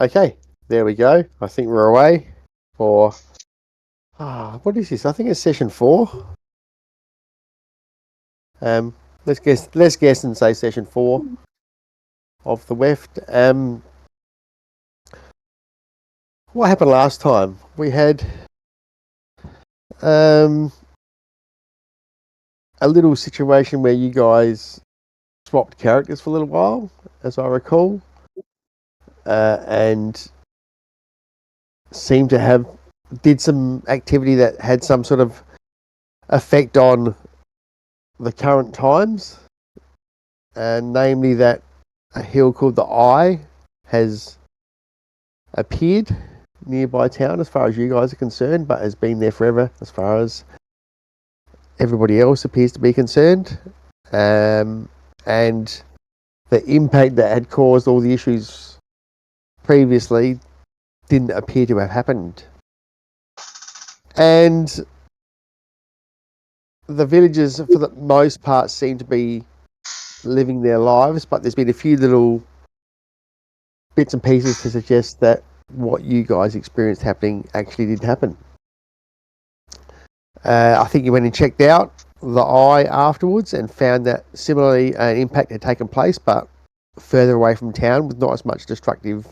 Okay, there we go. I think we're away for what is this? I think it's session 4. Let's guess and say session 4 of the Weft. What happened last time? We had a little situation where you guys swapped characters for a little while, as I recall, and seemed to did some activity that had some sort of effect on the current times, and namely that a hill called the Eye has appeared nearby town, as far as you guys are concerned, but has been there forever, as far as everybody else appears to be concerned. And the impact that had caused all the issues previously didn't appear to have happened. And the villagers, for the most part, seem to be living their lives, but there's been a few little bits and pieces to suggest that what you guys experienced happening actually did happen. I think you went and checked out the Eye afterwards and found that similarly an impact had taken place, but further away from town with not as much destructive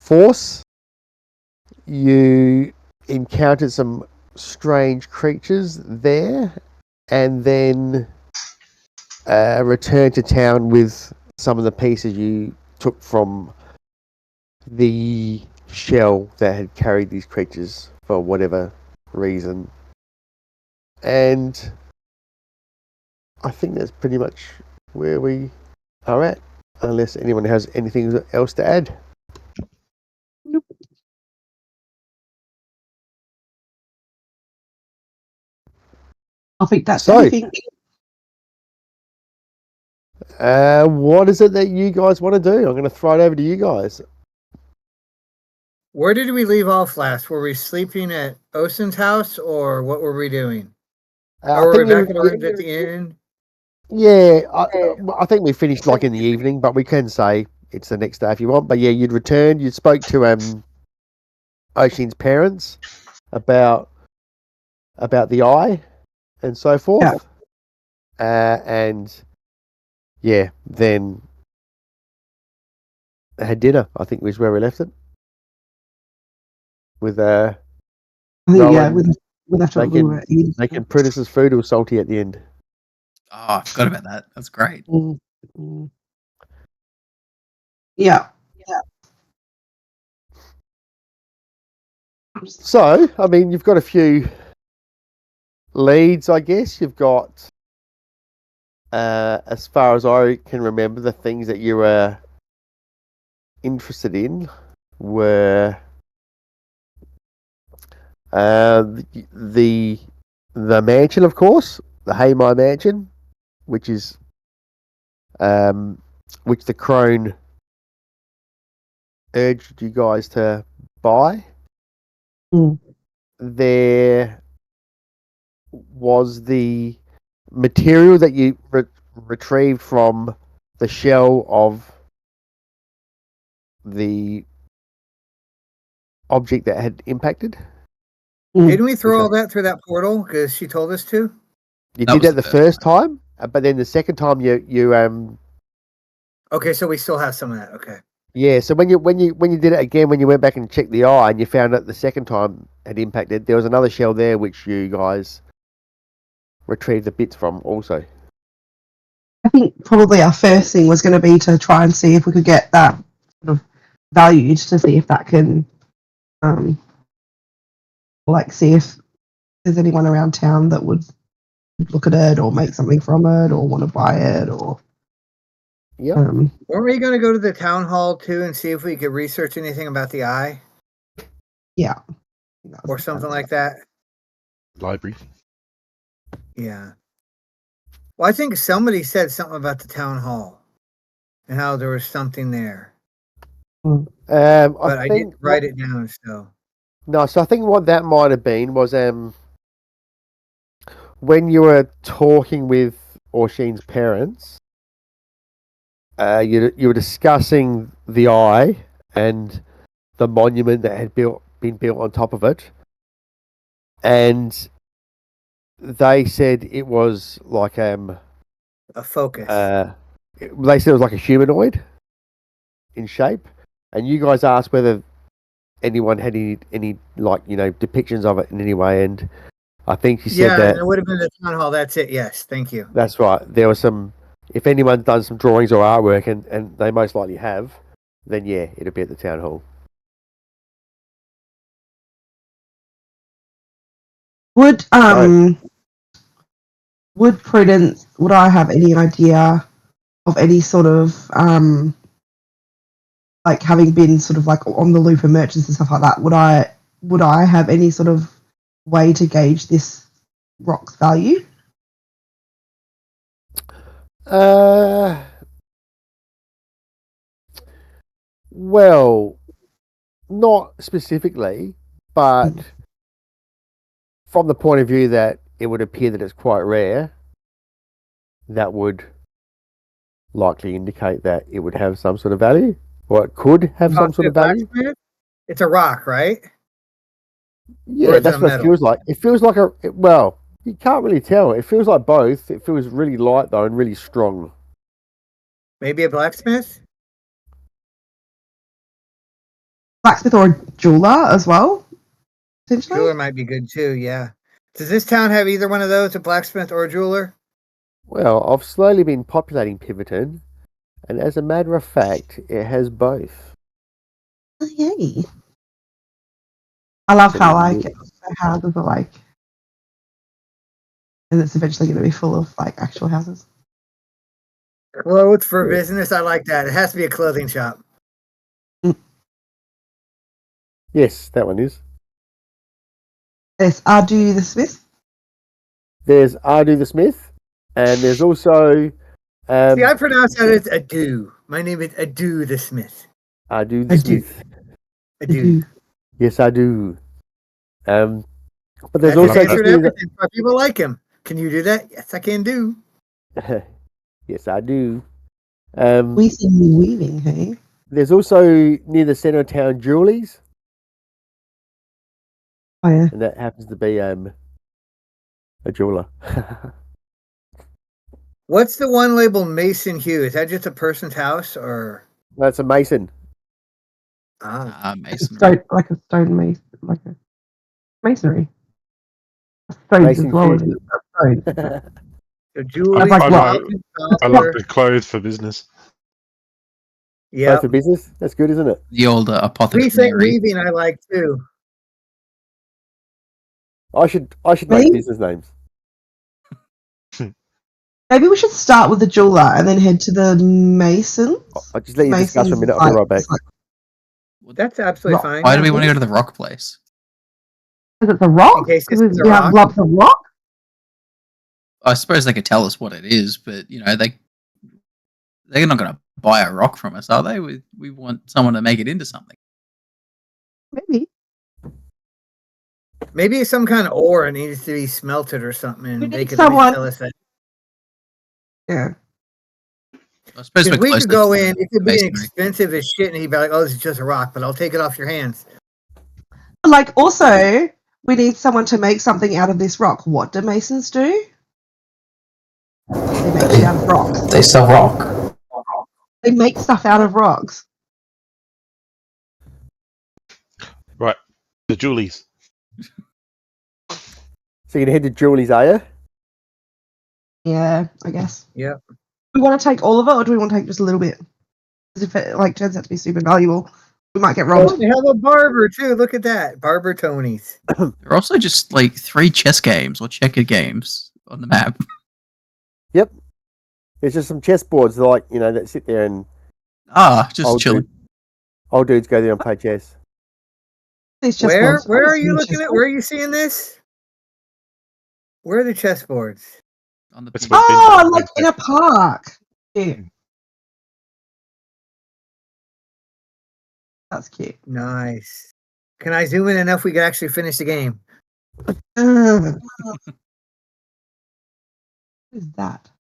force. You encountered some strange creatures there, and then returned to town with some of the pieces you took from the shell that had carried these creatures for whatever reason. And I think that's pretty much where we are at, unless anyone has anything else to add. Nope. I think that's everything. What is it that you guys want to do? I'm going to throw it over to you guys. Where did we leave off last? Were we sleeping at Osen's house, or what were we doing? Or were we back at the rooms at the inn? Yeah, I think we finished like in the evening, but we can say it's the next day if you want. But yeah, you'd returned. You spoke to Oisin's parents about the Eye and so forth. Yeah. And yeah, then had dinner. I think was where we left it. With making Prentice's food was salty at the end. Oh, I forgot about that. That's great. Mm-hmm. Yeah. So, I mean, you've got a few leads, I guess. You've got, as far as I can remember, the things that you were interested in were the mansion, of course, the Haymai mansion, which is which the crone urged you guys to buy. There was the material that you retrieved from the shell of the object that had impacted. Didn't we throw all that through that portal because she told us to? You did that the first time, but then the second time you Okay, so we still have some of that. Okay. Yeah, so when you did it again, when you went back and checked the Eye and you found that the second time had impacted, there was another shell there which you guys retrieved the bits from also. I think probably our first thing was going to be to try and see if we could get that sort of valued to see if that can, see if there's anyone around town that would look at it or make something from it or want to buy it or. Yeah. Weren't we going to go to the town hall too and see if we could research anything about the Eye? Yeah. Or something like that. Library. Yeah. Well, I think somebody said something about the town hall and how there was something there. But I didn't write it down, so. No, so I think what that might have been was when you were talking with Oisin's parents, you were discussing the Eye and the monument that had been built on top of it. And they said it was like A focus. they said it was like a humanoid in shape. And you guys asked whether anyone had any like depictions of it in any way, and I think he said that it would have been the town hall. That's it. Yes, thank you. that's right. There was some. If anyone's done some drawings or artwork, and they most likely have, then yeah, it'll be at the town hall. Would Prudence? Would I have any idea of any sort of like having been sort of like on the loop of merchants and stuff like that? Would I have any sort of way to gauge this rock's value? Well, not specifically, but from the point of view that it would appear that it's quite rare, that would likely indicate that it would have some sort of value, or it could have some sort of value. It's a rock, right? Yeah, that's what it feels like. It feels like well, you can't really tell. It feels like both. It feels really light though and really strong. Maybe a blacksmith? Blacksmith or a jeweler as well, potentially? Jeweler might be good too, yeah. Does this town have either one of those, a blacksmith or a jeweler? Well, I've slowly been populating Piverton, and as a matter of fact, it has both. Oh, yay. I love how like houses are like, and it's eventually going to be full of like actual houses. Clothes for business, I like that. It has to be a clothing shop. Yes, that one is. There's Ardu the Smith. There's Ardu the Smith, and there's also. See, I pronounce that as Adu. My name is Adu the Smith. Ardu the Smith. Adu. Yes, I do. But there's That's also answered everything. People like him. Can you do that? Yes, I can do. Yes, I do. We see you weaving, hey? There's also near the centre of town Julie's. Oh yeah. And that happens to be a jeweler. What's the one labeled Mason Hugh? Is that just a person's house or? That's a mason. Masonry. Like a stone mason, like a masonry. Stones Mason as well. Hugh. So Julie, I like the clothes for business. Yeah, for business. That's good, isn't it? The old apothecary. weaving I like too. I should make business names. Maybe we should start with the jeweler and then head to the masons. I'll just let you discuss for a minute. I'll be right back. That's absolutely fine. Why do we want to go to the rock place? Because it's a rock? Because we have lumps of rock? I suppose they could tell us what it is, but they're not going to buy a rock from us, are they? We want someone to make it into something. Maybe it's some kind of ore and needs to be smelted or something, and they could tell us that. Yeah. I suppose we could go in. It could be masonry. Expensive as shit, and he'd be like, "Oh, this is just a rock, but I'll take it off your hands." Like, also, we need someone to make something out of this rock. What do masons do? They make it out of rocks. They sell rock. They make stuff out of rocks. Right, the Julies. So you can head to Julie's, are you? Yeah, I guess. Yeah. Do we want to take all of it, or do we want to take just a little bit? Because if it turns out to be super valuable, we might get robbed. Oh, they have a barber too. Look at that, Barber Tony's. There are also just like 3 chess games or checker games on the map. Yep. There's just some chessboards that sit there and just chilling. Old dudes go there and play chess. Where are you looking at? Where are you seeing this? Where are the chessboards? On the like in a park. Yeah. That's cute. Nice. Can I zoom in enough we can actually finish the game? What is that?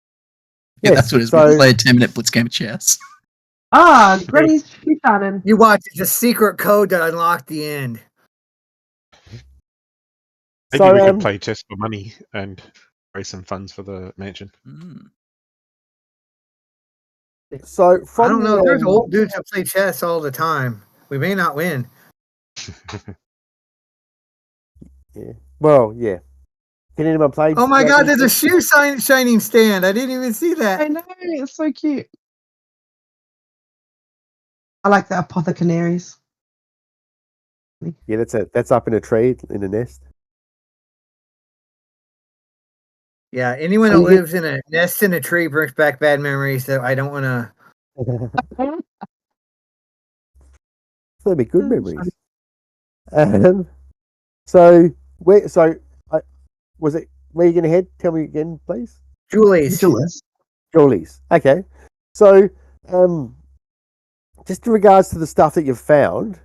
Yeah, that's what it is. We play a 10-minute blitz game of chess. Granny's shoe cannon. You watch, it's a secret code to unlock the end. Maybe we could play chess for money and raise some funds for the mansion. So from I don't know. There's old dudes that play chess all the time. We may not win. Yeah. Well, yeah. Can anyone play? Oh my God! There's a shoe shining stand. I didn't even see that. I know, it's so cute. I like the apothecaries. Yeah, that's up in a tree in a nest. Yeah, anyone that lives in a nest in a tree brings back bad memories that I don't want to. That'd be good memories. So where? So was it? Where are you going to head? Tell me again, please. Julie's. Okay. So just in regards to the stuff that you've found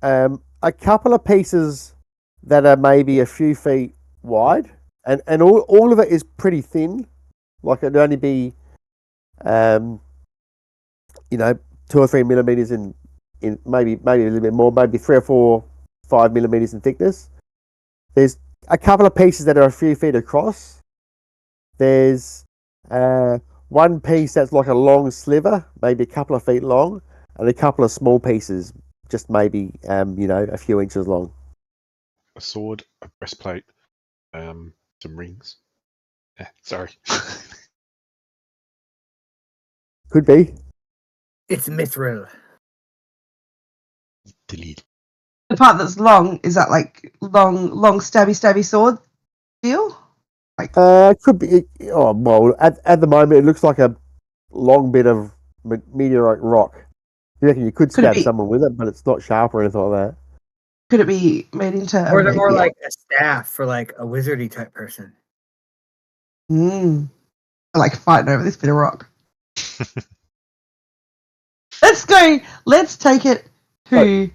a couple of pieces that are maybe a few feet wide, and all of it is pretty thin. Like it'd only be 2 or 3 millimeters in maybe a little bit more, maybe 3 or 4, 5 millimeters in thickness. There's a couple of pieces that are a few feet across. There's one piece that's like a long sliver, maybe a couple of feet long, and a couple of small pieces, just maybe a few inches long. A sword, a breastplate, some rings. Sorry. Could be. It's mithril. Delete. The part that's long, is that like long stabby sword deal? Could be. Oh well, at the moment it looks like a long bit of meteorite rock. You reckon you could stab someone with it, but it's not sharp or anything like that. Could it be made into or is it more like a staff for like a wizardy type person? I like fighting over this bit of rock. Let's go. Let's take it to.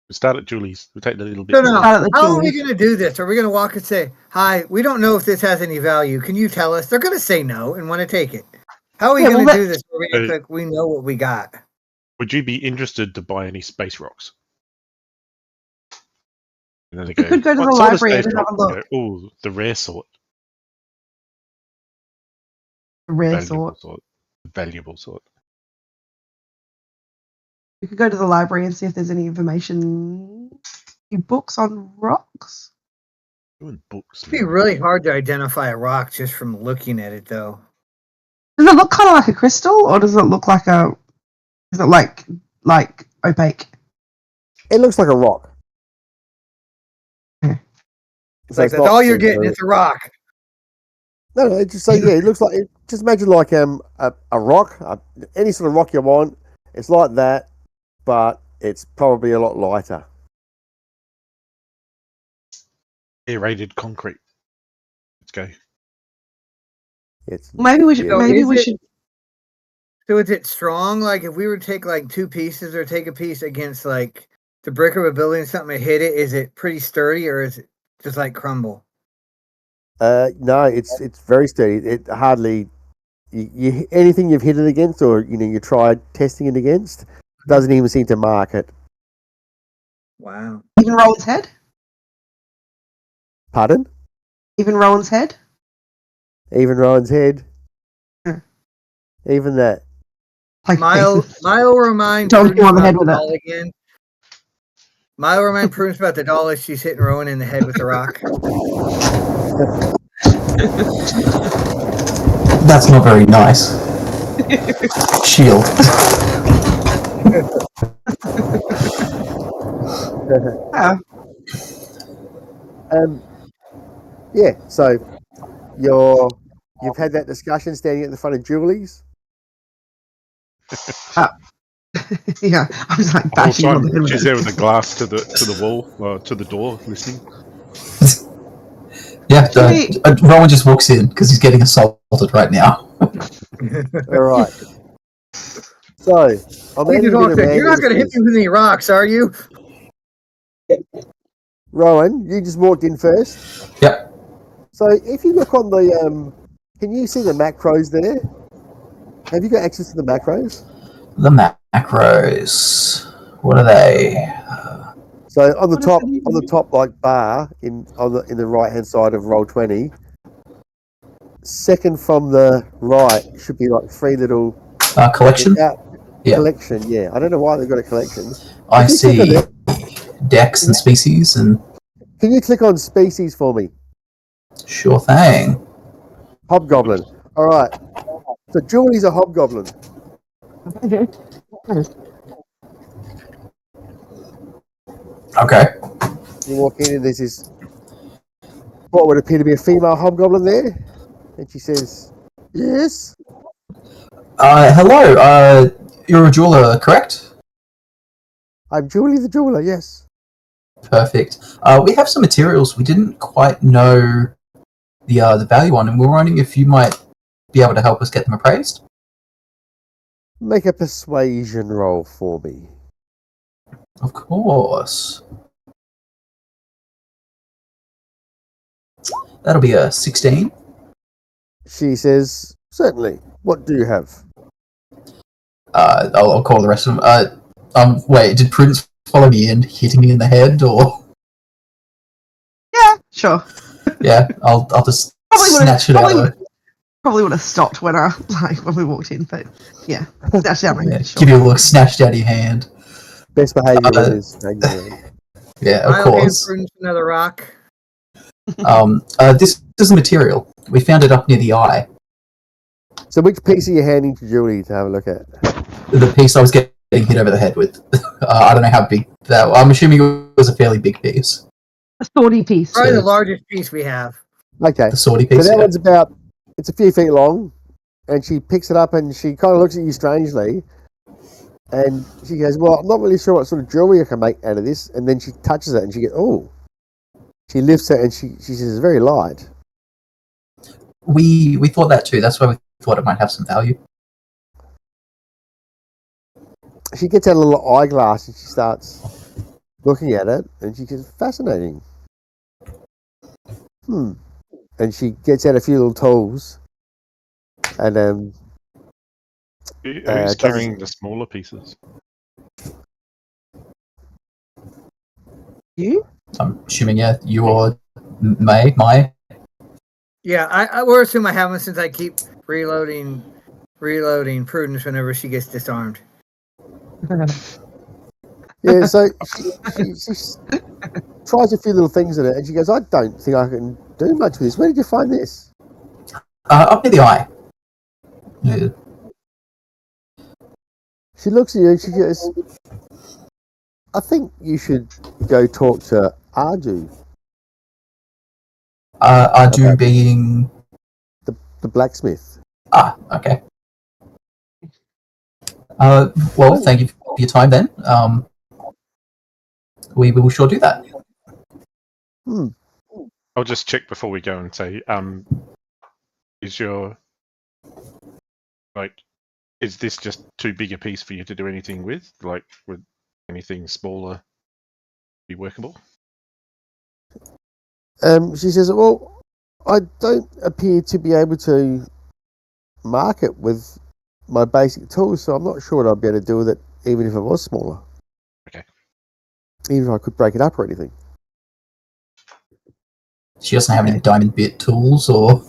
We start at Julie's. We'll take the little bit. No. How are we going to do this? Are we going to walk and say, "Hi, we don't know if this has any value. Can you tell us?" They're going to say no and want to take it. How are we going to do this? Like we know what we got. Would you be interested to buy any space rocks? And then they go, we could go to the library and have a look. Oh, the rare sort. Rare valuable sort. Valuable sort. We could go to the library and see if there's any information, any books on rocks. Doing books. It'd be really hard to identify a rock just from looking at it, though. Does it look kind of like a crystal, or does it look like a? Is it like opaque? It looks like a rock. It's like that's all you're getting. It's a rock. No, it just it looks like. Just imagine like a rock, any sort of rock you want. It's like that, but it's probably a lot lighter. Aerated concrete. Let's go. Maybe we should. So is it strong? Like if we were to take like 2 pieces or take a piece against like the brick of a building, something to hit it, is it pretty sturdy or is it just like crumble? No, it's very sturdy. It hardly you anything you've hit it against or you tried testing it against doesn't even seem to mark it. Wow. Even Rowan's head? Pardon? Even Rowan's head? Even Rowan's head. Even that. Like Mile remind don't you on the head with it again. Mile remind Prudence about the doll as she's hitting Rowan in the head with the rock. That's not very nice. Shield. Yeah, so you've had that discussion standing at the front of Julie's. Yeah, I was like bashing on the head with she's there with the glass to the wall, to the door, listening. Yeah, Rowan just walks in because he's getting assaulted right now. All right. So, you're not going to hit me with any rocks, are you? Rowan, you just walked in first. Yep. So, if you look on the, can you see the macros there? Have you got access to the macros? The macros. What are they? So on the What top, like bar in the right hand side of Roll20, second from the right should be like 3 little Collection? Yeah. collection. Yeah, I don't know why they've got a collection. I If you click on see it, decks and species and can you click on species for me? sure thing. Hobgoblin. All right. So Julie's a hobgoblin. Okay. You walk in and there's this what would appear to be a female hobgoblin there, and she says, "Yes, Hello. You're a jeweler, correct? I'm Julie the jeweler. Yes." Perfect. We have some materials we didn't quite know the value on, and we were wondering if you might be able to help us get them appraised. Make a persuasion roll for me. Of course. That'll be a 16. She says, "Certainly. What do you have?" I'll call the rest of them. Wait, did Prudence follow me in, hitting me in the head, or? Yeah, sure. Yeah, I'll just Probably snatch it out of her. Probably would have stopped when we walked in, but yeah, snatched out. Yeah, Sure. give you a look, snatched out of your hand. Best behaviour when there's hanging around. Yeah, of I'll course. hand Prudence another rock. This is a material. We found it up near the eye. So which piece are you handing to Julie to have a look at? The piece I was getting hit over the head with. I don't know how big that. I'm assuming it was a fairly big piece. A thorny piece. Probably So- the largest piece we have. Okay. The swordy So piece. that Yeah. one's it's a few feet long, and she picks it up and she kind of looks at you strangely, and she goes, "Well, I'm not really sure what sort of jewelry I can make out of this." And then she touches it and she goes, "Oh." She lifts it and she says, "It's very light." We thought that too. That's why we thought it might have some value. She gets out a little eyeglass and she starts looking at it, and she says, "Fascinating." And she gets out a few little tools, and Who's carrying the smaller pieces? You? I'm assuming, yeah, you or May. Yeah, I we're assuming I haven't since I keep reloading Prudence whenever she gets disarmed. yeah, so she tries a few little things in it, and she goes, "I don't think I can do much with this. Where did you find this?" Up near the eye. Yeah. She looks at you and she goes, "I think you should go talk to Arju, Arju Okay. being the blacksmith." okay. Well, thank you for your time then. We will sure do that. I'll just check before we go and say, is is this just too big a piece for you to do anything with? Like, would anything smaller be workable? She says, "Well, I don't appear to be able to mark it with my basic tools, so I'm not sure what I'd be able to do with it, even if it was smaller. Okay. Even if I could break it up or anything." She doesn't have any diamond bit tools, or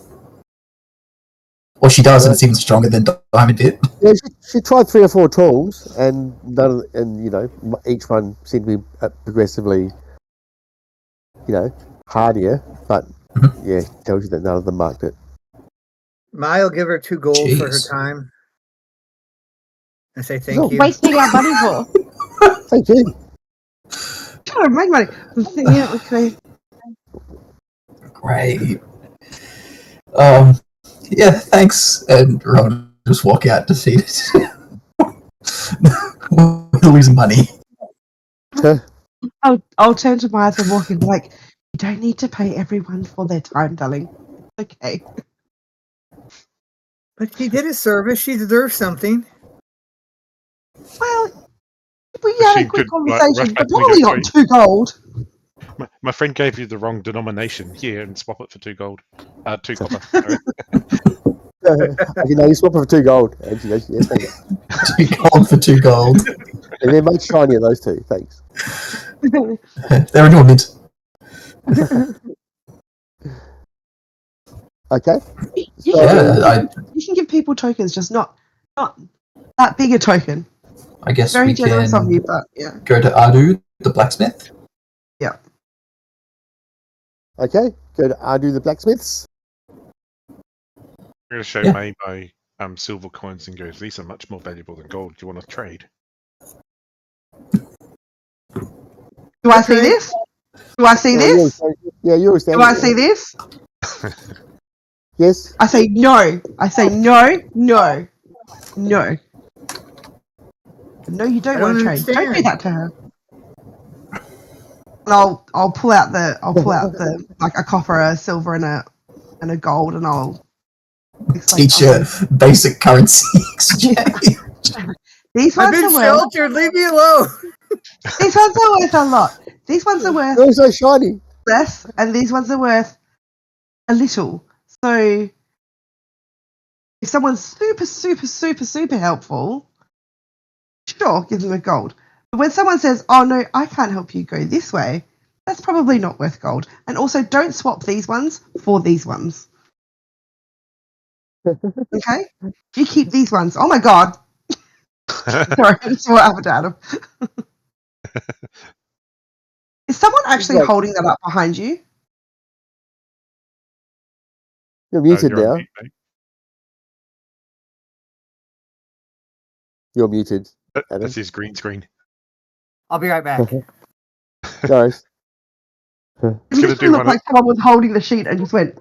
she does, and it's even stronger than diamond bit. Yeah, she tried 3 or 4 tools, and each one seemed to be progressively, hardier. But yeah, it tells you that none of them marked it. Ma'll give her 2 gold for her Jeez. time. And say Oh, thank you. Wasting our money for. Thank you. Trying to make money. Yeah, okay. Great. Yeah, thanks. And Ron just walk out defeated. We're losing money. I'll turn to Myers and walk in like, you don't need to pay everyone for their time, darling. Okay. But she did a service. She deserves something. Well, we had a She quick could, like, conversation, but rapidly probably go not 2 gold. My friend gave you the wrong denomination here and swap it for 2 gold. 2 copper. Sorry. You know, you swap it for 2 gold. And she goes, yes, thank you. 2 gold for 2 gold. And they're much shinier, those two. Thanks. They're in mint. Okay. You So, can give people tokens, just not that big a token. I guess Very we generous of you, can but yeah. go to Adu, the blacksmith. Yeah. okay, go to Ardu the blacksmiths. I'm going to show Yeah. May my silver coins and goes, these are much more valuable than gold. Do you want to trade? Do I see this? Do I see this? Yeah, you always Do I see this? Yes. I say no. I say no, no, no. No, you don't I want don't to trade. Don't do understand. that to her. And I'll pull out the like a copper, a silver, and a gold, and I'll explain. Teach you basic currency exchange. These I've ones been are worth. sheltered. Leave me alone. These ones are worth a lot. These ones are worth They're all so shiny. less, and these ones are worth a little. So if someone's super, super, super, super helpful, sure, give them a gold. But when someone says, "Oh no, I can't help you go this way," that's probably not worth gold. And also, don't swap these ones for these ones. Okay, you keep these ones. Oh my god! Sorry, I just saw what happened to Adam. Is someone actually Right. holding that up behind you? You're muted You're on now. mute, mate. You're muted, Adam. That's his green screen. I'll be right back. Guys. He's going to do look one. like someone was holding the sheet and just went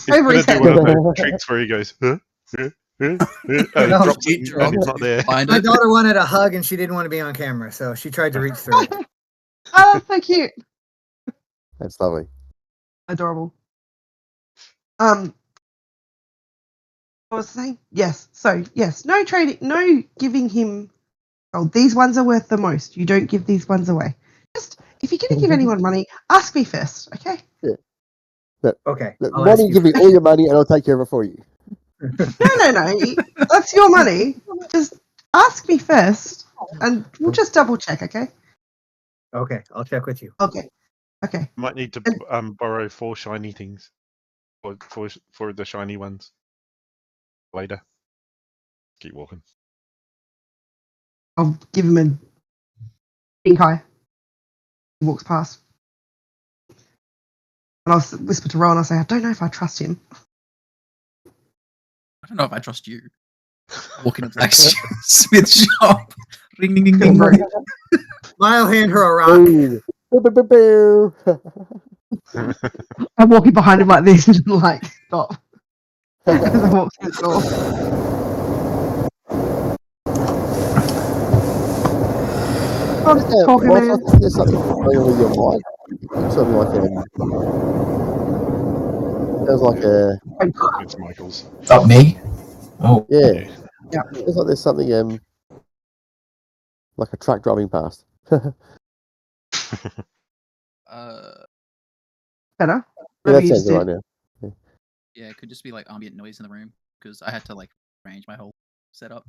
He's over going his to do head. one of those tricks where he goes, huh? Huh? Huh? Huh? And he No, drops Sheet it, drop. and he's not there. Find My it. daughter wanted a hug and she didn't want to be on camera, so she tried to reach through. Oh, that's so cute. That's lovely. Adorable. What was I saying? Yes. So yes, no trading, no giving him gold. These ones are worth the most. You don't give these ones away. Just if you're gonna give anyone money, ask me first, okay? Okay. Look, I'll why ask don't you you give me all your money and I'll take care of it for you? No. That's your money. Just ask me first, and we'll just double check, okay? Okay, I'll check with you. Okay. Okay. Might need to borrow 4 shiny things for the shiny ones later. Keep walking. I'll give him a pink eye. He walks past. And I'll whisper to Rowan, I'll say, I don't know if I trust him. I don't know if I trust you. Walk in a blacksmith shop. Ring, ding, ding, ding. Right. I'll hand her a rock. Boom. Bow, bow, bow, bow. I'm walking behind him like this and like, stop. As I walk through the door. I'm just talking, Well, I man. think there's something going on with your mic. It's sort of like sounds like a It's Michael's. Up me. Oh, yeah. Yeah. Feels like there's something like a truck driving past. Better. Yeah, Whatever that you sounds just did. right now. Yeah, it could just be like ambient noise in the room because I had to like change my whole setup.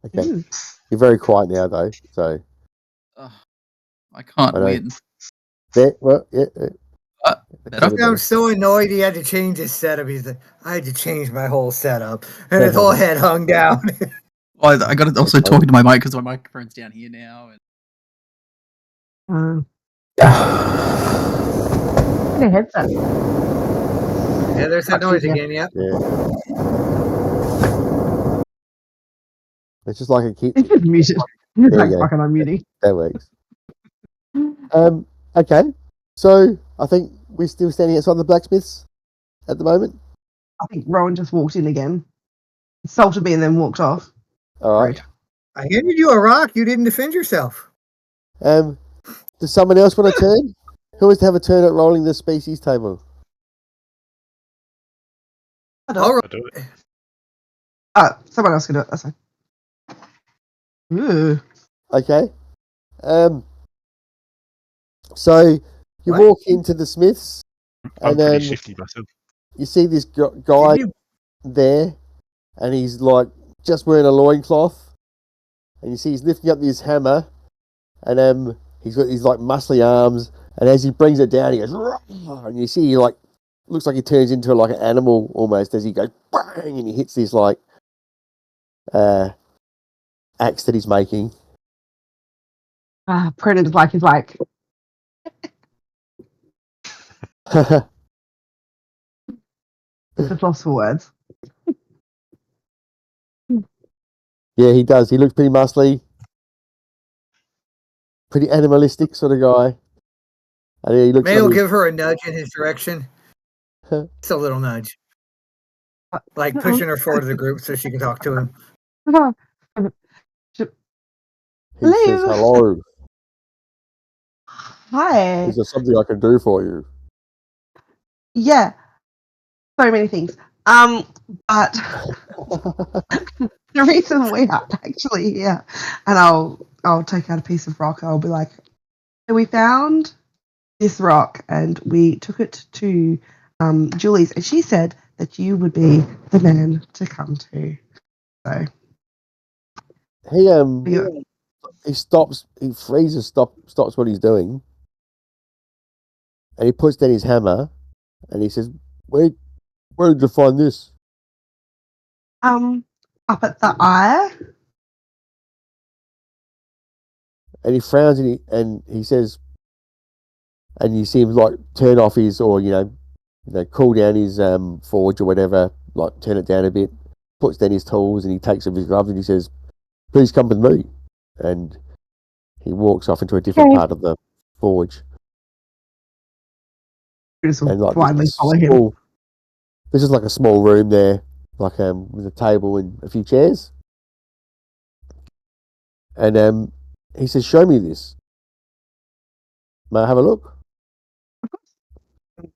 Okay. Mm. You're very quiet now though, so Ugh, I can't I know. win. there. Well, yeah. Better? I'm so annoyed he had to change his setup. He's like, I had to change my whole setup. And his whole head hung down. Well, I got to also talking to my mic because my microphone's down here now. And The headset. Yeah, there's that noise again, yeah. Yeah. It's just like a kid. It's just muted. There It's like you go. fucking unmuting. That works. Okay. So I think we're still standing outside the blacksmiths at the moment. I think Rowan just walked in again. Insulted me and then walked off. All right. I handed you a rock. You didn't defend yourself. Does someone else want a turn? Who wants to have a turn at rolling the species table? I All don't. right. I do it. Someone else can do it. That's fine. Ooh. Okay. So you What? walk into the Smiths, I'm and pretty then shifty myself. you see this guy Did you there, and he's like just wearing a loincloth, and you see he's lifting up this hammer, and he's got these like muscly arms, and as he brings it down, he goes, "Rah!" And you see he like looks like he turns into like an animal almost as he goes bang, and he hits this like axe that he's making. Predator's like, he's like, just lost for words. Yeah, he does. He looks pretty muscly, pretty animalistic sort of guy. And he looks Maybe we'll like give her a nudge in his direction. It's a little nudge. Like pushing her forward to the group so she can talk to him. he says, "Hello, Hi. is there something I can do for you?" Yeah. So many things. But the reason we are actually here, and I'll take out a piece of rock. I'll be like, so we found this rock and we took it to Julie's, and she said that you would be the man to come to. So He he stops, he freezes, stops what he's doing, and he puts down his hammer, and he says, "Where did you find this?" up at the eye. And he frowns, and he says, and you see him like turn off his, or cool down his forge or whatever, like turn it down a bit, puts down his tools, and he takes off his gloves, and he says, "Please come with me." And he walks off into a different part of the forge. We just And like blindly follow him. this is like a small room there, like with a table and a few chairs. And he says, "Show me this. May I have a look?" And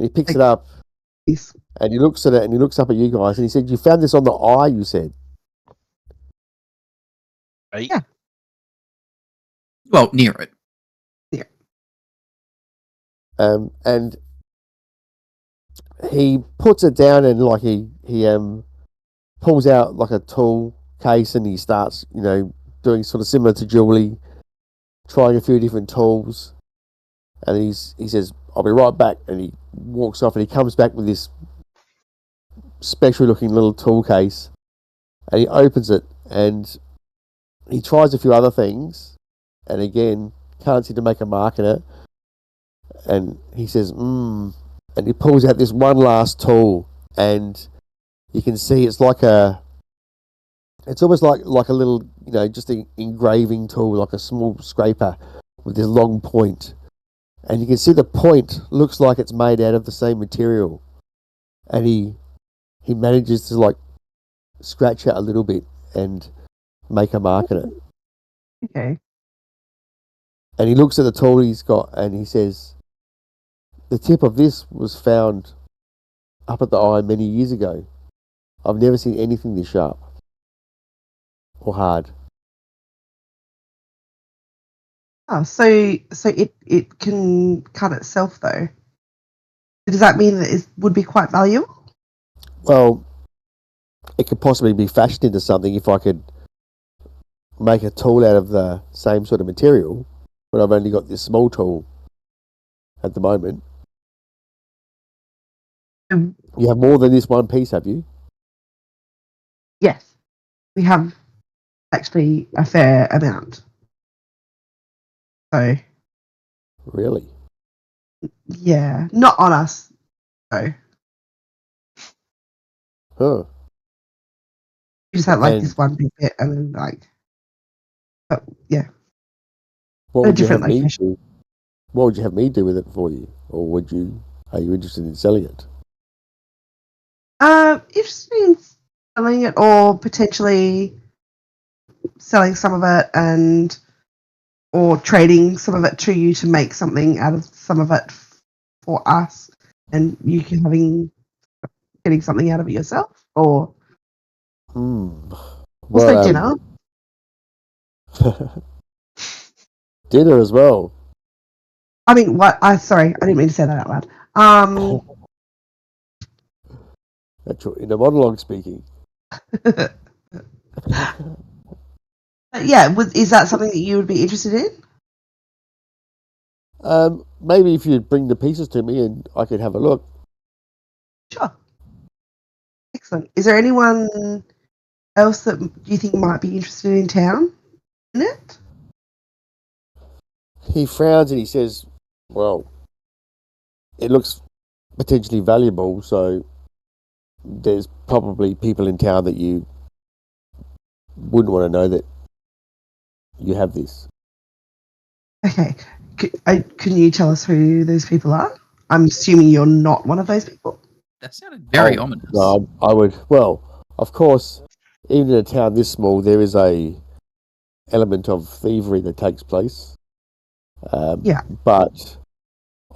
he picks it up, Yes. and he looks at it, and he looks up at you guys, and he said, "You found this on the eye," you said. Eight. Yeah. Well, near it. And he puts it down, and like he pulls out like a tool case, and he starts, doing sort of similar to Julie, trying a few different tools. And he says, "I'll be right back," and he walks off, and he comes back with this special looking little tool case, and he opens it, and he tries a few other things, and again can't seem to make a mark in it. And he says, and he pulls out this one last tool, and you can see it's almost like a little, just an engraving tool, like a small scraper with this long point. And you can see the point looks like it's made out of the same material. And he manages to like scratch out a little bit and make a mark in it. Okay. And he looks at the tool he's got, and he says, "The tip of this was found up at the eye many years ago. I've never seen anything this sharp or hard." Oh, so it can cut itself though. Does that mean that it would be quite valuable? Well, it could possibly be fashioned into something if I could make a tool out of the same sort of material, but I've only got this small tool at the moment. You have more than this one piece, have you? Yes, we have actually a fair amount. So Really? yeah, not on us though. Huh. We just had like And this one big bit, and then like, but yeah, what a would you have different me location. do? What would you have me do with it for you? Or are you interested in selling it? Interested in selling it or potentially selling some of it or trading some of it to you to make something out of some of it for us, and you can getting something out of it yourself, or also dinner. Dinner as well. I mean, what? Sorry, I didn't mean to say that out loud. That's in the monologue speaking. Yeah, is that something that you would be interested in? Maybe if you'd bring the pieces to me and I could have a look. Sure. Excellent. Is there anyone else that you think might be interested in town in it? He frowns and he says, well, it looks potentially valuable, so there's probably people in town that you wouldn't want to know that you have this. Okay. Can you tell us who those people are? I'm assuming you're not one of those people. That sounded very ominous. No, I would. Well, of course, even in a town this small, there is a element of thievery that takes place. Yeah. But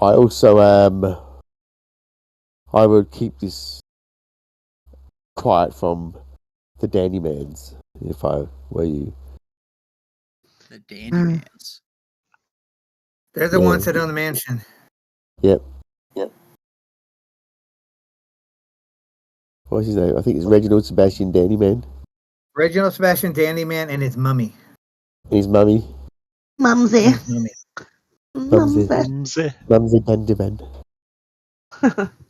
I also I would keep this quiet from the Dandymans if I were you. The Dandymans. They're the Yeah. ones that own the mansion. Yep. What's his name? I think it's Reginald Sebastian Dandyman. Reginald Sebastian Dandyman and his mummy. And his mummy. Mumsy. And his mummy. Mumsy. Mumsy Dandyman.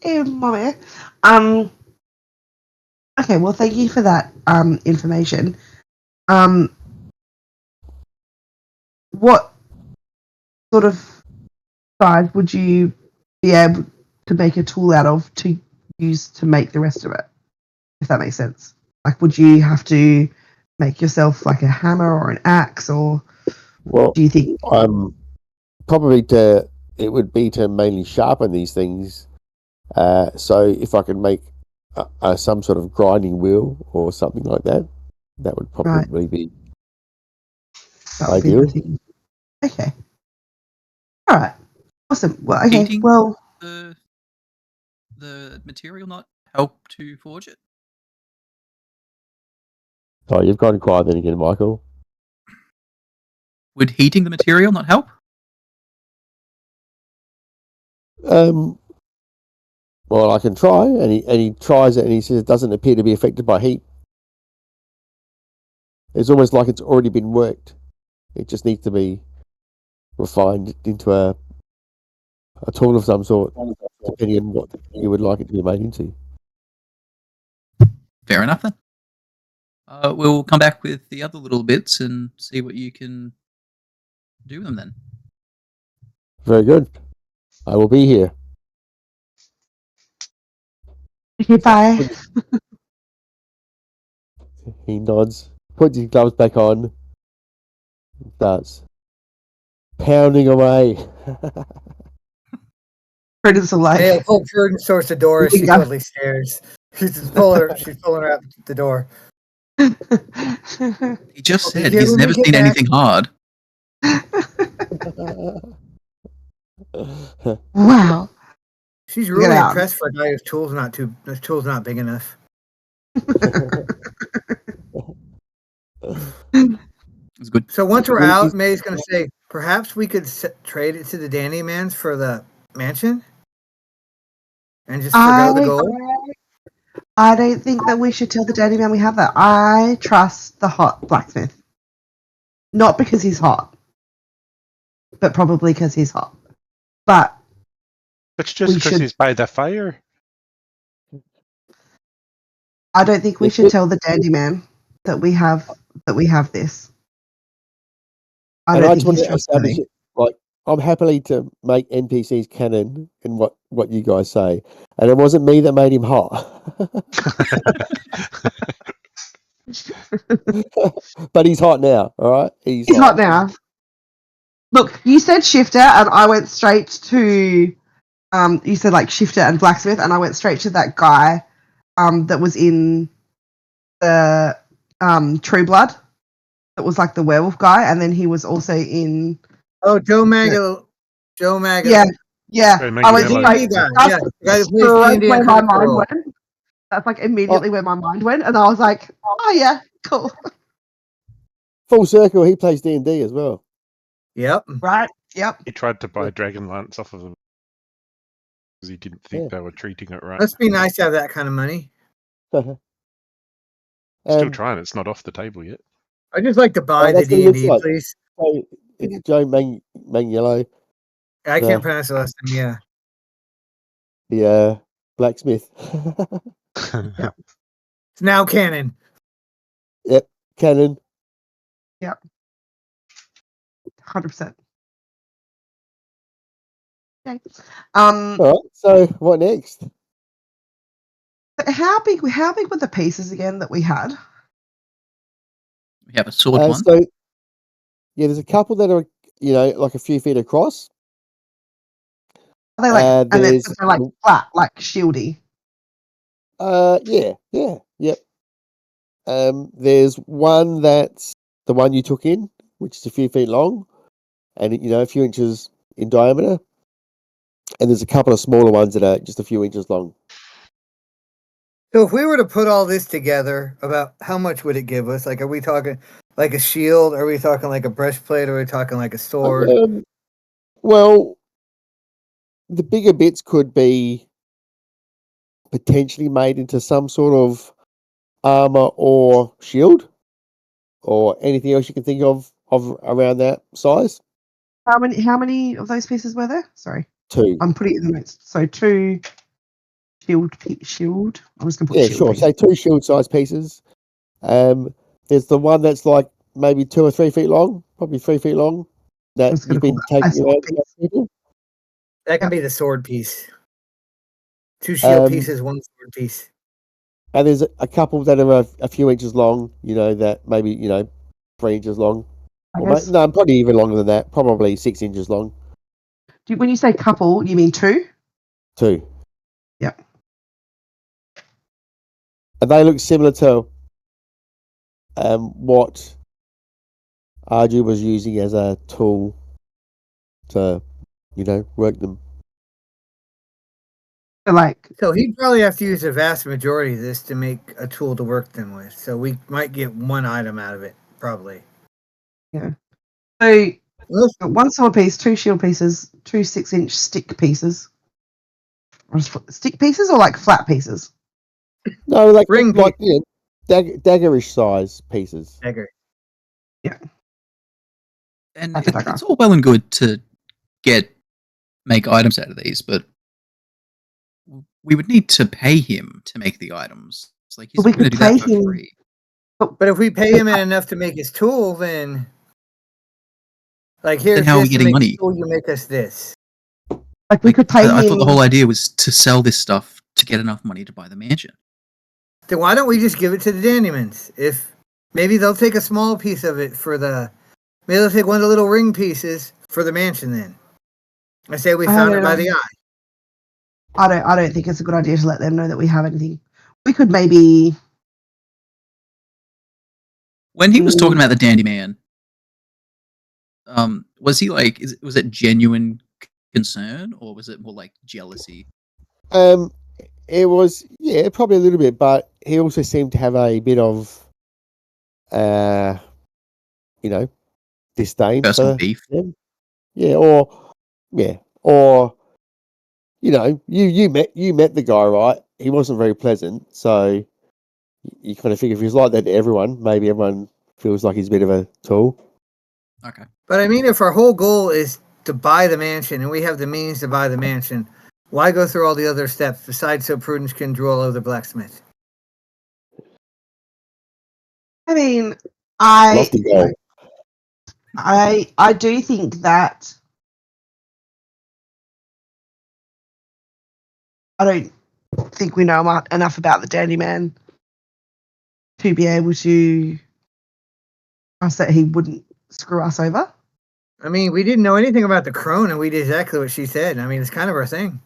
Hey, mummy. Okay, well, thank you for that information. What sort of size would you be able to make a tool out of to use to make the rest of it? If that makes sense. Like, would you have to make yourself like a hammer or an axe, or Well, do you think? Probably it would be to mainly sharpen these things. So if I could make some sort of grinding wheel or something like that, that would probably be That would be ideal. the thing. Okay. All right. Awesome. Well, okay. Heating Well, the material not help to forge it? Oh, you've gone quiet then again, Michael. Would heating the material not help? Well, I can try, and he tries it, and he says it doesn't appear to be affected by heat. It's almost like it's already been worked. It just needs to be refined into a tool of some sort, depending on what you would like it to be made into. Fair enough then. We'll come back with the other little bits and see what you can do with them then. Very good. I will be here. okay, bye. He nods, puts his gloves back on, starts pounding away. Prudence will like. Hey, Pope Prudence towards the door. She Yeah. totally stares. She's pulling her out the door. He just Okay, said here, he's let me never get seen back. anything hard. Wow. She's Get really out. impressed for a guy whose tool's not big enough. It's good. So once we're out, May's going to say, perhaps we could trade it to the Dandymans for the mansion, and just forgo the gold. I don't think that we should tell the daddy man we have that. I trust the hot blacksmith. Not because he's hot, but probably because he's hot. But It's just we because should- he's by the fire. I don't think we should tell the dandy man that we have this. I And don't I think just want he's to establish trustworthy. it. Like, I'm happily to make NPCs canon in what you guys say, and it wasn't me that made him hot. But he's hot now. All right, He's hot now. Look, you said shifter, and I went straight to. You said like shifter and blacksmith, and I went straight to that guy, that was in the True Blood, that was like the werewolf guy, and then he was also in. Oh, Joe Maga. Joe Maga. Yeah. Hey, I went Maggie, straight. guy. That's Yeah, the guy who plays straight D&D where on my Critical mind Role. went. That's like immediately where my mind went, and I was like, "Oh yeah, cool." Full circle. He plays D&D as well. Yep. Right? Yep. He tried to buy Dragonlance off of them because he didn't think they were treating it right. Must be nice to have that kind of money. Still trying. It's not off the table yet. I just like to buy the that's what it looks D&D, like. please. So it's Joe Manganiello, I can't the pronounce the last name. Yeah. the blacksmith. It's now canon. Yep, canon. 100%. Okay. All right. So what next? How big were the pieces again that we had? We have a sword one. So yeah, there's a couple that are like a few feet across. Are they like and there's they're like flat, like shieldy? yep. There's one that's the one you took in, which is a few feet long, and a few inches in diameter. And there's a couple of smaller ones that are just a few inches long. So if we were to put all this together, about how much would it give us? Like, are we talking like a shield? Are we talking like a breastplate? Are we talking like a sword? Well, the bigger bits could be potentially made into some sort of armor or shield, or anything else you can think of around that size. How many of those pieces were there? Sorry, 2. I'm putting it in the notes. So 2 shield. I'm just gonna put Yeah, shield. sure. Pieces. Say 2 shield-sized pieces. There's the one that's like maybe 2 or 3 feet long, probably 3 feet long. I'm That just you've gonna call been that a taking sword around piece. with people. That can Yep. be the sword piece. 2 shield Um, pieces, 1 sword piece. And there's a couple that are a few inches long. That maybe 3 inches long. I Or guess. no, probably even longer than that. Probably 6 inches long. When you say couple, you mean 2? 2. Yep. And they look similar to what Arju was using as a tool to, work them. So he'd probably have to use a vast majority of this to make a tool to work them with. So we might get 1 item out of it, probably. Yeah. So Well, 1 sword piece, 2 shield pieces, 2 6-inch stick pieces. Or stick pieces or like flat pieces? No, like Ring daggerish size pieces. dagger. And That's a dagger. it's all well and good to make items out of these, but we would need to pay him to make the items. It's like he's But we not going to could do that pay for him- free. But if we pay him enough to make his tool, then like here's how are we this to getting make money? the tool, you make us this. Like we could pay him. I thought the whole idea was to sell this stuff to get enough money to buy the mansion. Then why don't we just give it to the Dandymans? If maybe they'll take a small piece of it maybe they'll take one of the little ring pieces for the mansion. Then I say we found it by the eye. I don't think it's a good idea to let them know that we have anything. We could maybe. When he was talking about the Dandy Man, was he like? Was it genuine concern or was it more like jealousy? It was probably a little bit, but he also seemed to have a bit of disdain Personal for beef. them. Or you met the guy, right? He wasn't very pleasant, so you kind of figure if he's like that to everyone, maybe everyone feels like he's a bit of a tool. Okay. But I mean, if our whole goal is to buy the mansion and we have the means to buy the mansion, why go through all the other steps besides so Prudence can draw over the blacksmith? I mean, Lofty goal. I do think that I don't think we know enough about the Dandy Man to be able to trust that he wouldn't screw us over. I mean, we didn't know anything about the crone, and we did exactly what she said. I mean, it's kind of our thing.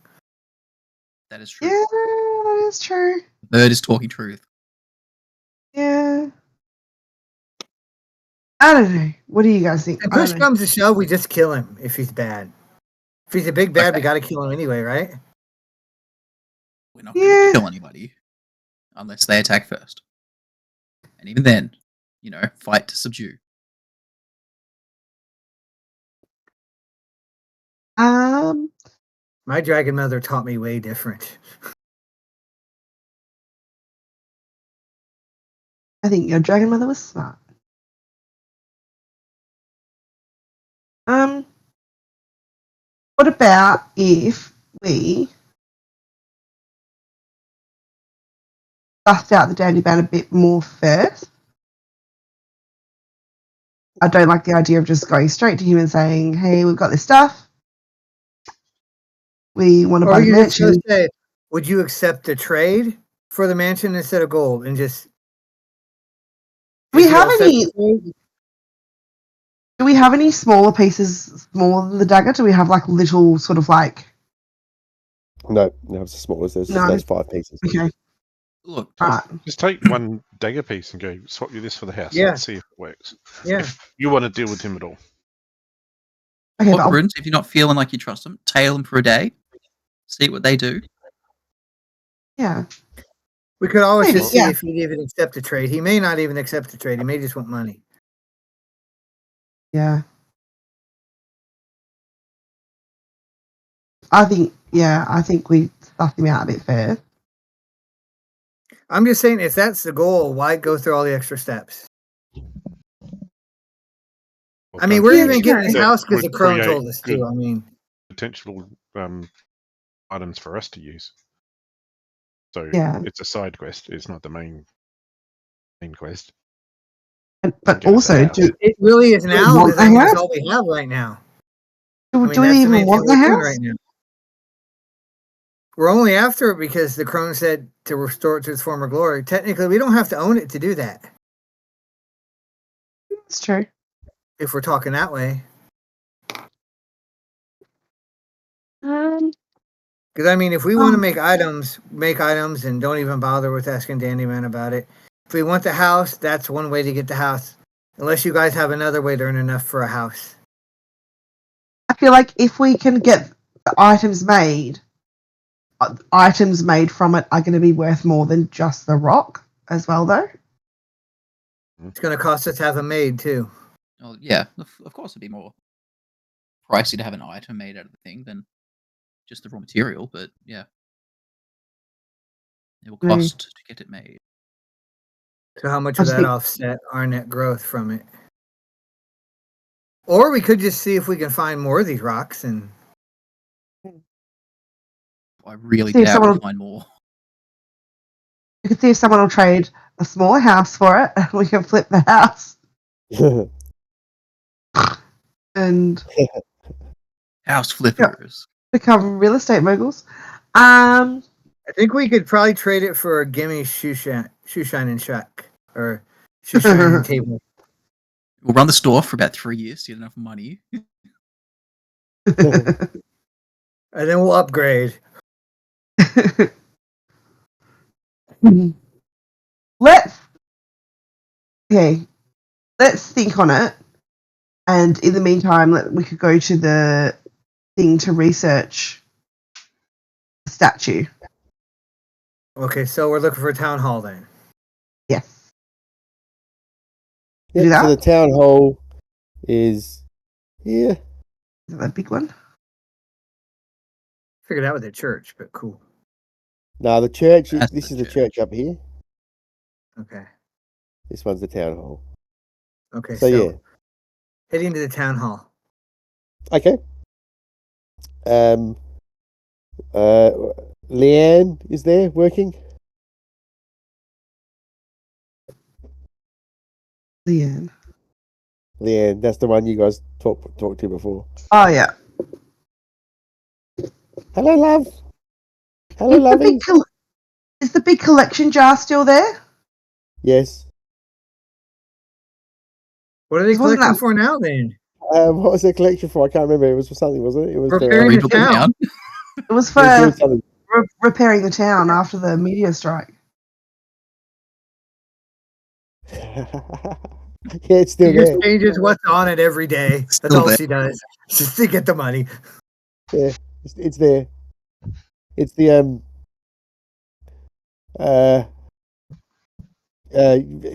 That is true. Yeah, that is true. The bird is talking truth. Yeah. I don't know. What do you guys think? And I don't push know. comes to shove, we just kill him if he's bad. If he's a big bad, we Okay. got to kill him anyway, right? We're not going to kill anybody unless they attack first. And even then, fight to subdue. My dragon mother taught me way different. I think your dragon mother was smart. What about if we bust out the dandy band a bit more first? I don't like the idea of just going straight to him and saying, "Hey, we've got this stuff. We want to Or buy we the could just mansion." say, would you accept the trade for the mansion instead of gold? And just Do we if you have accept any? the trade, Do we have any smaller pieces, smaller than the dagger? Do we have like little sort of like? No, it's as small as this. No. Those 5 pieces. Okay, Look, all right. Just take one dagger piece and go swap you this for the house. Yeah. Let's see if it works. yeah. If you want to deal with him at all. Okay, look, but Prudence, if you're not feeling like you trust them, tail them for a day. See what they do. yeah, We could always Maybe, just see yeah. if he'd even accept the trade. He may not even accept the trade. He may just want money. yeah. I think we stuff him out a bit first. I'm just saying, if that's the goal, why go through all the extra steps? Well, I mean, don't we're Yeah, even forget getting this true. that house because would the crone create told us good to. I mean, potential items for us to use. So Yeah. it's a side quest. It's not the main quest. But Get us a also, house. it really is we now want because the I mean, it's house? all we have right now. I do mean, we that's the even main thing want the we're doing house? right now. We're only after it because the crone said to restore it to its former glory. Technically, we don't have to own it to do that. It's true. If we're talking that way, because I mean, if we want to make items, and don't even bother with asking Dandy Man about it. If we want the house, that's one way to get the house. Unless you guys have another way to earn enough for a house. I feel like if we can get the items made from it are going to be worth more than just the rock as well, though. It's going to cost us to have them made too. Oh, yeah, of course it'd be more pricey to have an item made out of the thing than just the raw material, but yeah. It will cost to get it made. So how much would that offset our net growth from it? Or we could just see if we can find more of these rocks and I really See if doubt someone- we'll find more. You can see if someone will trade a smaller house for it, and we can flip the house and House flippers. become real estate moguls. I I think we could probably trade it for a gimme shoe shining shack or shoe shining table. We'll run the store for about 3 years to get enough money. And then we'll upgrade. Let's think on it, and in the meantime, we could go to the thing to research the statue. Okay, so we're looking for a town hall then. Yes. Yeah, Do that? so the town hall is here. Is that a big one? Figured out with the church, but cool. No, the church. That's This the is the church. church up here. Okay. This one's the town hall. Okay, So yeah, heading to the town hall. okay. Leanne is there working. Leanne. Leanne, that's the one you guys talked to before. Oh yeah. Hello, love. Hello, lovey. Is the big collection jar still there? Yes. What are they Wasn't collecting that- for now then? What was the collection for? I can't remember. It was for something, wasn't it? It was Repairing the Rebuild the town. It was It for was doing something. repairing the town after the meteor strike. Yeah, it's still She there. just changes what's on it every day. That's Still all there. she does. Just to get the money. Yeah, it's there. It's the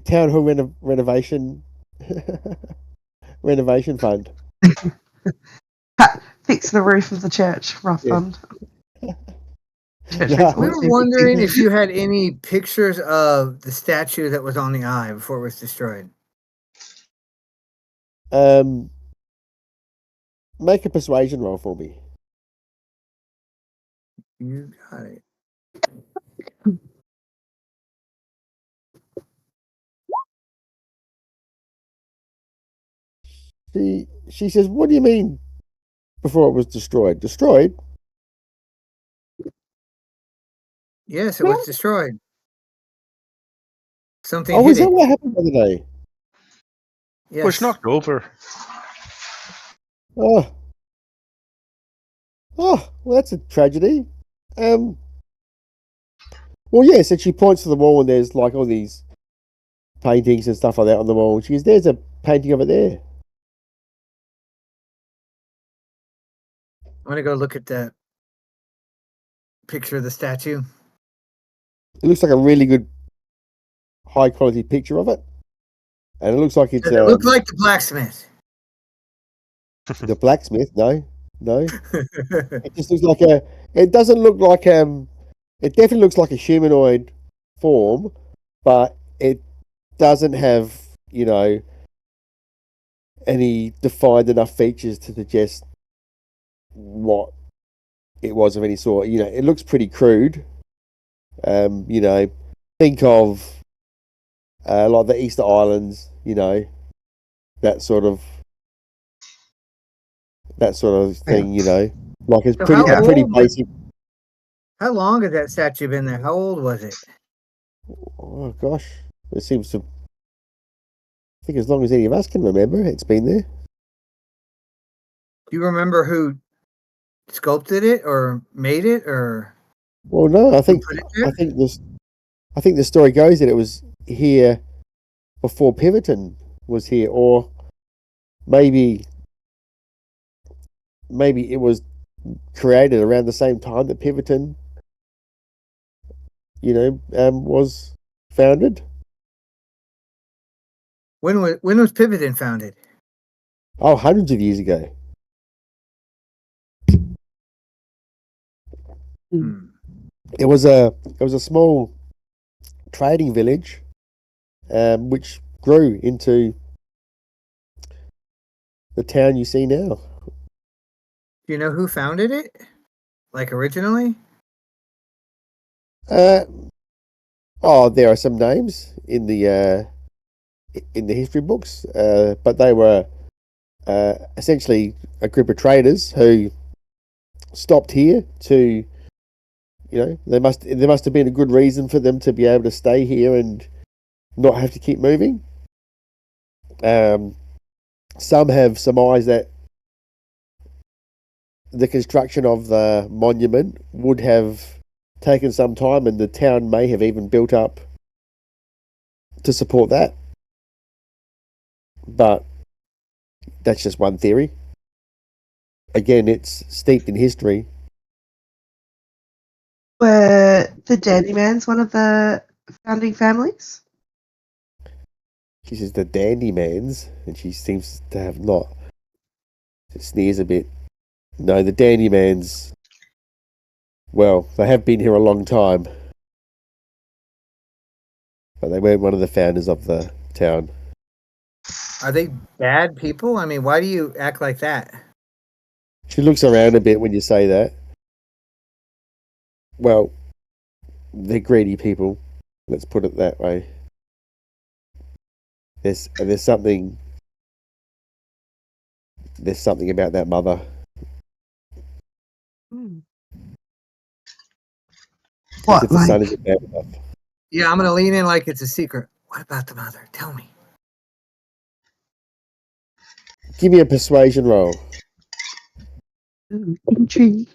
town hall renovation renovation fund. Fix the roof of the church, rough Yeah. fund. No. We were wondering if you had any pictures of the statue that was on the eye before it was destroyed. Make a persuasion roll for me. You got it. She says, "What do you mean before it was destroyed? Destroyed? Yes, it was destroyed. Something Oh, hit is that it. what happened the other day? Yes. Was knocked over. Oh, well, that's a tragedy. Well, yes, and she points to the wall, and there's like all these paintings and stuff like that on the wall. She goes, "There's a painting of it there." I'm gonna go look at that picture of the statue. It looks like a really good, high quality picture of it, and it looks like it's Does it look like the blacksmith? the blacksmith. No, it just looks like a. It doesn't look like It definitely looks like a humanoid form, but it doesn't have any defined enough features to suggest what it was of any sort. It looks pretty crude. Think of like the Easter Islands. That sort of thing. Like it's So pretty how pretty old basic. How long has that statue been there? How old was it? Oh gosh, it seems to. I think as long as any of us can remember, it's been there. Do you remember who sculpted it or made it or Well, no, I think put it there? I think the story goes that it was here before Piverton was here, or maybe it was created around the same time that Piverton, was founded. When was Pivotin founded? Oh, hundreds of years ago. Hmm. It was a small trading village, which grew into the town you see now. Do you know who founded it? Like originally? There are some names in the history books, but they were essentially a group of traders who stopped here to, there must have been a good reason for them to be able to stay here and not have to keep moving. Some have surmised that the construction of the monument would have taken some time, and the town may have even built up to support that. But that's just one theory. Again, it's steeped in history. Were the Dandymans one of the founding families? She says the Dandymans, and she seems to have not. She sneers a bit. No, the Dandymans, well, they have been here a long time, but they weren't one of the founders of the town. Are they bad people? I mean, why do you act like that? She looks around a bit when you say that. Well, they're greedy people. Let's put it that way. There's something about that mother. What, If the son isn't bad enough. Yeah, I'm gonna lean in like it's a secret. What about the mother? Tell me. Give me a persuasion roll. Intrigue.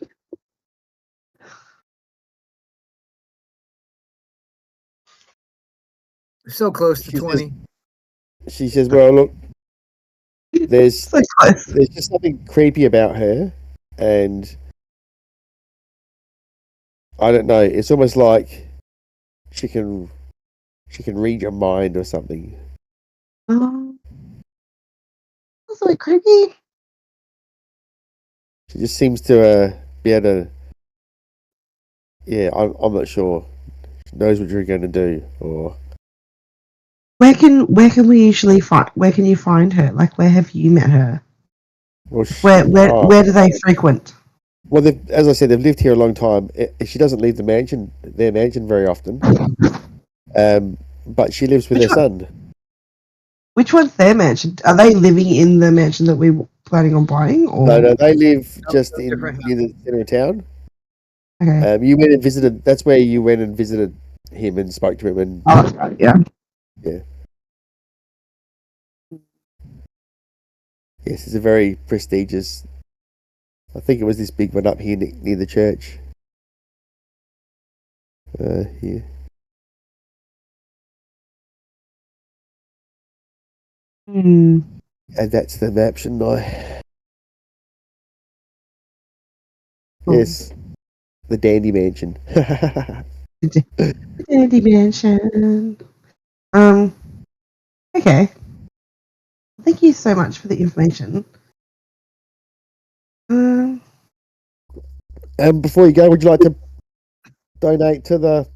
So close to She 20. She says, "Well, look, there's So close. just something creepy about her, and I don't know. It's almost like she can read your mind or something." That's so creepy. She just seems to be able to, yeah, I'm not sure. She knows what you're going to do, or Where can we usually find? Where can you find her? Like, where have you met her? well, Where do they frequent? well, as I said, they've lived here a long time. She doesn't leave their mansion very often. But she lives with Which her one? son. Which one's their mansion? Are they living in the mansion that we were planning on buying? Or No, they live just no, different near the center of town. okay, You went and visited. That's where you went and visited him and spoke to him, and oh, that's right. Yeah. yes, it's a very prestigious. I think it was this big one up here near the church. Here. Hmm. And that's the map, shouldn't I? Cool. Yes, the Dandy Mansion. Dandy mansion. Okay. Thank you so much for the information. Before you go, would you like to donate to the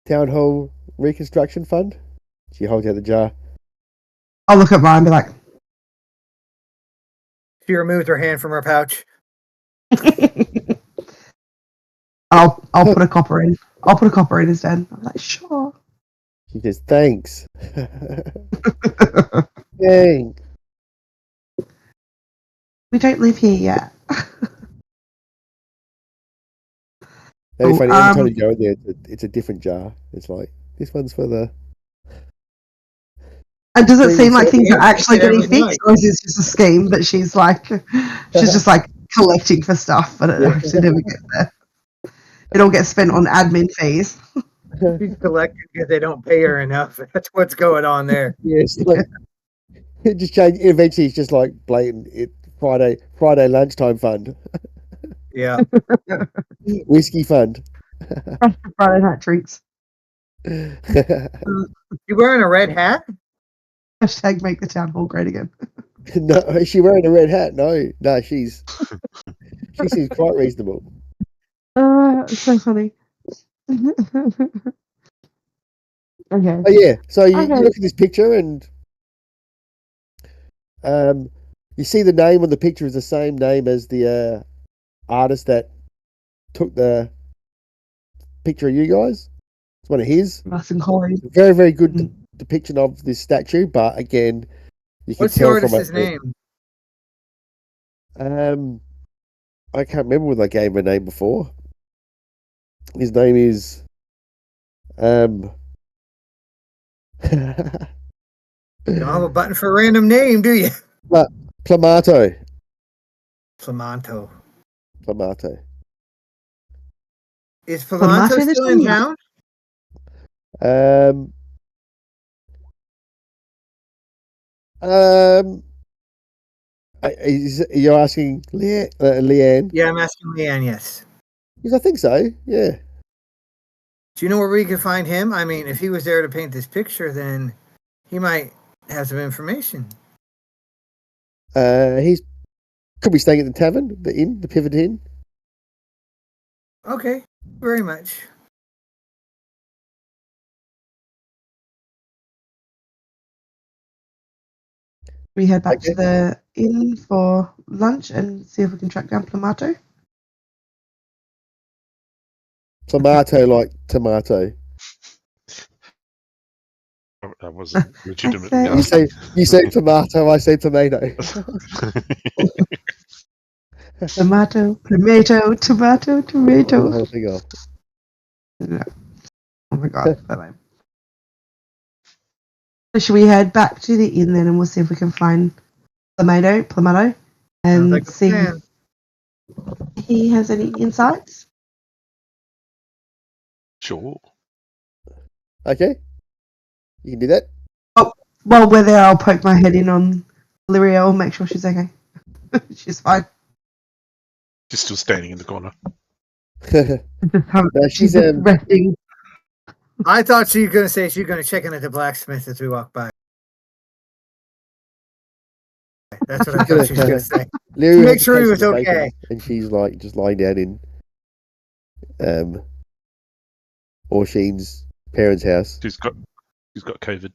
Town Hall Reconstruction Fund? She holds out the jar. I'll look at mine and be like, She removed her hand from her pouch. I'll put a copper in. I'll put a copper in instead. I'm like, sure. She says, thanks. Dang. We don't live here yet. That'd be Oh, funny. Every time you go in there, it's a different jar. It's like, this one's for the. And does it seem like Bring things are actually getting every night. fixed, or is this just a scheme that she's just like collecting for stuff, but it actually never gets there? It all gets spent on admin fees. She's collecting because they don't pay her enough. That's what's going on there. Yes, like it just changed. Eventually, it's just like blatant. Friday lunchtime fund, Yeah. whiskey fund. Friday night drinks. You wearing a red hat? Hashtag make the town hall great again. No, is she wearing a red hat? No, she seems quite reasonable. It's so funny. Okay. Oh yeah, so you Okay. look at this picture and you see the name on the picture is the same name as the artist that took the picture of you guys. It's one of his. Russell Corey. Very, very good depiction of this statue, but again, you can What's the tell from artist's name? I can't remember what I gave him a name before. His name is You don't have a button for a random name, do you? Plamato. Plamanto. Plamato. Is Plamato Plamanto the still in singer? town? You're asking Leanne? Yeah, I'm asking Leanne, yes. Yes, I think so. Yeah. Do you know where we can find him? I mean, if he was there to paint this picture, then he might have some information. He's could be staying at the tavern, the inn, the Pivot Inn. Okay, very much. We head back Okay. to the inn for lunch and see if we can track down Plamato. Tomato like tomato. That wasn't legitimate. I You say tomato, I say tomato. Tomato, tomato. The whole thing off. Yeah. Oh my god. Bye-bye. So should we head back to the inn then and we'll see if we can find Plamato, Sounds and like a see plan. if he has any insights? Sure. Okay. You can do that. While we're there, I'll poke my head in on Lyriel, make sure she's okay. She's fine. She's still standing in the corner. She's just resting. I thought she was going to say she's going to check in at the blacksmith as we walk by. That's what I thought she was going to say. Lyria Make has a sure he case was of the okay. bacon, and she's like just lying down in Oisin's parents' house. She's got COVID.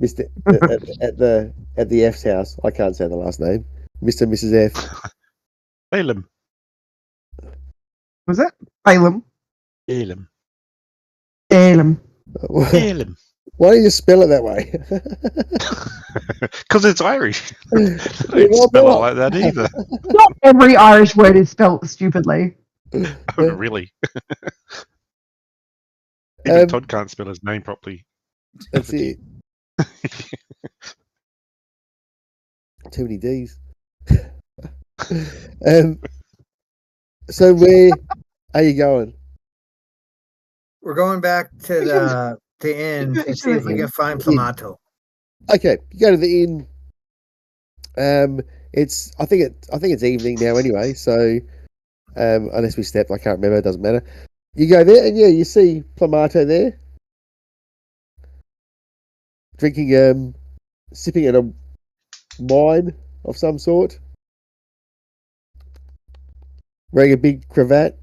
Mr. at the F's house. I can't say the last name. Mr. and Mrs. F. Balaam. Was it? Balaam. Balaam. Balaam. Balaam. Why do you spell it that way? Because it's Irish. Yeah, They don't well, spell it no. like that either. Not every Irish word is spelled stupidly. Oh, really? Even Um, Todd can't spell his name properly. That's it. Too many D's. So where are you going? We're going back to the inn to see if we can find Plamato. Okay, you go to the inn. I think it's evening now anyway. So unless we stepped, I can't remember. It doesn't matter. You go there, and yeah, you see Plamato there, drinking, sipping at a wine of some sort, wearing a big cravat.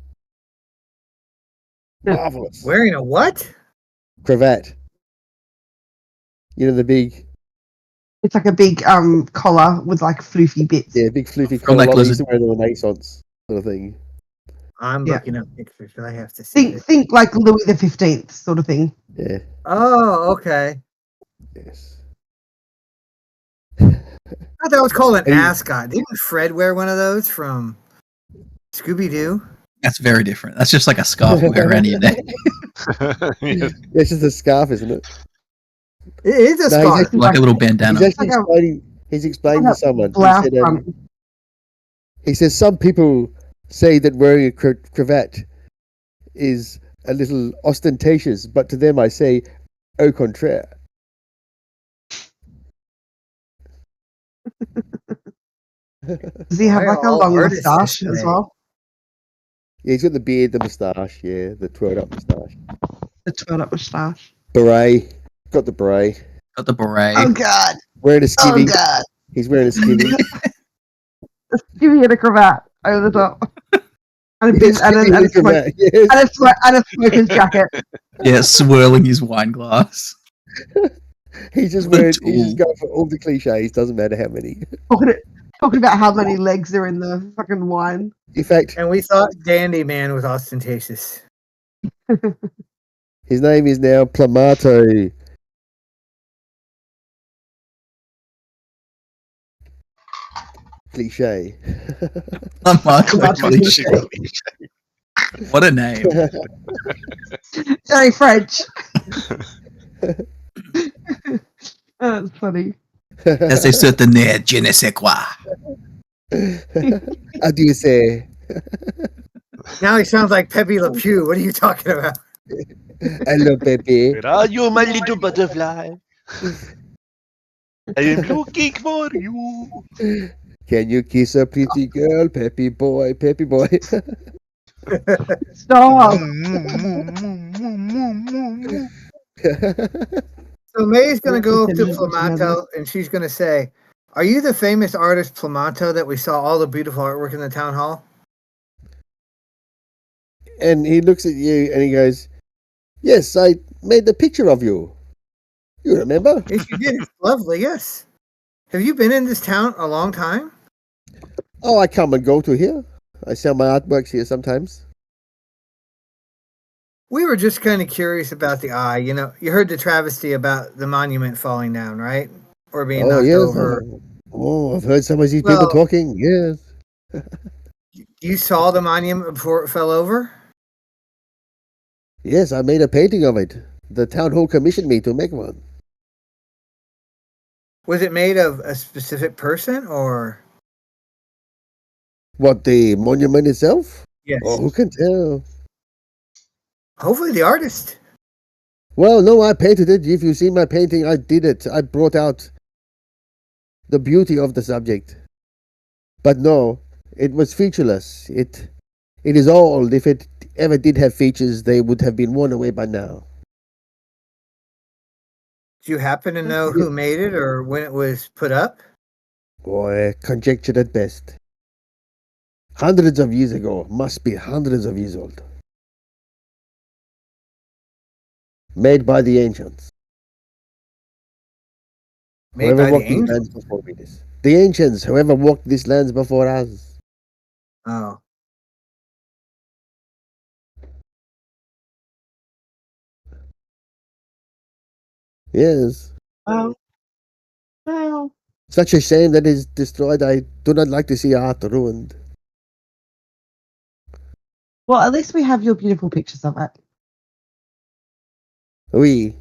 Marvelous. Wearing a what? Cravat. You know the big, It's like a big collar with like floofy bits. yeah, big floofy From collar, like like Lizard. used to wear in the Renaissance sort of thing. I'm Yeah. looking up pictures. I have to see this. Think like Louis the 15th sort of thing. Yeah. Oh, okay. Yes. I thought that was called an Hey. ascot. Didn't Fred wear one of those from Scooby Doo? That's very different. That's just like a scarf you wear around your neck. Yeah. It's just a scarf, isn't it? It is a No, scarf. exactly. Like a little bandana. He's actually Like a- explaining. He's explaining like to someone. Blouse front. He says some people say that wearing a cravat is a little ostentatious, but to them I say, au contraire. Does he have Why like a all long artists moustache this as way? well? Yeah, he's got the beard, the moustache, yeah, the twirled up moustache. The twirled up moustache. Beret, got the beret. Got the beret. Oh god! Wearing a skivvy. Oh god! He's wearing a skivvy. Give me a cravat over the top. And a, Yes, skivvy with a cravat, yes. and a smoker's jacket. Yeah, swirling his wine glass. He's just The wearing. He's tool. just going for all the cliches. Doesn't matter how many. Talking about how many legs are in the fucking wine. In fact, And we thought Dandy Man was ostentatious. his name is now Plamato. Cliche. Marco Cliche. What a name. Very French. That's funny. As they certain there, je ne sais quoi. How do you say? Now he sounds like Pepe Le Pew. What are you talking about? Hello, Pepe. Where are you, my little butterfly? I am looking for you. Can you kiss a pretty girl, Pepe boy, Pepe boy? Stop. So May's going to go up to Together. Plamato and she's going to say, "Are you the famous artist Plamato that we saw all the beautiful artwork in the town hall?" And he looks at you and he goes, "Yes, I made the picture of you. You remember?" Yes, you did. It's lovely, yes. Have you been in this town a long time? Oh, I come and go to here. I sell my artworks here sometimes. We were just kind of curious about the eye. You know, you heard the travesty about the monument falling down, right? Or being Oh, knocked yes. over. Oh, I've heard some of these people Well- talking. Yes. You saw the monument before it fell over? Yes, I made a painting of it. The town hall commissioned me to make one. Was it made of a specific person or? What, the monument itself? Yes. Oh, who can tell? Hopefully the artist. Well, no, I painted it. If you see my painting, I did it. I brought out the beauty of the subject. But no, it was featureless. It is old. If it ever did have features, they would have been worn away by now. Do you happen to know who made it or when it was put up? Boy, conjectured at best. Hundreds of years ago. Must be hundreds of years old. Made by the ancients. Made Whoever by the walked these angels. lands before we did. The ancients, whoever walked these lands before us. Oh. Yes. Well, Such a shame that is destroyed. I do not like to see art ruined. well, at least we have your beautiful pictures of it. We.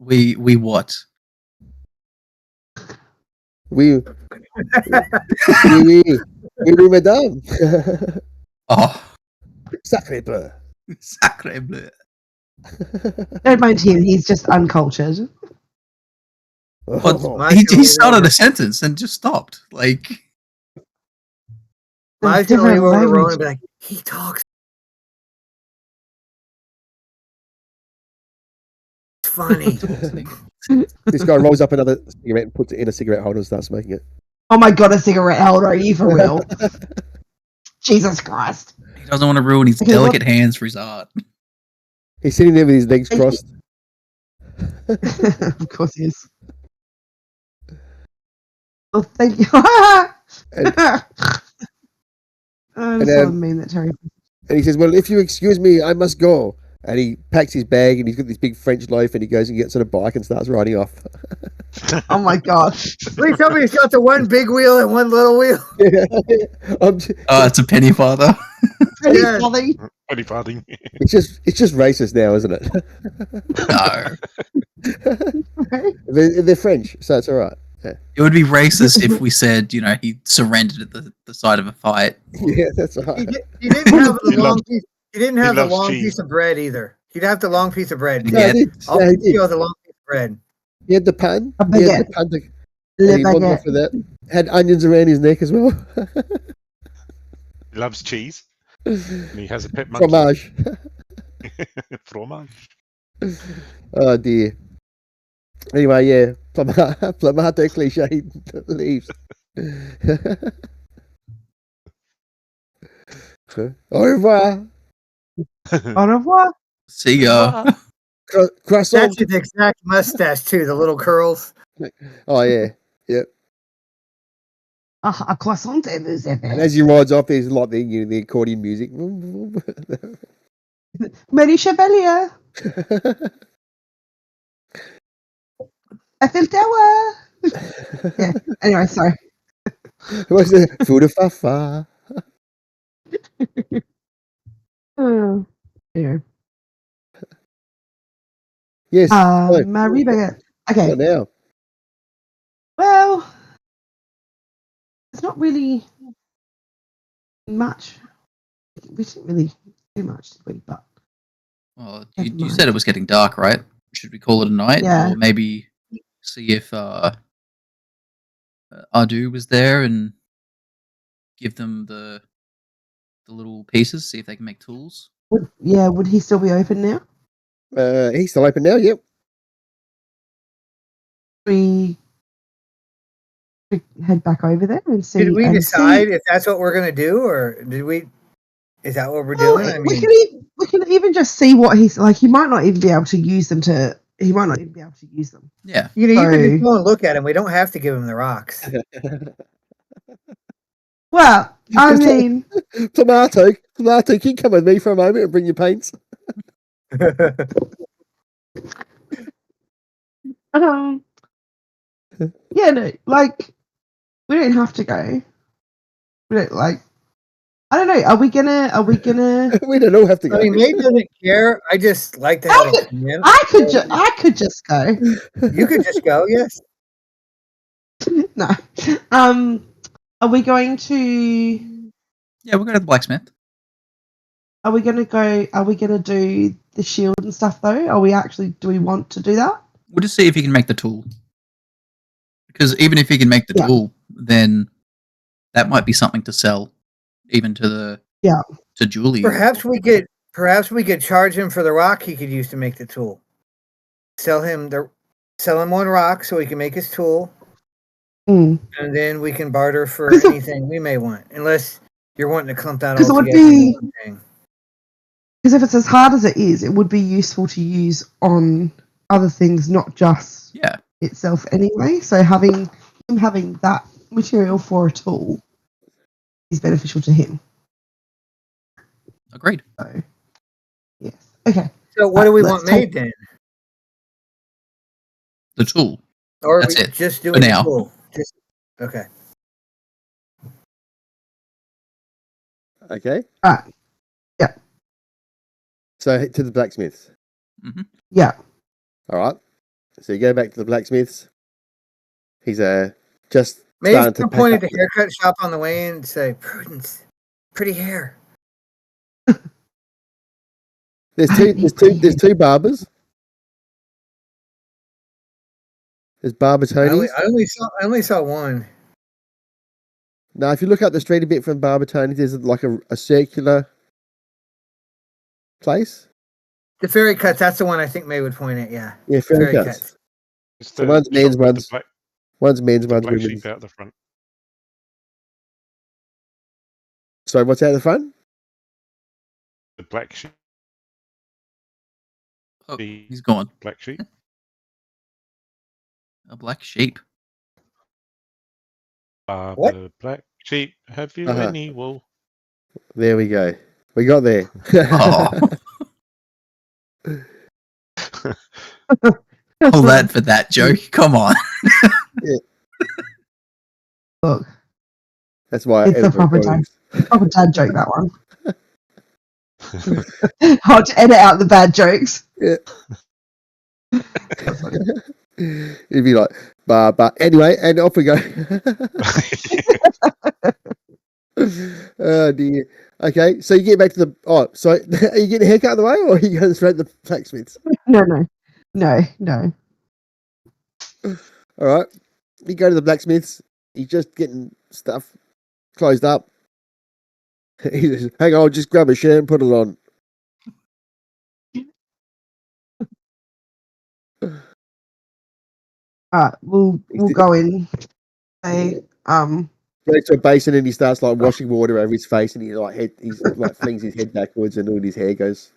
We what? Oui, oui, oui, madame. Oh, Sacre bleu. sacre bleu. Don't mind him; he's just uncultured. Oh, My He only started over- a sentence and just stopped. Like, Mine's Different gonna leave over language. Rowan and be like, he talks funny. this guy rolls up another cigarette and puts it in a cigarette holder and starts smoking it. Oh my god, a cigarette holder! Are you for real? Jesus Christ! he doesn't want to ruin his Okay, delicate hands for his art. He's sitting there with his legs crossed. Of course he is. Well, thank you. And, I And, saw a meme that Terry. and he says, "Well, if you excuse me, I must go." And he packs his bag and he's got this big French loaf and he goes and gets on a bike and starts riding off. Oh my god! Please tell me he's got the one big wheel and one little wheel. Oh, it's a penny father. Penny Yes. Folly. Any farthing? it's just racist now, isn't it? No. they're French, so it's all right. Yeah, It would be racist if we said, he surrendered at the side of a fight. yeah that's all right. He didn't have the He long loves- piece. He didn't have the loves long cheese. piece of bread either. He'd have the long piece of bread. No, Yeah. he did. I'll No, he give you did. the long piece of bread. He had the pan. A He had the baguette. pan to, Le and he wandered baguette. off with that. Had onions around his neck as well. He loves cheese. And he has a pet monkey. Fromage. Fromage. Oh dear. Anyway, yeah, Plamato cliche leaves. Au revoir. Au revoir. See ya. Croissant. That's his exact mustache too. The little curls. Oh yeah, yeah. A croissant et vous And avez. as he rides off, there's like the accordion music. Mary Chevalier. Eiffel Tower. Yeah. Anyway, sorry. What's the food of fafa? Oh, anyway. Yes. so, Marie Baguette. Okay. what now? Well, it's not really much. We didn't really do much, did we? But Well, Never you mind. said it was getting dark, right? Should we call it a night? Yeah. Or maybe see if Ardu was there and give them the little pieces, see if they can make tools. would he still be open now? He's still open now. Yep. We head back over there and see. Did we and decide see- if that's what we're gonna do, or did we? Is that what we're Well, doing? I we mean, can even just see what he's like. He might not even be able to use them to. He might not even be able to use them. Yeah. you can So- just go and look at him. We don't have to give him the rocks. Well, I It's like- mean, Tomato, can you come with me for a moment and bring your paints? yeah, no, like we don't have to go. We don't like. I don't know. Are we gonna? We don't all have to go. I mean, Nate doesn't care. I just like to have an opinion. I could just go. You could just go. Yes. No. Are we going to? Yeah, we'll go to the blacksmith. Are we gonna go? Are we gonna do the shield and stuff though? Are we actually? Do we want to do that? We'll just see if he can make the tool. Because even if he can make the Yeah. tool, then that might be something to sell, even to Julie. Perhaps we could charge him for the rock he could use to make the tool. Sell him one rock so he can make his tool, Mm. and then we can barter for Because it- anything we may want. Unless you're wanting to clump that Because all it would together. be- in one thing. Because if it's as hard as it is, it would be useful to use on other things, not just Yeah. itself anyway. So having that material for a tool is beneficial to him. Agreed. So, yes. Okay. So what do we Let's want made then? The tool. Or are That's we it, just for doing the now. tool? Just okay. Okay. Right. Yeah. So to the blacksmiths. Yeah. All right. So you go back to the blacksmiths. He's just Maybe starting to some pack point up. at the haircut shop on the way in and say, Prudence, pretty hair. There's two barbers. There's Barber I Tony's. only saw one. Now, if you look up the street a bit from Barber Tony's, there's like a circular place. The fairy cuts, that's the one I think May would point at, yeah. Yeah, fairy cuts. It's So the one's men's, shop with one's men's, the one's black women's. sheep out the front. Sorry, what's out the front? The black sheep. Oh, he's gone. Black sheep. A black sheep. What? The black sheep. Have you Uh-huh. any wool? There we go. We got there. Oh. All that for that joke. Come on. Look, That's why it's a proper dad joke, that one. Hard to edit out the bad jokes. Yeah. It'd be like, but anyway, and off we go. Oh dear. Okay, so you get back to the. So are you getting a haircut on the way, or are you going straight to the blacksmiths? No. All right, you go to the blacksmiths. He's just getting stuff closed up. He says, "Hang on, I'll just grab a shirt and put it on." We'll go in. Say, Goes to a basin and he starts like washing water over his face, and he's like flings his head backwards, and all his hair goes.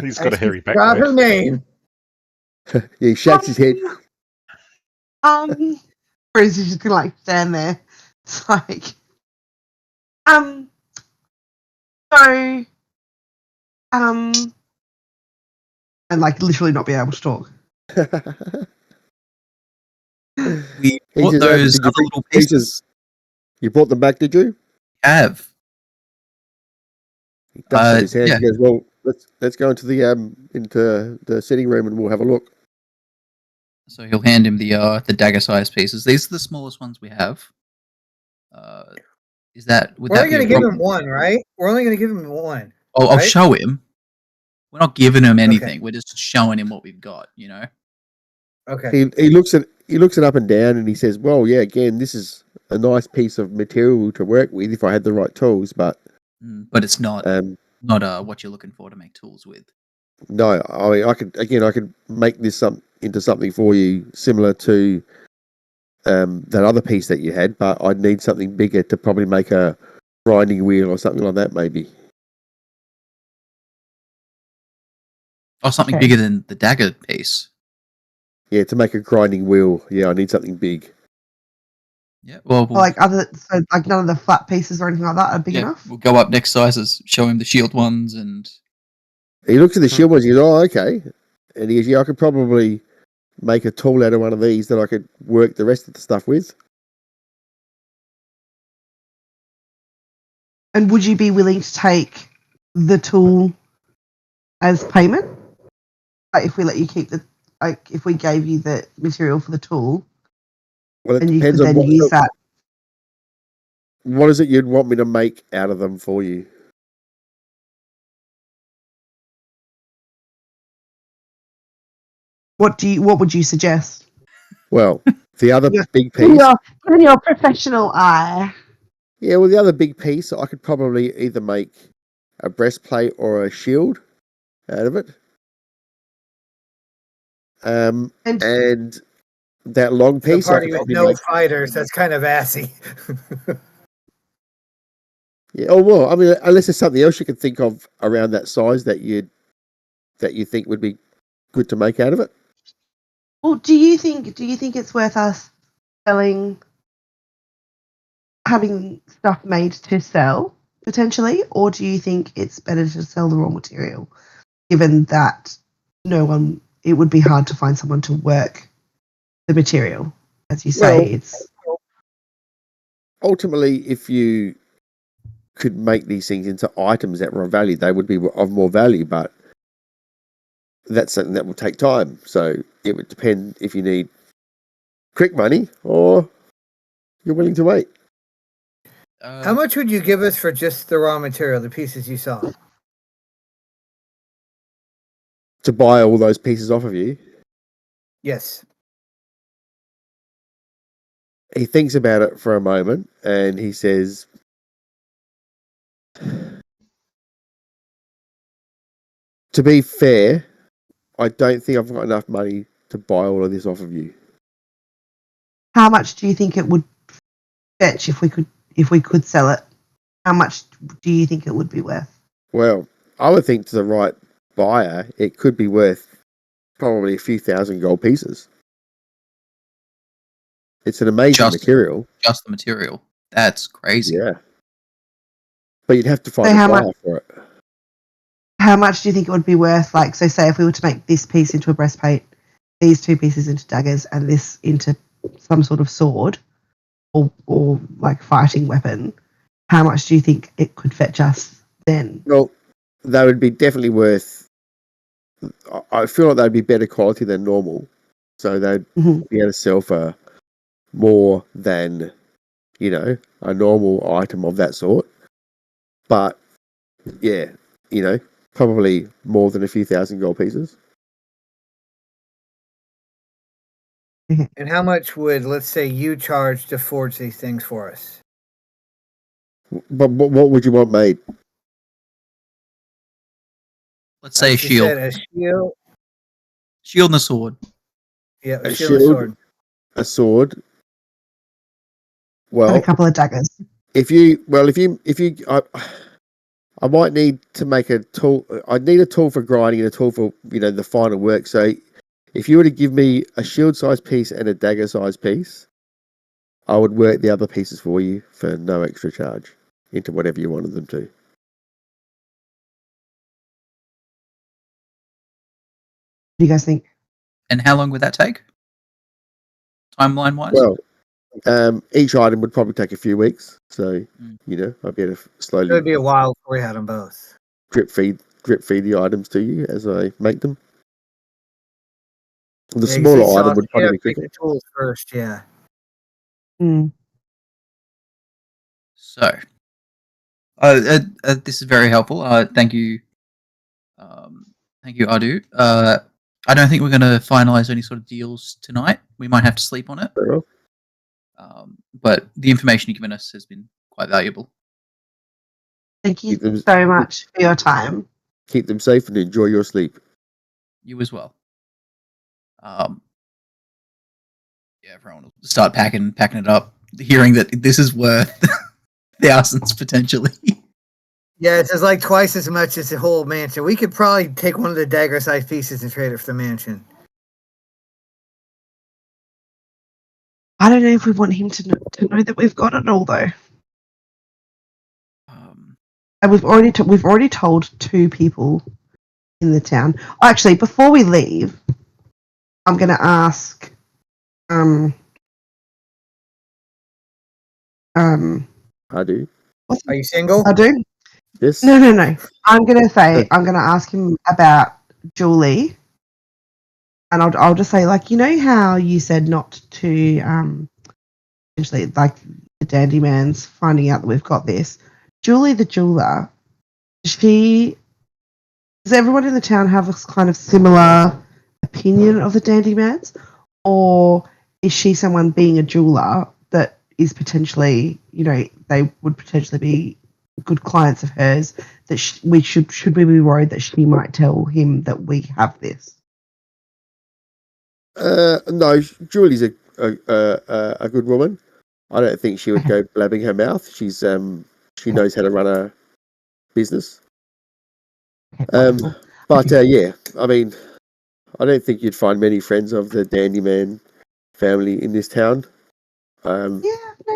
He's got a hairy back. Got There. her name. Yeah, he shakes his head. Bruce is just gonna like stand there. It's like, so, and like literally not be able to talk. We He bought says, those "Did you other bring little pieces? pieces. You brought them back, did you?" Have. He dusts up his hands. Yeah. He goes, "Well, let's go into the sitting room and we'll have a look." So he'll hand him the dagger-sized pieces. These are the smallest ones we have. Is that would We're that only be going a to give problem? him one, right? We're only going to give him one. I'll right? show him. We're not giving him anything. We're just showing him what we've got. You know. Okay. He looks it up and down, and he says, "Well, yeah, again, this is a nice piece of material to work with if I had the right tools, but But it's not what you're looking for to make tools with. no, I mean, I could make this into something for you similar to that other piece that you had, but I'd need something bigger to probably make a grinding wheel or something like that, maybe." Oh, something Okay. bigger than the dagger piece. Yeah, to make a grinding wheel, yeah, I need something big. Yeah. Well, Or like like none of the flat pieces or anything like that are big enough. We'll go up next sizes, show him the shield ones, and He looks at the shield ones, he goes, "Oh, okay," and he goes, "Yeah, I could probably make a tool out of one of these that I could work the rest of the stuff with." And would you be willing to take the tool as payment? Like if we let you keep if we gave you the material for the tool, Well, it and you could depends on then use that. what is it you'd want me to make out of them for you. What would you suggest? Well, the other Yeah. big Put piece. in your professional eye. Yeah, well, the other big piece, I could probably either make a breastplate or a shield out of it. And that long The piece, I party could with probably no make. fighters. That's kind of assy. Yeah. Oh well, I mean, unless there's something else you can think of around that size that you think would be good to make out of it. Well, do you think it's worth us having stuff made to sell potentially, or do you think it's better to sell the raw material, given that it would be hard to find someone to work the material, as you say, Well, it's ultimately, if you could make these things into items that were of value, they would be of more value, but that's something that will take time. So it would depend if you need quick money or you're willing to wait. How much would you give us for just the raw material, the pieces you saw? To buy all those pieces off of you. Yes. He thinks about it for a moment and he says, to be fair, I don't think I've got enough money to buy all of this off of you. how much do you think it would fetch if we could sell it? How much do you think it would be worth? Well, I would think to the right buyer, it could be worth probably a few thousand gold pieces. It's an amazing material. Just the material. That's crazy. Yeah. But you'd have to find So a how buyer much- for it. How much do you think it would be worth? Like, so say if we were to make this piece into a breastplate, these two pieces into daggers, and this into some sort of sword or like fighting weapon, how much do you think it could fetch us then? Well, they would be definitely worth. I feel like they'd be better quality than normal, so they'd Mhm. be able to sell for more than a normal item of that sort. But yeah, probably more than a few thousand gold pieces. And how much would, let's say, you charge to forge these things for us? But what would you want made? Let's say a You shield. said a shield. Shield and a sword. Yeah, a A shield and a shield? sword. A sword. And a Well, couple of daggers. I might need to make a tool. I'd need a tool for grinding and a tool for the final work. So, if you were to give me a shield size piece and a dagger size piece, I would work the other pieces for you for no extra charge into whatever you wanted them to. What do you guys think? And how long would that take? Timeline wise? Well, each item would probably take a few weeks, so Mm. I'd be able to It slowly would be a while before we had them both. drip feed the items to you as I make them. The Yeah, you see, smaller item Sauce, would you probably have be to make quicker. the tools first, yeah. So, this is very helpful. Thank you. Thank you, Adu. I don't think we're going to finalize any sort of deals tonight. We might have to sleep on it. Fair enough. But the information you've given us has been quite valuable. Thank you Keep them- so much for your time. Keep them safe and enjoy your sleep. You as well. Yeah, everyone will start packing it up, hearing that this is worth thousands potentially. Yeah, it's like twice as much as the whole mansion. We could probably take one of the dagger-sized pieces and trade it for the mansion. I don't know if we want him to know that we've got it all, though. And we've already told 2 people in the town. Actually, before we leave, I'm going to ask. I do. Are you single? I do. Yes. No. I'm going to ask him about Julie, and I'll just say, like, you know how you said not to essentially, like, the dandy man's finding out that we've got this. Julie the jeweler, does everyone in the town have a kind of similar opinion of the dandy man's, or is she someone being a jeweler that is potentially, they would potentially be good clients of hers, that should we be worried that she might tell him that we have this? No, Julie's a good woman. I don't think she would go blabbing her mouth. She's She knows how to run a business. Okay, wonderful. But yeah, I mean, I don't think you'd find many friends of the Dandyman family in this town. Yeah,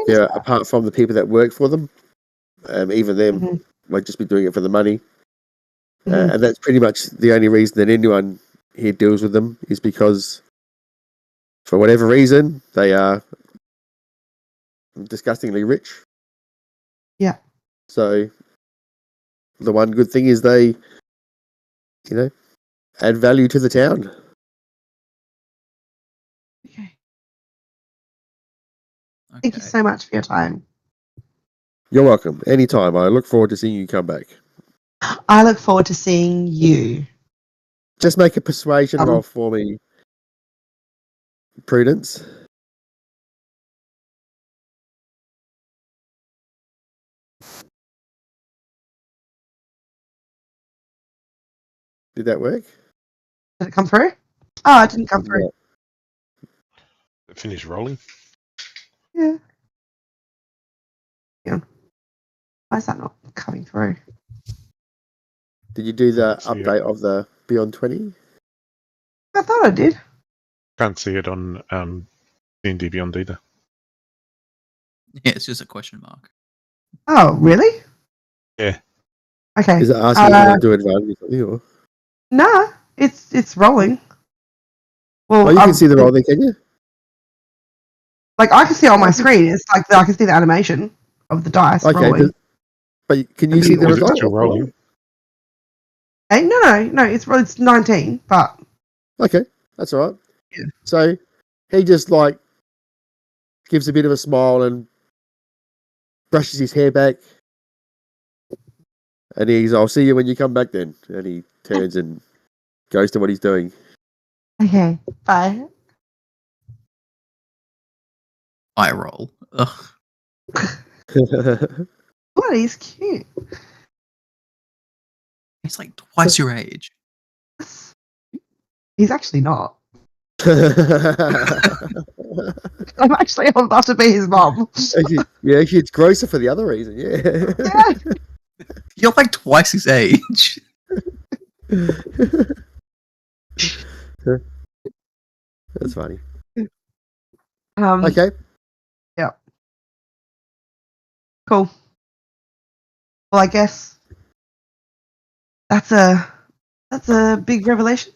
They're, apart from the people that work for them, even them Mhm. might just be doing it for the money. Mhm. And that's pretty much the only reason that anyone here deals with them is because, for whatever reason, they are disgustingly rich. Yeah. So the one good thing is they, add value to the town. Okay. Okay. Thank you so much for your time. You're welcome. Anytime. I look forward to seeing you come back. I look forward to seeing you. Just make a persuasion roll for me, Prudence. Did that work? Did it come through? Oh, it didn't come through. No. Finish rolling. Yeah. Hang on. Why is that not coming through? Did you do the See it. update of the Beyond 20? I thought I did. Can't see it on D&D Beyond either. Yeah, it's just a question mark. Oh, really? Yeah. Okay. Is it asking you to do advantage or something? Or? Nah, it's rolling. Well, Oh, you can see the roll there, can you? like I can see it on my screen. It's like I can see the animation of the dice Okay, rolling. but can you see the Is it result? still rolling? Hey, no, it's 19, but Okay, that's all right. Yeah. So he just gives a bit of a smile and brushes his hair back. And I'll see you when you come back then. And he turns and goes to what he's doing. okay, bye. I roll. Ugh. What? He's cute. He's like twice your age. He's actually not. I'm actually about to be his mom. Actually, it's grosser for the other reason, yeah. Yeah. You're like twice his age. That's funny. Um, Okay. Yeah. Cool. Well, I guess that's a big revelation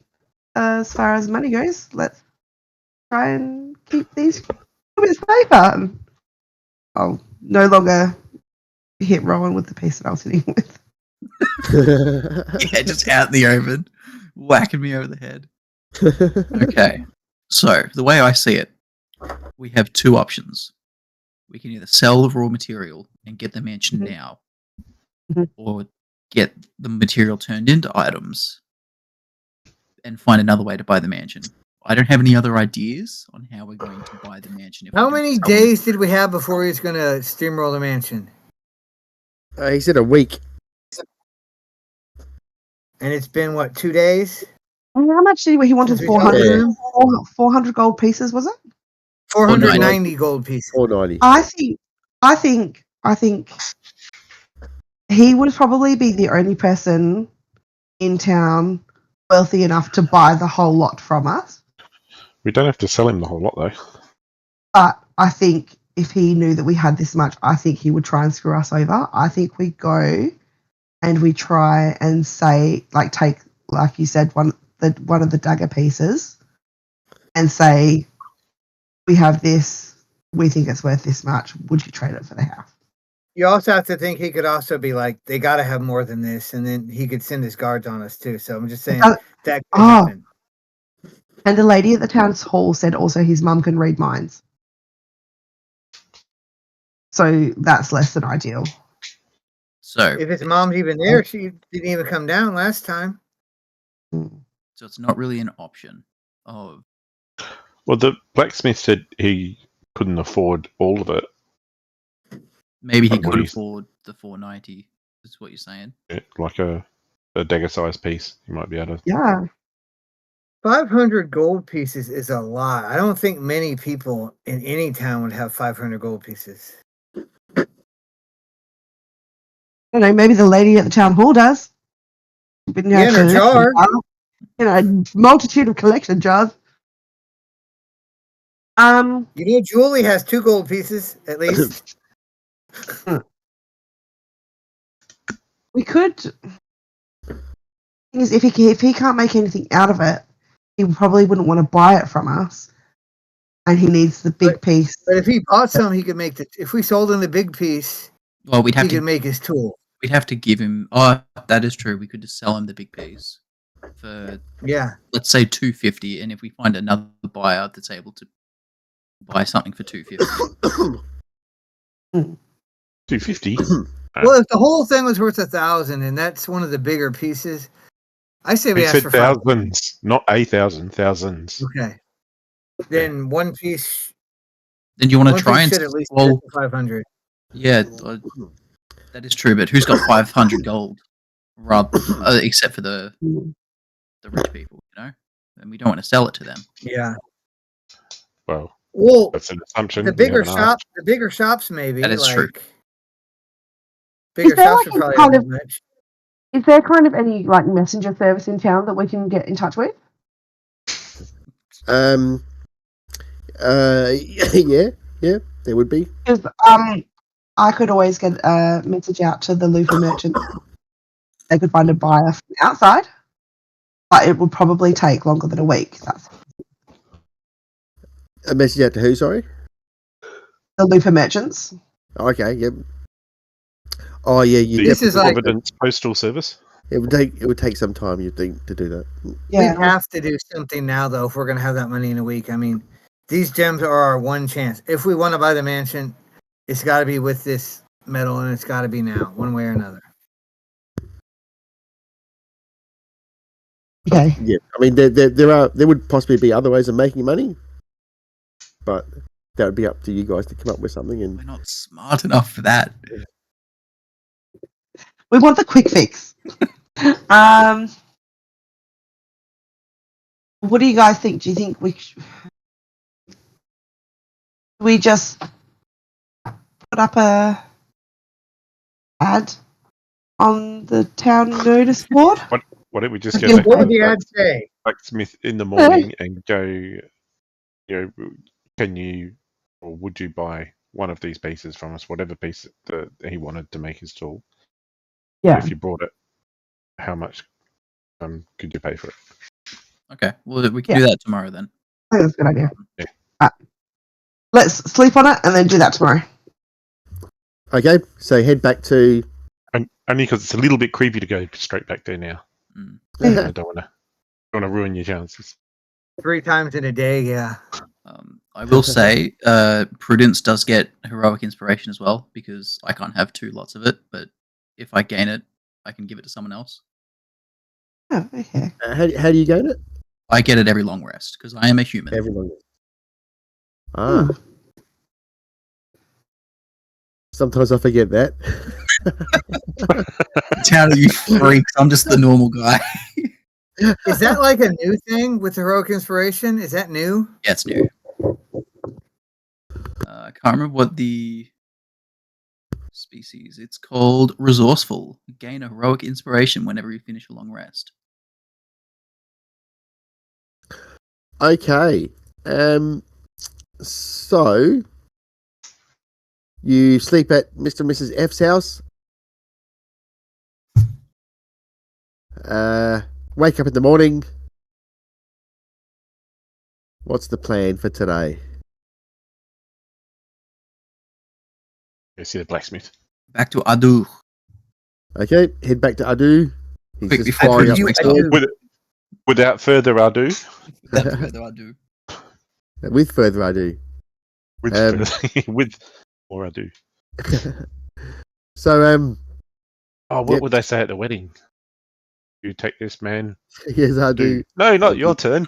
as far as money goes. Let's try and keep these a bit safer. I'll no longer hit Rowan with the piece that I was hitting with. Yeah, just out in the open, whacking me over the head. Okay. So, the way I see it, we have two options. We can either sell the raw material and get the mansion Mhm. now, Mhm. or get the material turned into items and find another way to buy the mansion. I don't have any other ideas on how we're going to buy the mansion. If we How don't many sell days did we have before he was going to steamroll the mansion? He said a week. And it's been, what, 2 days? How much did he wanted? Since we talked to 400, him? 400 gold pieces, was it? 490 gold pieces. 490. I think he would probably be the only person in town wealthy enough to buy the whole lot from us. We don't have to sell him the whole lot, though. But I think if he knew that we had this much, I think he would try and screw us over. I think we go and we try and say, like, take, like you said, one of the dagger pieces and say, we have this, we think it's worth this much. Would you trade it for the house? You also have to think he could also be like, they got to have more than this, and then he could send his guards on us too. So I'm just saying that could happen. And the lady at the town's hall said also his mum can read minds. So that's less than ideal. So If his mom's even there, she didn't even come down last time. So it's not really an option. Oh, Well, the blacksmith said he couldn't afford all of it. maybe he But could afford the 490. Is what you're saying? Like a dagger-sized piece, he might be able to. Yeah. 500 gold pieces is a lot. I don't think many people in any town would have 500 gold pieces. don't know, maybe the lady at the town hall does. But Yeah, in her jar. A multitude of collection jars. Julie has 2 gold pieces at least. We could. Thing is, if he can't make anything out of it, he probably wouldn't want to buy it from us, and he needs the big piece. But if he bought some, he could make if we sold him the big piece, Well, we'd have he to could make his tool. We'd have to give him. Oh, that is true. We could just sell him the big piece for, let's say 250, and if we find another buyer that's able to buy something for 250. 250. Well, if the whole thing was worth 1,000, and that's one of the bigger pieces, I say we He ask said for thousands, not 1,000, thousands. Okay. Then one piece. Then you want to try and at least 500. Yeah, that is true. But who's got 500 gold? Except for the rich people, and we don't want to sell it to them. Yeah. Well, Well, that's an assumption. The bigger shops, maybe. That is true. Bigger shops would probably have that much. Is there kind of any messenger service in town that we can get in touch with? Yeah, there would be. Because I could always get a message out to the Lufa merchant. They could find a buyer from outside, but it would probably take longer than a week. That's a message out to who? Sorry, the Lufa merchants. Okay, yep. Oh yeah, This is like Providence Postal Service. It would take some time, you'd think, to do that. Yeah, we have to do something now, though, if we're going to have that money in a week. I mean, these gems are our one chance. If we want to buy the mansion, it's got to be with this metal, and it's got to be now, one way or another. Okay. Yeah, I mean, there would possibly be other ways of making money, but that would be up to you guys to come up with something. And we're not smart enough for that. We want the quick fix. What do you guys think? Do you think we just put up a ad on the town notice board? Why don't we just go back what would the ad say? Blacksmith in the morning and go, can you or would you buy one of these pieces from us, whatever piece that he wanted to make his tool? Yeah. If you brought it, how much could you pay for it? Okay, well, we can do that tomorrow then. I think that's a good idea. Yeah. Right. Let's sleep on it and then do that tomorrow. Okay, so head back to. Only because it's a little bit creepy to go straight back there now. I don't want to ruin your chances. 3 times in a day, yeah. I will say, Prudence does get heroic inspiration as well, because I can't have 2 lots of it, but if I gain it, I can give it to someone else. Oh, okay. How do you gain it? I get it every long rest, because I am a human. Every long rest. Ah. Sometimes I forget that. Town of you freaks, I'm just the normal guy. Is that like a new thing with heroic inspiration? Is that new? Yeah, it's new. I can't remember what the species. It's called resourceful. Gain a heroic inspiration whenever you finish a long rest. Okay. So you sleep at Mr. and Mrs. F's house. Wake up in the morning. What's the plan for today? Go see the blacksmith. Back to Adu. Okay, head back to Adu. He's Quick, just before flying up. Without further ado. That's where Adu. With further ado. With more ado. So, what would they say at the wedding? You take this, man. Yes, I do. No, not your turn.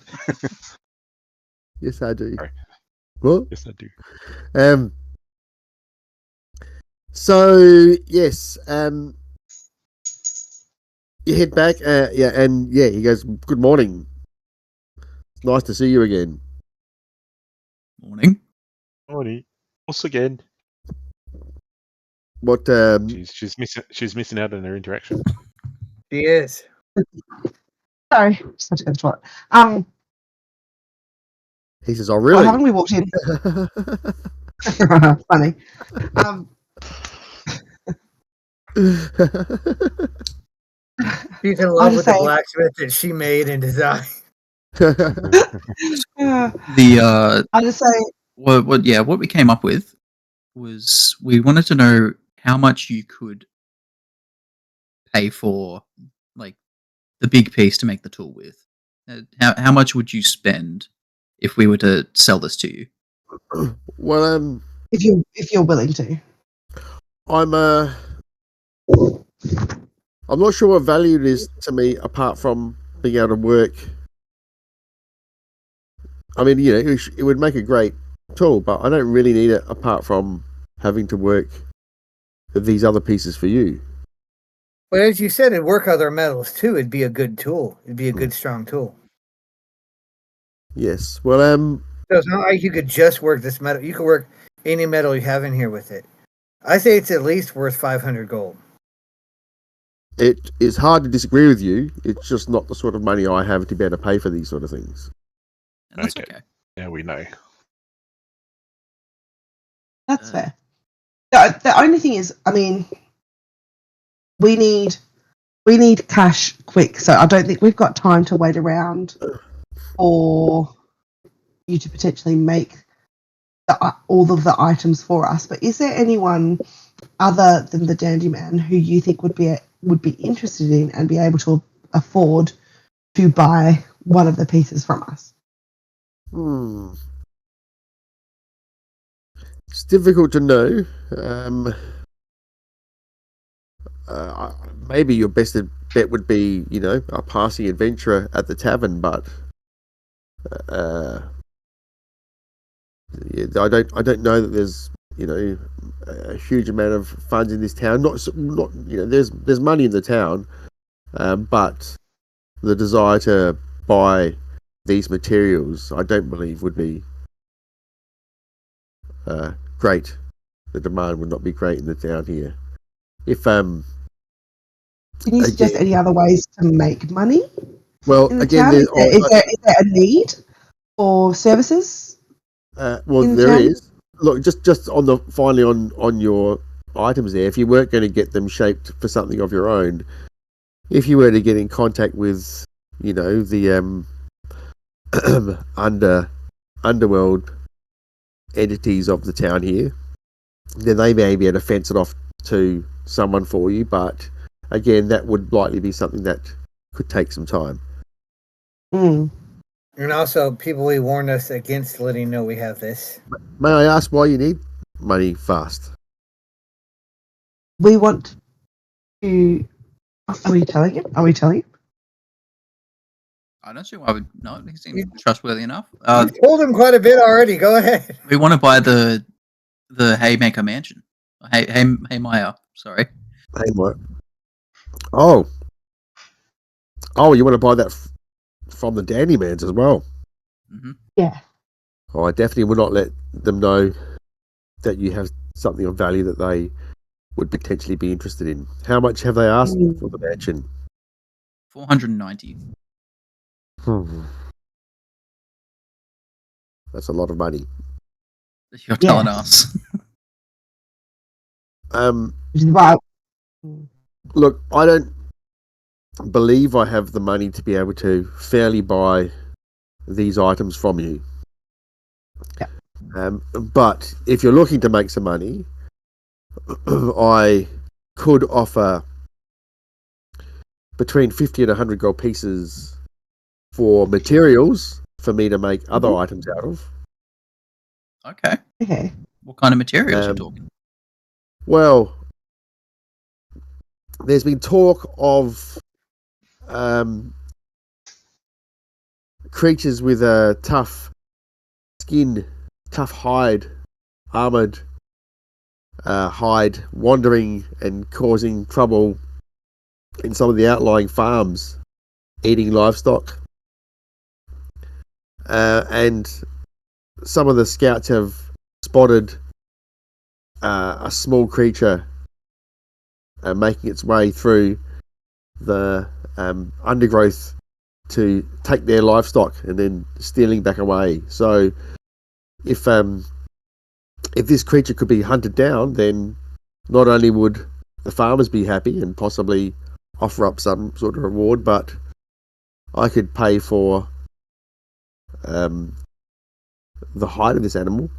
Yes, I do. Sorry. What? Yes, I do. So yes, you head back. He goes, "Good morning. It's nice to see you again." Morning. Morning. Us again. What? She's missing out on her interaction. She is. Sorry, just had to go to the toilet. He says, "Oh, Well, really?" haven't we walked in? Funny. She's in I'll love just with the say, blacksmith that she made and designed. The I'll just say, what we came up with was we wanted to know how much you could pay for, like, the big piece to make the tool with. How much would you spend if we were to sell this to you? Well, if you're willing to. I'm not sure what value it is to me apart from being able to work. I mean, it would make a great tool, but I don't really need it apart from having to work these other pieces for you. But as you said, it'd work other metals too. It'd be a good tool. It'd be a good, strong tool. Yes. Well, So it's not like you could just work this metal. You could work any metal you have in here with it. I say it's at least worth 500 gold. it is hard to disagree with you. It's just not the sort of money I have to be able to pay for these sort of things. And that's okay. Now we know. That's fair. The only thing is, I mean, we need cash quick, so I don't think we've got time to wait around for you to potentially make all of the items for us. But is there anyone other than the Dandy Man who you think would be interested in and be able to afford to buy one of the pieces from us? It's difficult to know. Maybe your best bet would be, a passing adventurer at the tavern, but I don't know that there's a huge amount of funds in this town. Not there's money in the town, but the desire to buy these materials, I don't believe would be great. The demand would not be great in the town here. If Can you suggest any other ways to make money? Well, in the again, town? Is there a need for services? Well, in the there town? is. Look, just finally on your items there. If you weren't going to get them shaped for something of your own, if you were to get in contact with, the underworld entities of the town here, then they may be able to fence it off to someone for you. But again, that would likely be something that could take some time. Mm. And also, people we warned us against letting know we have this. May I ask why you need money fast? We want to. Are we telling him? I don't see why we no. He seems trustworthy enough. You've told him quite a bit already. Go ahead. We want to buy the Haymaker Mansion. Haymire. Sorry. Hey, what? Oh, you want to buy that from the Dandy Mans as well? Mm-hmm. Yeah. Oh, I definitely would not let them know that you have something of value that they would potentially be interested in. How much have they asked for the mansion? 490. That's a lot of money. You're telling us. Wow. Look, I don't believe I have the money to be able to fairly buy these items from you. Yeah. But if you're looking to make some money, I could offer between 50 and 100 gold pieces for materials for me to make other items out of. Okay. What kind of materials are you talking? Well, there's been talk of creatures with a tough skin, tough hide, armored hide, wandering and causing trouble in some of the outlying farms, eating livestock. And some of the scouts have spotted a small creature making its way through the undergrowth to take their livestock and then stealing back away. So if this creature could be hunted down, then not only would the farmers be happy and possibly offer up some sort of reward, but I could pay for the hide of this animal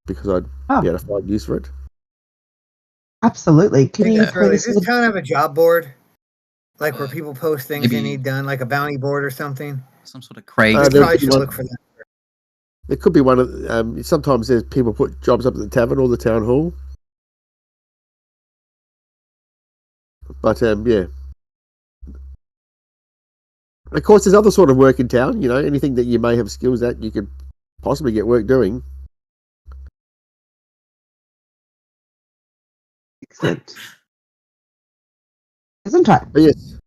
because I'd be able to find use for it. Absolutely. Can you point Does us this town have a job board? Like where Uh, people post things maybe- they need done, like a bounty board or something? Some sort of Craig. We there probably could be should one- look for that. There could be one of sometimes there's people put jobs up at the tavern or the town hall. But yeah. Of course, there's other sort of work in town. You know, anything that you may have skills at, you could possibly get work doing. Excellent. Isn't it? But yes.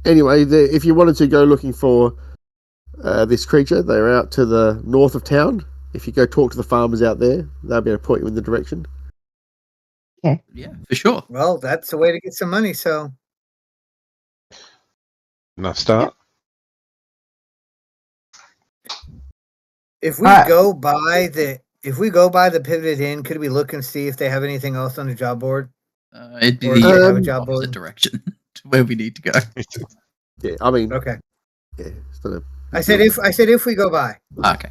Anyway, if you wanted to go looking for this creature, they're out to the north of town. If you go talk to the farmers out there, they'll be able to point you in the direction. Yeah, for sure. Well, that's the way to get some money, so Enough start. if we go by the Pivoted Inn, could we look and see if they have anything else on the job board? It'd be Or the do they have a job opposite board? direction to where we need to go. Yeah, I mean, Okay. yeah, it's not a, I said if we go by. Okay.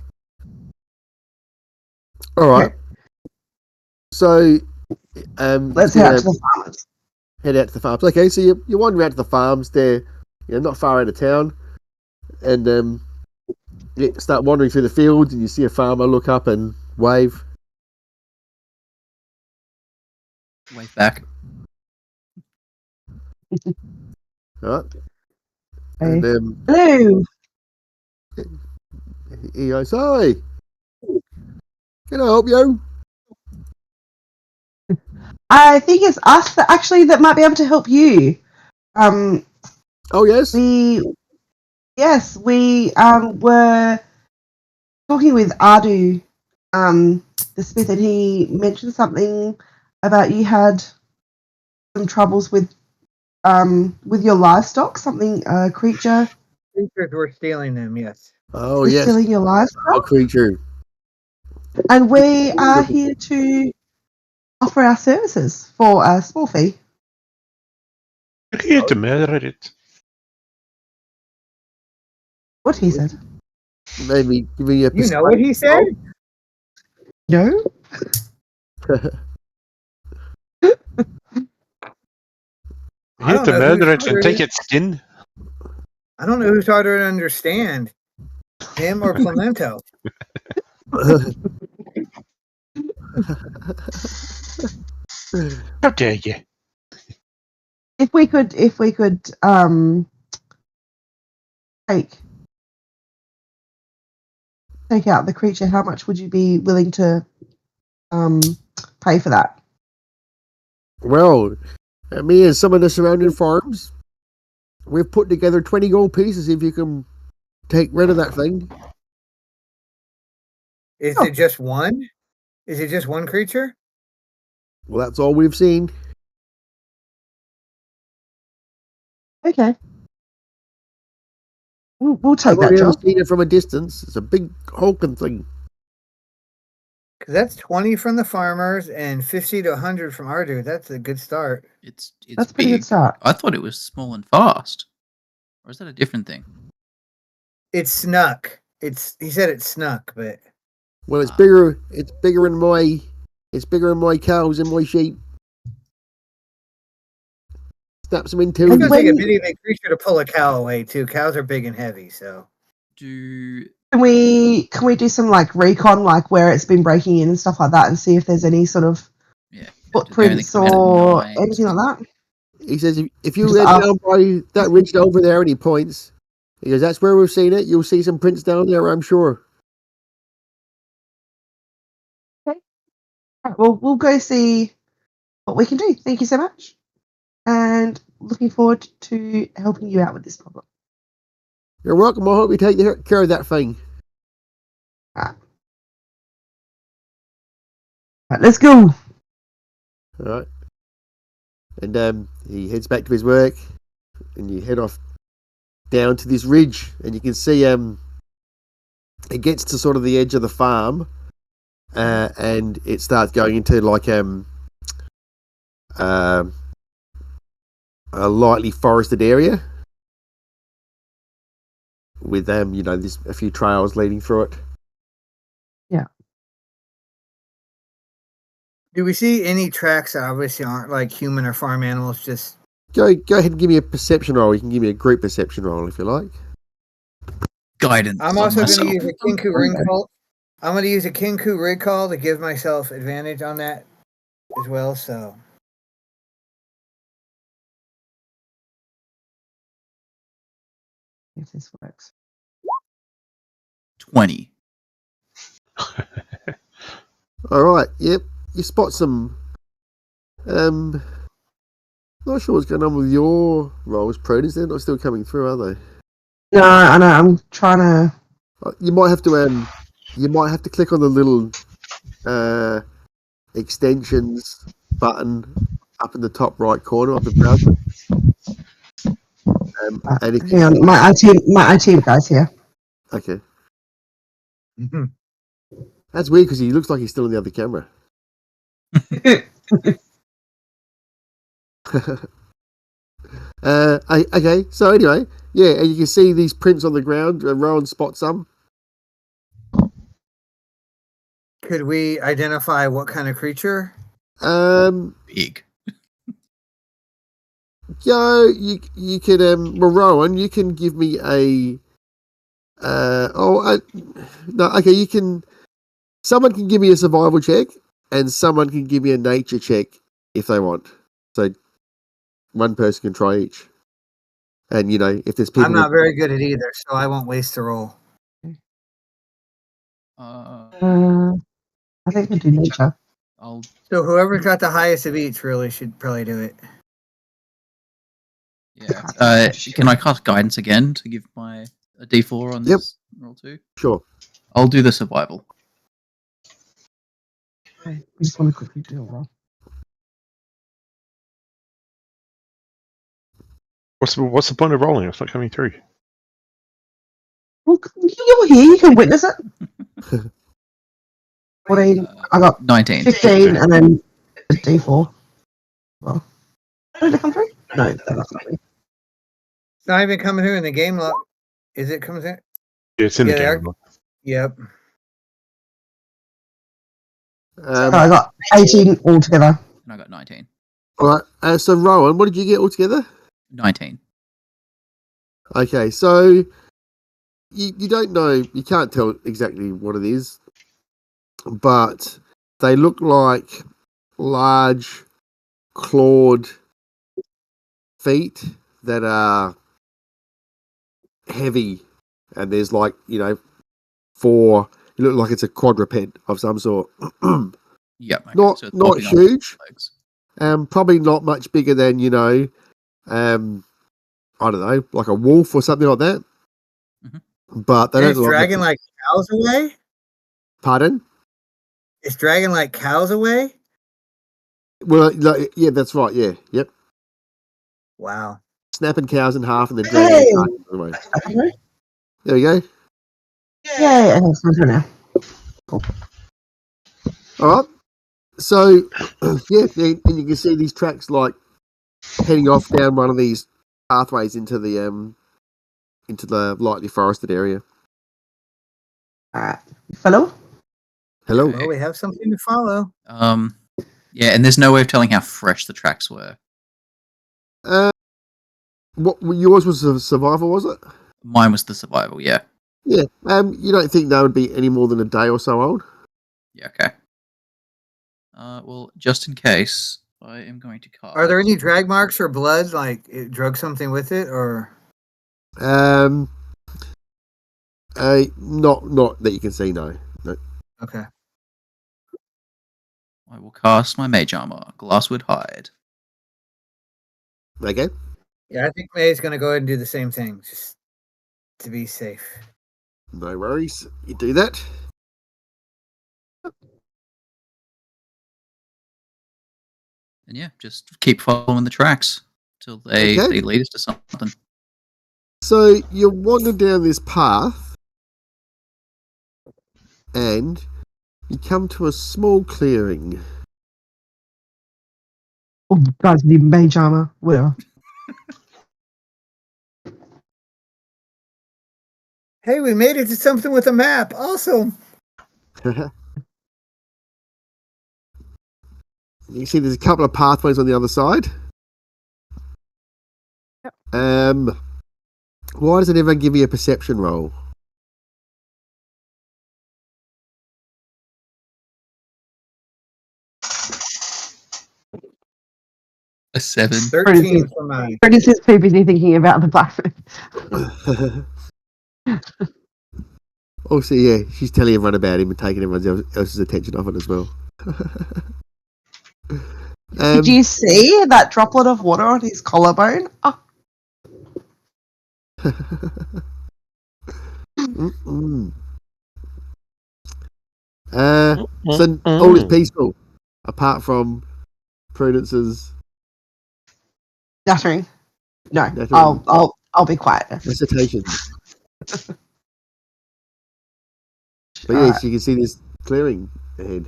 all right. So, Let's head out to the farmers. head out to the farms. Okay, so you wander out to the farms. They're not far out of town, and you start wandering through the fields, and you see a farmer look up and wave. Wave back. All right, Hey. and Hello. he goes, "Hi, can I help you?" I think it's us that might be able to help you. Oh yes. We were talking with Ardu, the smith, and he mentioned something about you had some troubles with your livestock, something creature Creatures were stealing them, yes. Oh was yes. stealing your Our livestock, creature. and we are here to offer our services for a small fee. You're here to murder it. What he said. Maybe give me a. You know what he said? No. I Here don't to know murder who's it and harder. take its skin. I don't know who's harder to understand, him or Clemento. How dare you? If we could take out the creature, how much would you be willing to pay for that? Well, me and some of the surrounding farms, we've put together 20 gold pieces if you can take rid of that thing. Is it just one? Is it just one creature? Well, that's all we've seen. Okay. We'll take I've that only ever job. seen it from a distance. It's a big hulking thing. Because that's 20 from the farmers and 50 to 100 from our dude. That's a good start. It's That's a pretty good big. start. I thought it was small and fast. Or is that a different thing? It's snuck. He said it snuck, but Well, it's bigger. It's bigger than my. It's bigger than my cows and my sheep. Snaps them in two. it's going to take a when- bitty big creature to pull a cow away, too. Cows are big and heavy, so. Do Can we do some like recon, like where it's been breaking in and stuff like that, and see if there's any sort of yeah. footprints Anything come out or at night? anything like that? He says, if you Just head ask- down by that ridge over there, and he points, he goes, that's where we've seen it. You'll see some prints down there, I'm sure. Right, well, we'll go see what we can do. Thank you so much, and looking forward to helping you out with this problem. You're welcome. I hope you take care of that thing. Right, let's go. All right. And he heads back to his work, and you head off down to this ridge, and you can see it gets to sort of the edge of the farm, and it starts going into like a lightly forested area with there's a few trails leading through it. Do we see any tracks that obviously aren't like human or farm animals? Just Go ahead and give me a perception roll. You can give me a group perception roll if you like. Guidance. I'm on also going to myself. use a Kinku ring call. I'm going to use a Kinku rig call to give myself advantage on that as well. So If this works. 20. All right. Yep. You spot some. Not sure what's going on with your rolls, Prudence. They're not still coming through, are they? No, I know. I'm trying to. You might have to. You might have to click on the little extensions button up in the top right corner of the browser. And if Hang on, my IT guy's here. okay, that's weird because he looks like he's still in the other camera. Okay, so anyway, yeah, and you can see these prints on the ground. Rowan spots some. could we identify what kind of creature? Big. Joe, you could well, Rowan, you can give me a no, okay, you can. Someone can give me a survival check, and someone can give me a nature check if they want. So one person can try each. And if there's people, I'm not very good at either, so I won't waste the roll. I think we do nature. I'll So whoever's got the highest of each really should probably do it. yeah. Can I cast guidance again to give my a D4 on this roll too? Sure. I'll do the survival. Okay, we just want to quickly do a roll. What's the point of rolling? It's not coming through. Well, you're here. You can witness it. 14. I got 19. 15, and then a D4. Well, did it come through? No, that's not me. It's not even coming through in the game log. Is it coming through? Yeah, it's in Yeah, the they are. game. Yep. So I got 18 altogether. And I got 19. All right. So Rowan, what did you get altogether? 19. Okay, so you don't know, you can't tell exactly what it is, but they look like large clawed feet that are heavy, and there's like four. It looks like it's a quadruped of some sort. Yep. Okay. Not So it's not walking on huge. legs. Probably not much bigger than I don't know, like a wolf or something like that. Mm-hmm. But they And don't it's look dragging like cows away? Pardon? It's dragging like cows away? Well, yeah, that's right. Yeah, yep. Wow. Snapping cows in half and then dragging the carcass away. Okay. There we go. Yeah, okay, so I'm now. Cool. All right. So, yeah, and you can see these tracks like heading off down one of these pathways into the lightly forested area. Alright. Hello? Hello. Well, we have something to follow. Yeah, and there's no way of telling how fresh the tracks were. What yours was a survival, was it? Mine was the survival. Yeah. Yeah. You don't think they would be any more than a day or so old? Yeah. Okay. Well, just in case, I am going to cast. Are there any drag marks or blood? Like it drug something with it, or Not that you can see. No. okay? I will cast my mage armor, glasswood hide. Okay. Yeah, I think May's going to go ahead and do the same thing, just to be safe. No worries. You do that. And yeah, just keep following the tracks till they lead us to something. So you wander down this path, and you come to a small clearing. Oh, guys, need mage armor. Whatever. Hey, we made it to something with a map. Awesome. You see there's a couple of pathways on the other side. Yep. Why doesn't everyone give me a perception roll? A 7. 13 for mine. Brendan's just too busy thinking about the blacksmith. Also, yeah, she's telling everyone about him and taking everyone else's attention off it as well. Did you see that droplet of water on his collarbone? Oh. So all is peaceful, apart from Prudence's Nattering. No, Nattering. I'll be quiet. recitation. But yes, you can see this clearing ahead.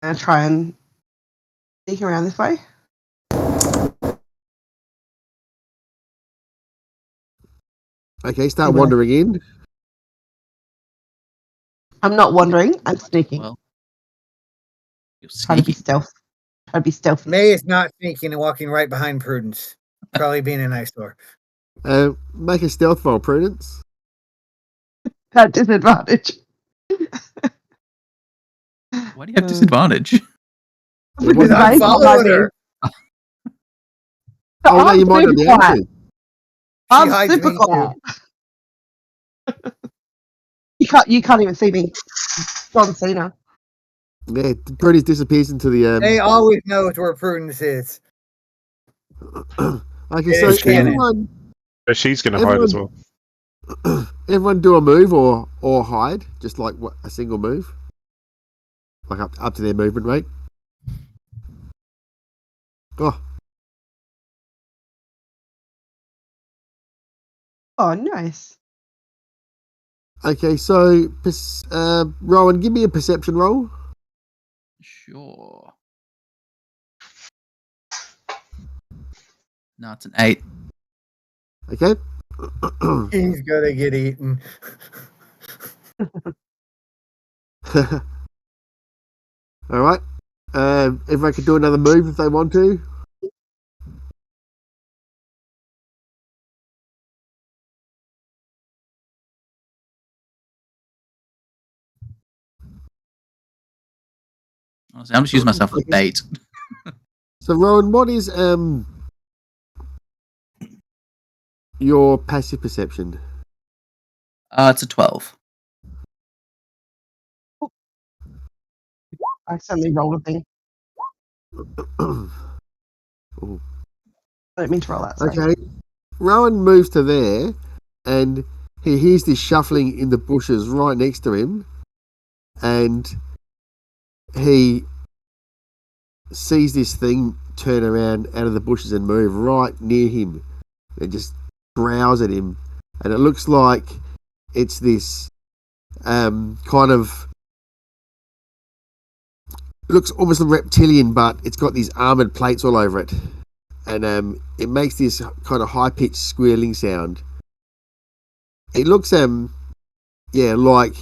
I'm gonna try and sneak around this way. Okay, start wandering in. I'm not wandering. I'm sneaking. Well, you're Trying to be sneaky. stealth. Trying to be stealthy. May is not sneaking and walking right behind Prudence. Probably being a nice door. Make a stealth roll, Prudence. At disadvantage. Why do you have disadvantage? Because I'm May's following behind me. her. Oh, no, I'm you might not super be able quiet. to. I'm hides super me, quiet. You can't even see me. John Cena. Yeah, Prudence disappears into the. They always knows where Prudence is. Okay, It so is canon. But she's going to hide as well. Everyone do a move or hide, just like a single move, like up to their movement rate. Oh, Oh, nice. okay. So, Rowan, give me a perception roll. Sure. No, it's an 8. Okay. He's gonna get eaten. All right. Everyone can do another move if they want to. Honestly, I'm just using myself as bait. So, Rowan, what is your passive perception? It's a 12. I suddenly rolled a thing. Ooh. I don't mean to roll that. Sorry. Okay. Rowan moves to there, and he hears this shuffling in the bushes right next to him, and he sees this thing turn around out of the bushes and move right near him. It just growls at him, and it looks like it's this kind of looks almost reptilian, but it's got these armored plates all over it, and it makes this kind of high pitched squealing sound. It looks like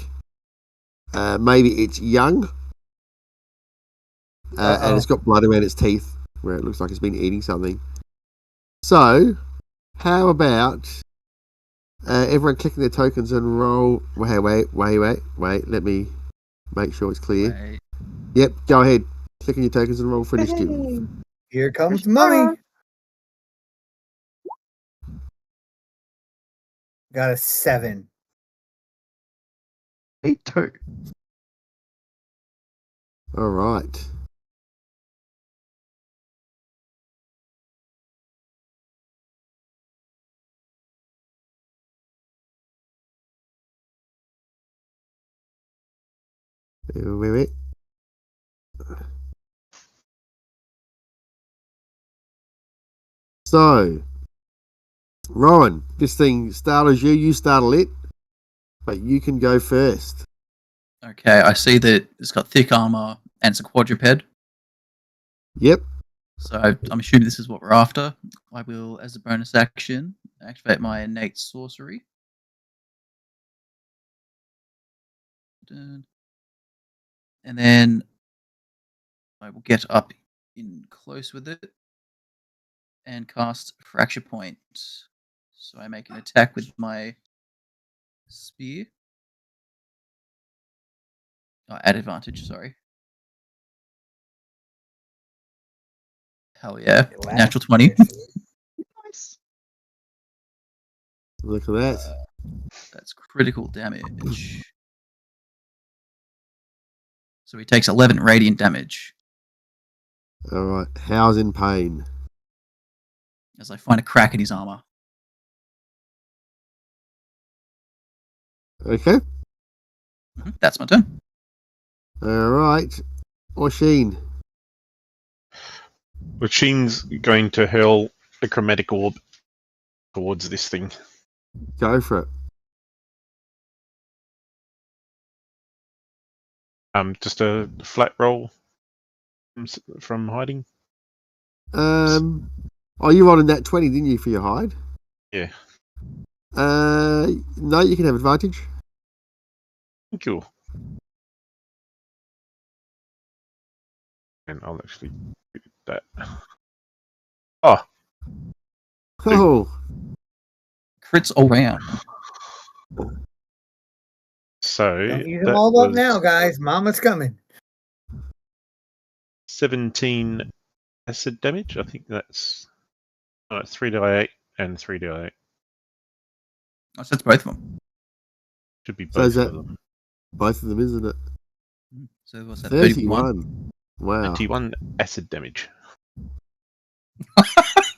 maybe it's young, and it's got blood around its teeth where it looks like it's been eating something. So, how about everyone clicking their tokens and roll? Wait. Let me make sure it's clear. Right. Yep, go ahead. Click on your tokens and roll for initiative. Hey. Here comes Mummy. Got a 7. Me too. All right. Wait. So, Rowan, this thing startles you. You startle it, but you can go first. Okay, I see that it's got thick armor and it's a quadruped. Yep. So I'm assuming this is what we're after. I will, as a bonus action, activate my innate sorcery. Dun. And then I will get up in close with it and cast Fracture Point. So I make an attack with my spear. Oh, at advantage, sorry. Hell yeah. Natural 20. Nice. Look at that. That's critical damage. So he takes 11 radiant damage All right. How's in pain? as I find a crack in his armor. Okay. That's my turn. All right. Oshin. Machine's going to hurl a chromatic orb towards this thing. Go for it. Just a flat roll from hiding. Oh, you rolled in that 20, didn't you, for your hide? Yeah. No, you can have advantage. Cool. And I'll actually do that. Oh, Oh, Crits all round. so Don't use them that all up was now, guys. Mama's coming. 17 acid damage. I think that's 3d8 and 3d8. Oh, so that's both of them. Should be So is both that- of them. both of them, isn't it? So what's that? 31? 31. Wow. 21 acid damage.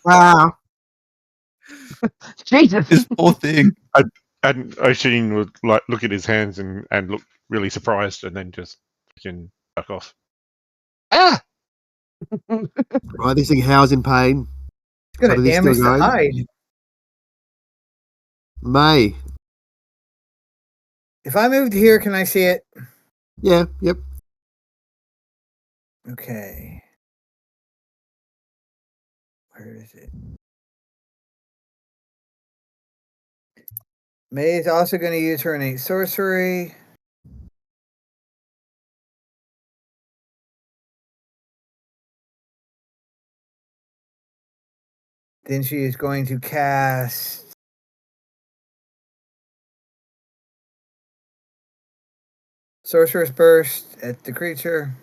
Wow. Jesus. This poor thing. And Oshin would like look at his hands and look really surprised, and then just fucking duck off. Ah! Right, this thing how's in pain. It's going But to it is still damage the going. hide. May. If I moved here, can I see it? Yeah, yep. Okay. Where is it? May is also going to use her innate sorcery. Then she is going to cast Sorcerer's Burst at the creature.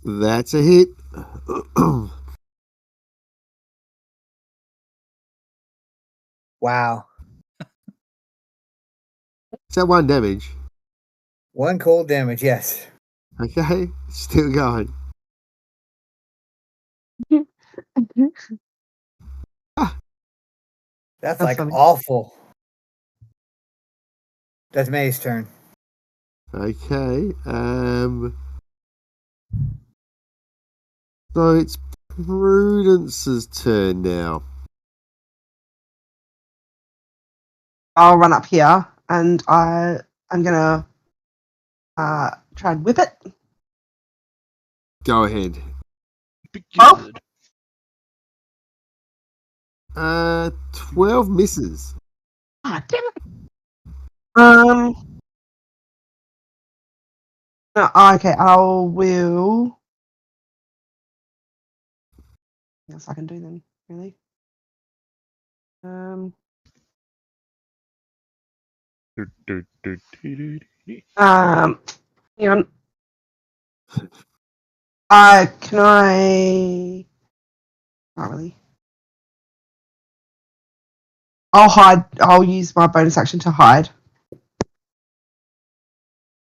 That's a hit. Wow. Is that 1 damage? 1 cold damage, yes. Okay, still going. That's That's like funny. awful. That's May's turn. Okay. So it's Prudence's turn now. I'll run up here and I'm gonna try and whip it. Go ahead. Be Oh. good. 12 misses. Ah, damn it. No, okay, I will. Yes, I can do them, really. Hang on. Can I? Not really. I'll hide. I'll use my bonus action to hide.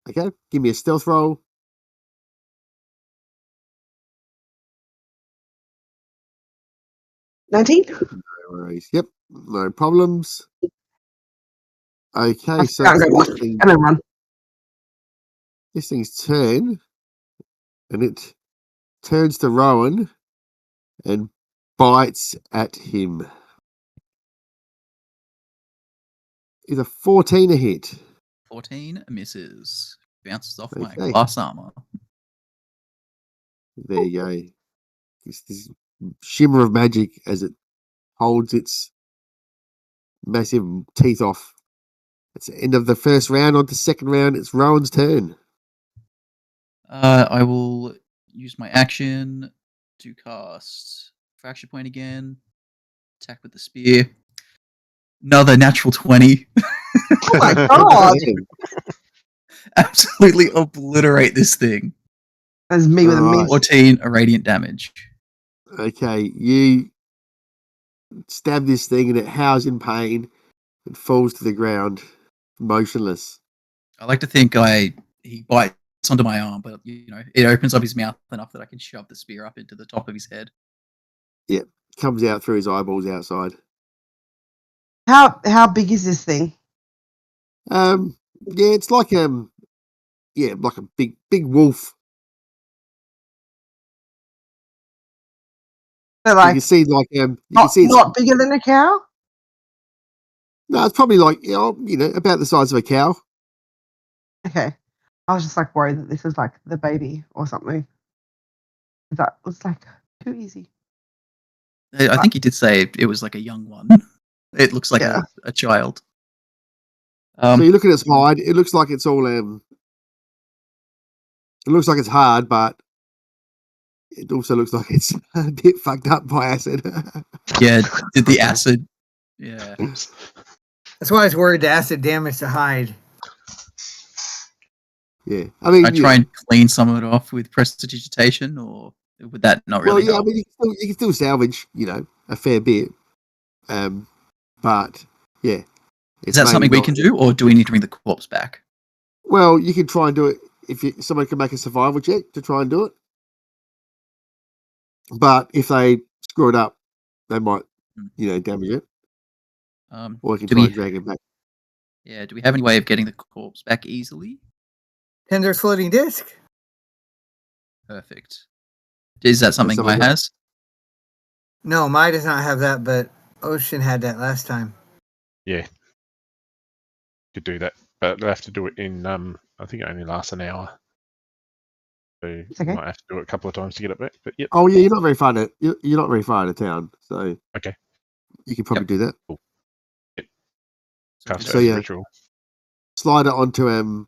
Okay, give me a stealth roll. 19. No worries. Yep, no problems. Okay, so I'm this gonna thing, run. this thing's turn, and it turns to Rowan and bites at him. Is a 14 a hit? 14 misses. Bounces off my Okay. glass armor. There you go. It's this shimmer of magic as it holds its massive teeth off. It's the end of the first round. On to second round. It's Rowan's turn. I will use my action to cast Fracture Point again. Attack with the spear. Another natural 20. Oh my god! Absolutely obliterate this thing. That's me with a Alright. miss. 14 irradiant damage. Okay, you stab this thing and it howls in pain and falls to the ground, motionless. I like to think he bites onto my arm, but it opens up his mouth enough that I can shove the spear up into the top of his head. Comes out through his eyeballs outside. How big is this thing? Yeah, it's like like a big wolf. So You like can see like you can not, see it's not bigger than a cow? no, it's probably like about the size of a cow. Okay. I was just like worried that this is like the baby or something. That was like too easy. I think he did say it was like a young one. It looks like Yeah. a child. So you look at its hide. It looks like it's all it looks like it's hard, but it also looks like it's a bit fucked up by acid. Yeah, did the acid. Yeah. Oops. That's why I was worried the acid damaged the hide. Yeah, I mean, I try and clean some of it off with prestidigitation, or would that not really I help? mean, you can still salvage, a fair bit. But yeah, Is that something we can do, or do we need to bring the corpse back? Well, you can try and do it if someone can make a survival check to try and do it. But if they screw it up, they might, damage it. Or you can try and drag it back. Yeah, do we have any way of getting the corpse back easily? Tender's floating disc. Perfect. Is that something someone Mai got- has? No, Mai does not have that, but Ocean had that last time. Yeah. Could do that. But they'll have to do it in I think it only lasts an hour. So you okay. might have to do it a couple of times to get it back. But yep. Oh yeah, you're not very far you're not very far out of town, so Okay. you can probably do that. Cast it So, as a yeah. ritual. Slide it onto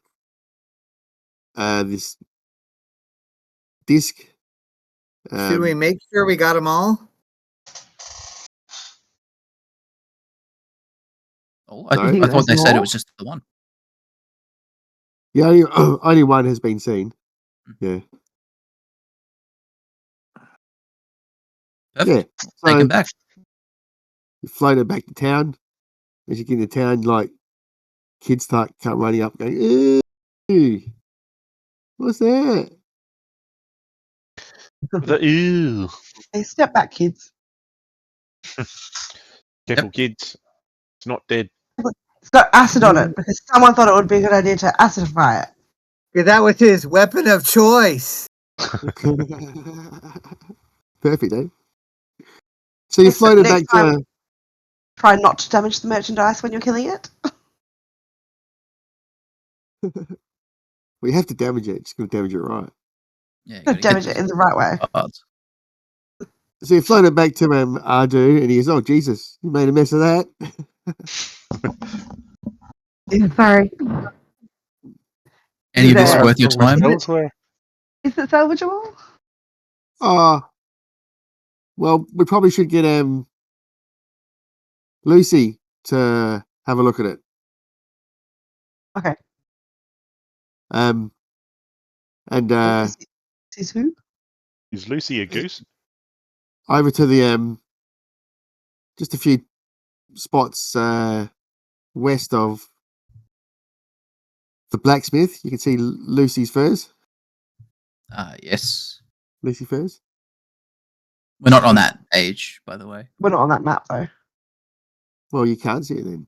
this disc. Should we make sure we got them all? Oh, No. I thought they said it was just the one. Yeah, only one has been seen. Yeah. Perfect. Yeah. Take So him back. you float it back to town. As you get into town, like kids start come running up, going, "Ew, what's that?" Ew. Hey, step back, kids. Careful, kids. It's not dead. It's got acid on it because someone thought it would be a good idea to acidify it. Yeah, that was his weapon of choice. Perfect, eh? So you Next- float it next back to. Try not to damage the merchandise when you're killing it. We have to damage it. Just gonna damage it right. Yeah, you Gotta gotta damage hit it in the right way. cards. So you float it back to Ardu, and he goes, "Oh Jesus, you made a mess of that." Sorry. Any of this Yeah. worth your time? Elsewhere. Is it salvageable? Well, we probably should get Lucy to have a look at it. Okay. And Is who? Is Lucy a goose? over to the just a few spots west of the blacksmith. You can see Lucy's furs. Yes. Lucy furs. We're not on that page, by the way. We're not on that map though. Well, you can't see it then.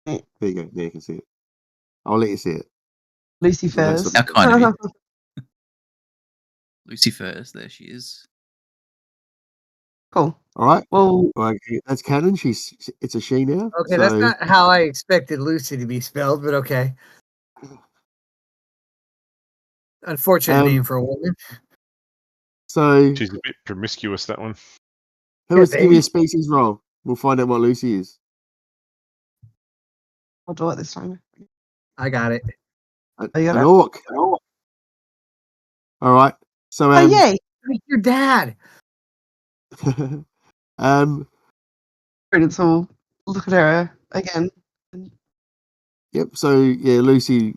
Yeah. There you go. There you can see it. I'll let you see it. Lucy So that's first. How kind of you. Lucy first. There she is. Cool. All right. Well, Well, okay, that's canon. It's a she now. Okay, so, that's not how I expected Lucy to be spelled, but okay. Unfortunate name for a woman. So She's a bit promiscuous, that one. who wants to give me be. a species roll? We'll find out what Lucy is. I'll do it this time. I got it. Oh, you got An it? orc. All right. So Oh, yay! Like your dad. Prudence will look at her again. Yep. So yeah, Lucy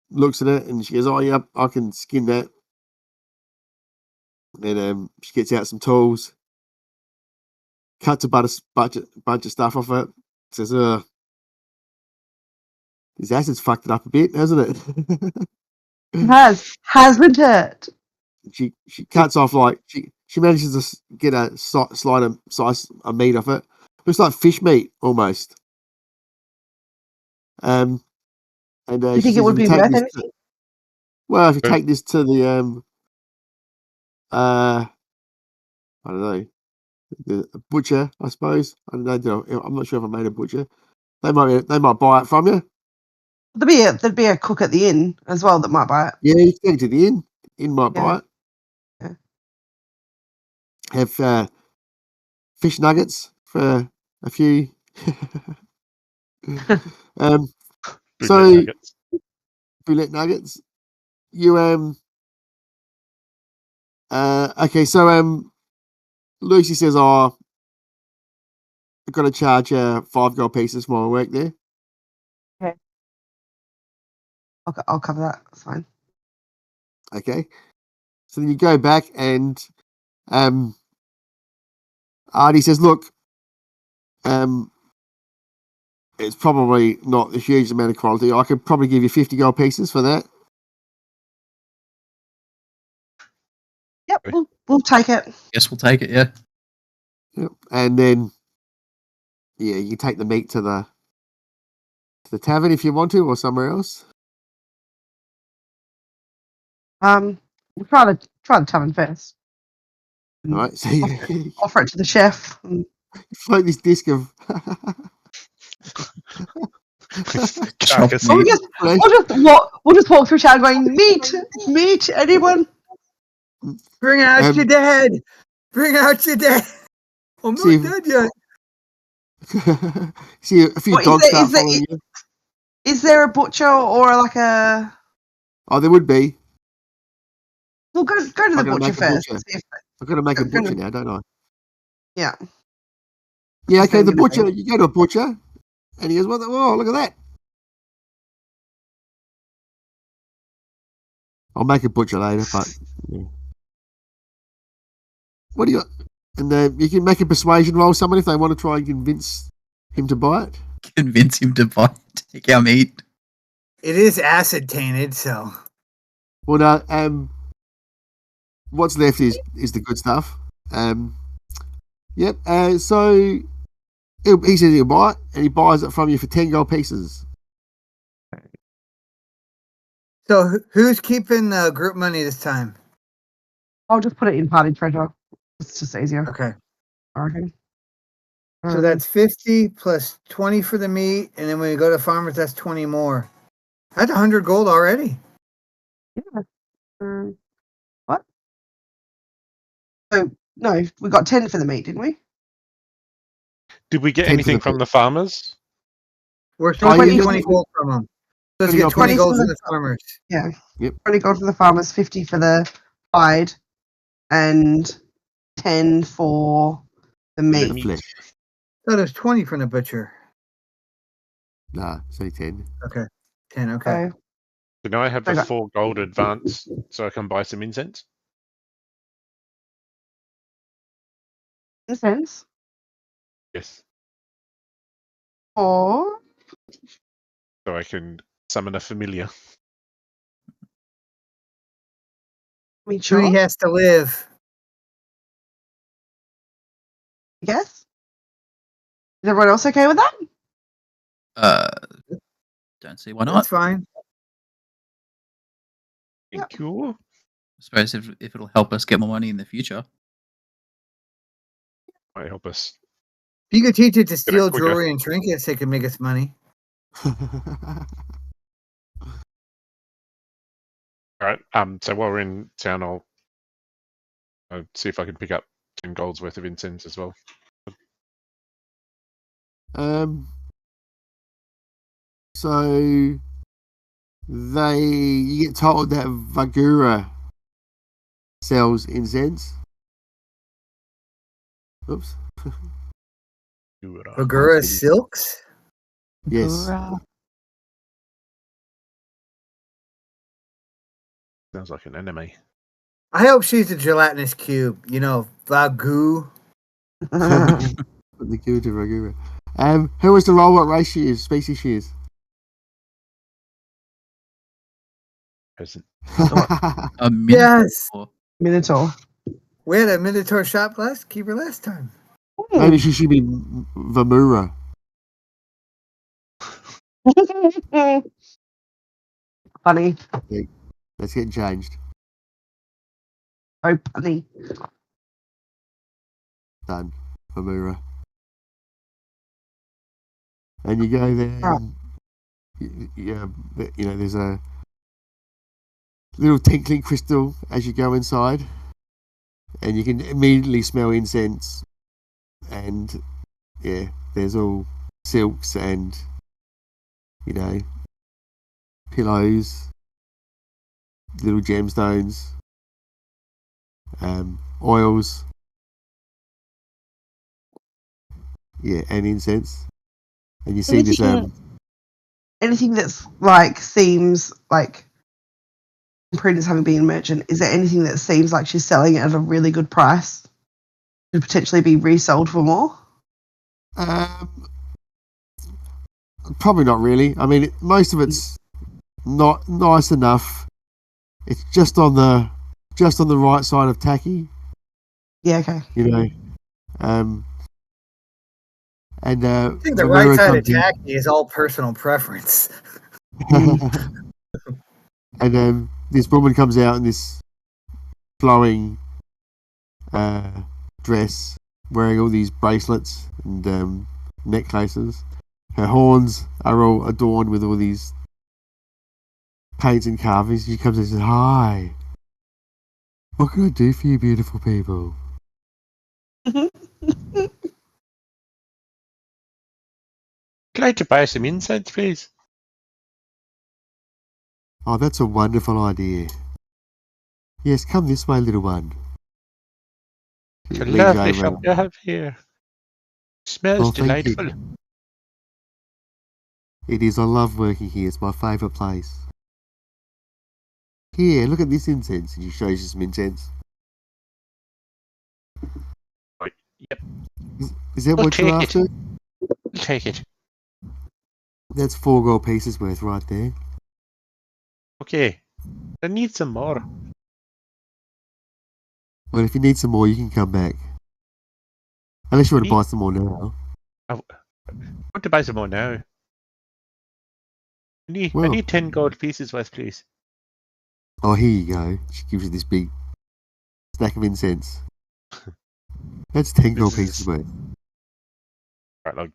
looks at it and she goes, "Oh, yep, I can skin that." And she gets out some tools, cuts a bunch of stuff off it. Says, "This acid's fucked it up a bit, hasn't it?" Hasn't it? She cuts off like she manages to get a slice of meat off it. Looks like fish meat almost. And Do you she think it says, would if you be take worth this anything? if you But- take this to the I don't know, the butcher, I suppose. I don't know. I'm not sure if I made a butcher. They might buy it from you. There'd be a cook at the inn as well that might buy it. Yeah, you can take it to the inn. Inn might buy it. Yeah. Have fish nuggets for a few. Bootleg So nuggets. fillet nuggets. You okay, so Lucy says, "Oh, I've got to charge 5 gold pieces for my work there." I'll cover that. That's fine. Okay. So then you go back and Artie says, "Look, it's probably not a huge amount of quality. I could probably give you 50 gold pieces for that." Yep, we'll take it. Guess we'll take it. Yeah. Yep. And then you can take the meat to the tavern if you want to, or somewhere else. We'll try the tavern first. All right. So you Offer it to the chef. float this disc of Carcass. Meat. We'll just walk through town going, meat, anyone? Bring out your dad. Bring out your dad. I'm See not if- dead yet. See a few What, dogs start following you. Is there a butcher or like a? Oh, there would be. We'll go to the I'm gonna butcher make a first. butcher. See if, I've got to make a Gonna- butcher now, don't I? yeah. Yeah, okay, Same the gonna butcher, you go to a butcher, and he goes, "Oh, look at that." I'll make a butcher later, but yeah. What do you? And you can make a persuasion roll someone if they want to try and convince him to buy it. Convince him to buy. Take our meat. It is acid tainted, so Well, no, what's left is the good stuff. Yep. So he says he'll buy it, and he buys it from you for 10 gold pieces. who's keeping group money this time? I'll just put it in party treasure. It's just easier, Okay. I reckon. So that's 50 plus 20 for the meat, and then when you go to farmers, that's 20 more. That's 100 gold already. What? So no, we got 10 for the meat, didn't we? Did we get 10 for anything the from the farmers? We're supposed to you get get 20 gold from them. Supposed to 20 get gold 20 pieces. gold from the farmers. Yeah. Yep. 20 gold for the farmers, 50 for the hide, and 10 for the The meat. flesh. So there's 20 from the butcher. Nah, say 10. Okay. 10, okay. So So now I have the Okay. 4 gold advance, so I can buy some incense. incense Yes. or So I can summon a familiar. meat Trudy sure, has to live. I guess. Is everyone else okay with that? Uh, Don't see why not. That's fine. Thank you. I suppose if it'll help us get more money in the future. Might help us. If you could teach it to steal quicker. jewelry and trinkets, it could make us money. All right. So while we're in town, I'll see if I can pick up 10 gold's worth of incense as well. So you get told that Vagura sells incense. Oops. Bagura silks? Yes. Sounds like an enemy. I hope she's a gelatinous cube. You know, Vagu. The cube to Vagura. Who was to roll what race she is, species she is? Peasant. A Minotaur. Yes. Minotaur. We had a Minotaur shopkeeper last time. Maybe she should be Vamura. Funny. Let's get changed. Oh, funny. Done. Vamura. And you go there. And, there's a little tinkling crystal as you go inside, and you can immediately smell incense. And yeah, there's all silks and pillows, little gemstones, oils, and incense. And you see this anything that's like seems like Prudence having been a merchant, is there anything that seems like she's selling at a really good price? Could potentially be resold for more? Probably not really. I mean, most of it's not nice enough. It's just on the right side of tacky. Yeah, okay. And I think the right side of tacky is all personal preference. And this woman comes out in this flowing dress, wearing all these bracelets and necklaces. Her horns are all adorned with all these paints and carvings. She comes in and says, "Hi, what can I do for you beautiful people?" I'd like to buy some incense, please. Oh, that's a wonderful idea. Yes, come this way, little one. It's a Leans lovely over shop you have here. Smells Oh, thank you. delightful. It is. I love working here. It's my favourite place. Here, look at this incense. And she shows you some incense. Right, yep, Is that I'll what you're take it. after? I'll take it. That's 4 gold pieces worth right there. Okay, I need some more. Well, if you need some more, you can come back. Unless you want to buy some more now. I want to buy some more now. I Well. need 10 gold pieces worth, please. Oh, here you go. She gives you this big stack of incense. That's 10 gold pieces worth. Right, I'll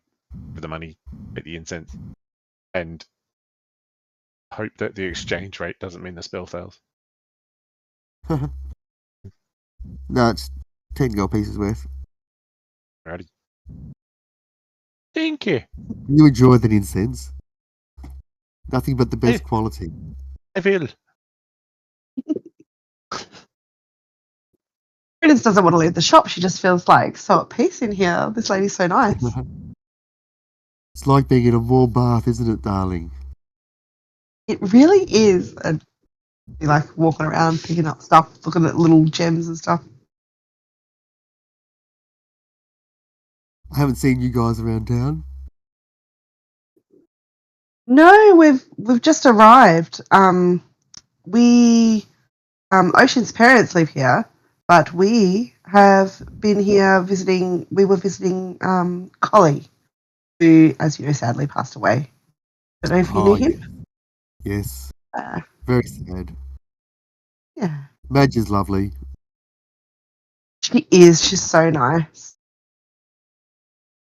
give the money, get the incense, and hope that the exchange rate doesn't mean the spell fails. No, it's 10 gold pieces worth. Alrighty. Thank you. You enjoy that incense. Nothing but the best quality. I feel. Prudence doesn't want to leave the shop. She just feels like so at peace in here. This lady's so nice. It's like being in a warm bath, isn't it, darling? It really is. And you like walking around, picking up stuff, looking at little gems and stuff. I haven't seen you guys around town. No, we've just arrived. Ocean's parents live here, but we have been here visiting. We were visiting Collie, who, as you know, sadly passed away. I don't know if you knew him. Yes. Uh, Very sad. yeah. Madge is lovely. She is. She's so nice.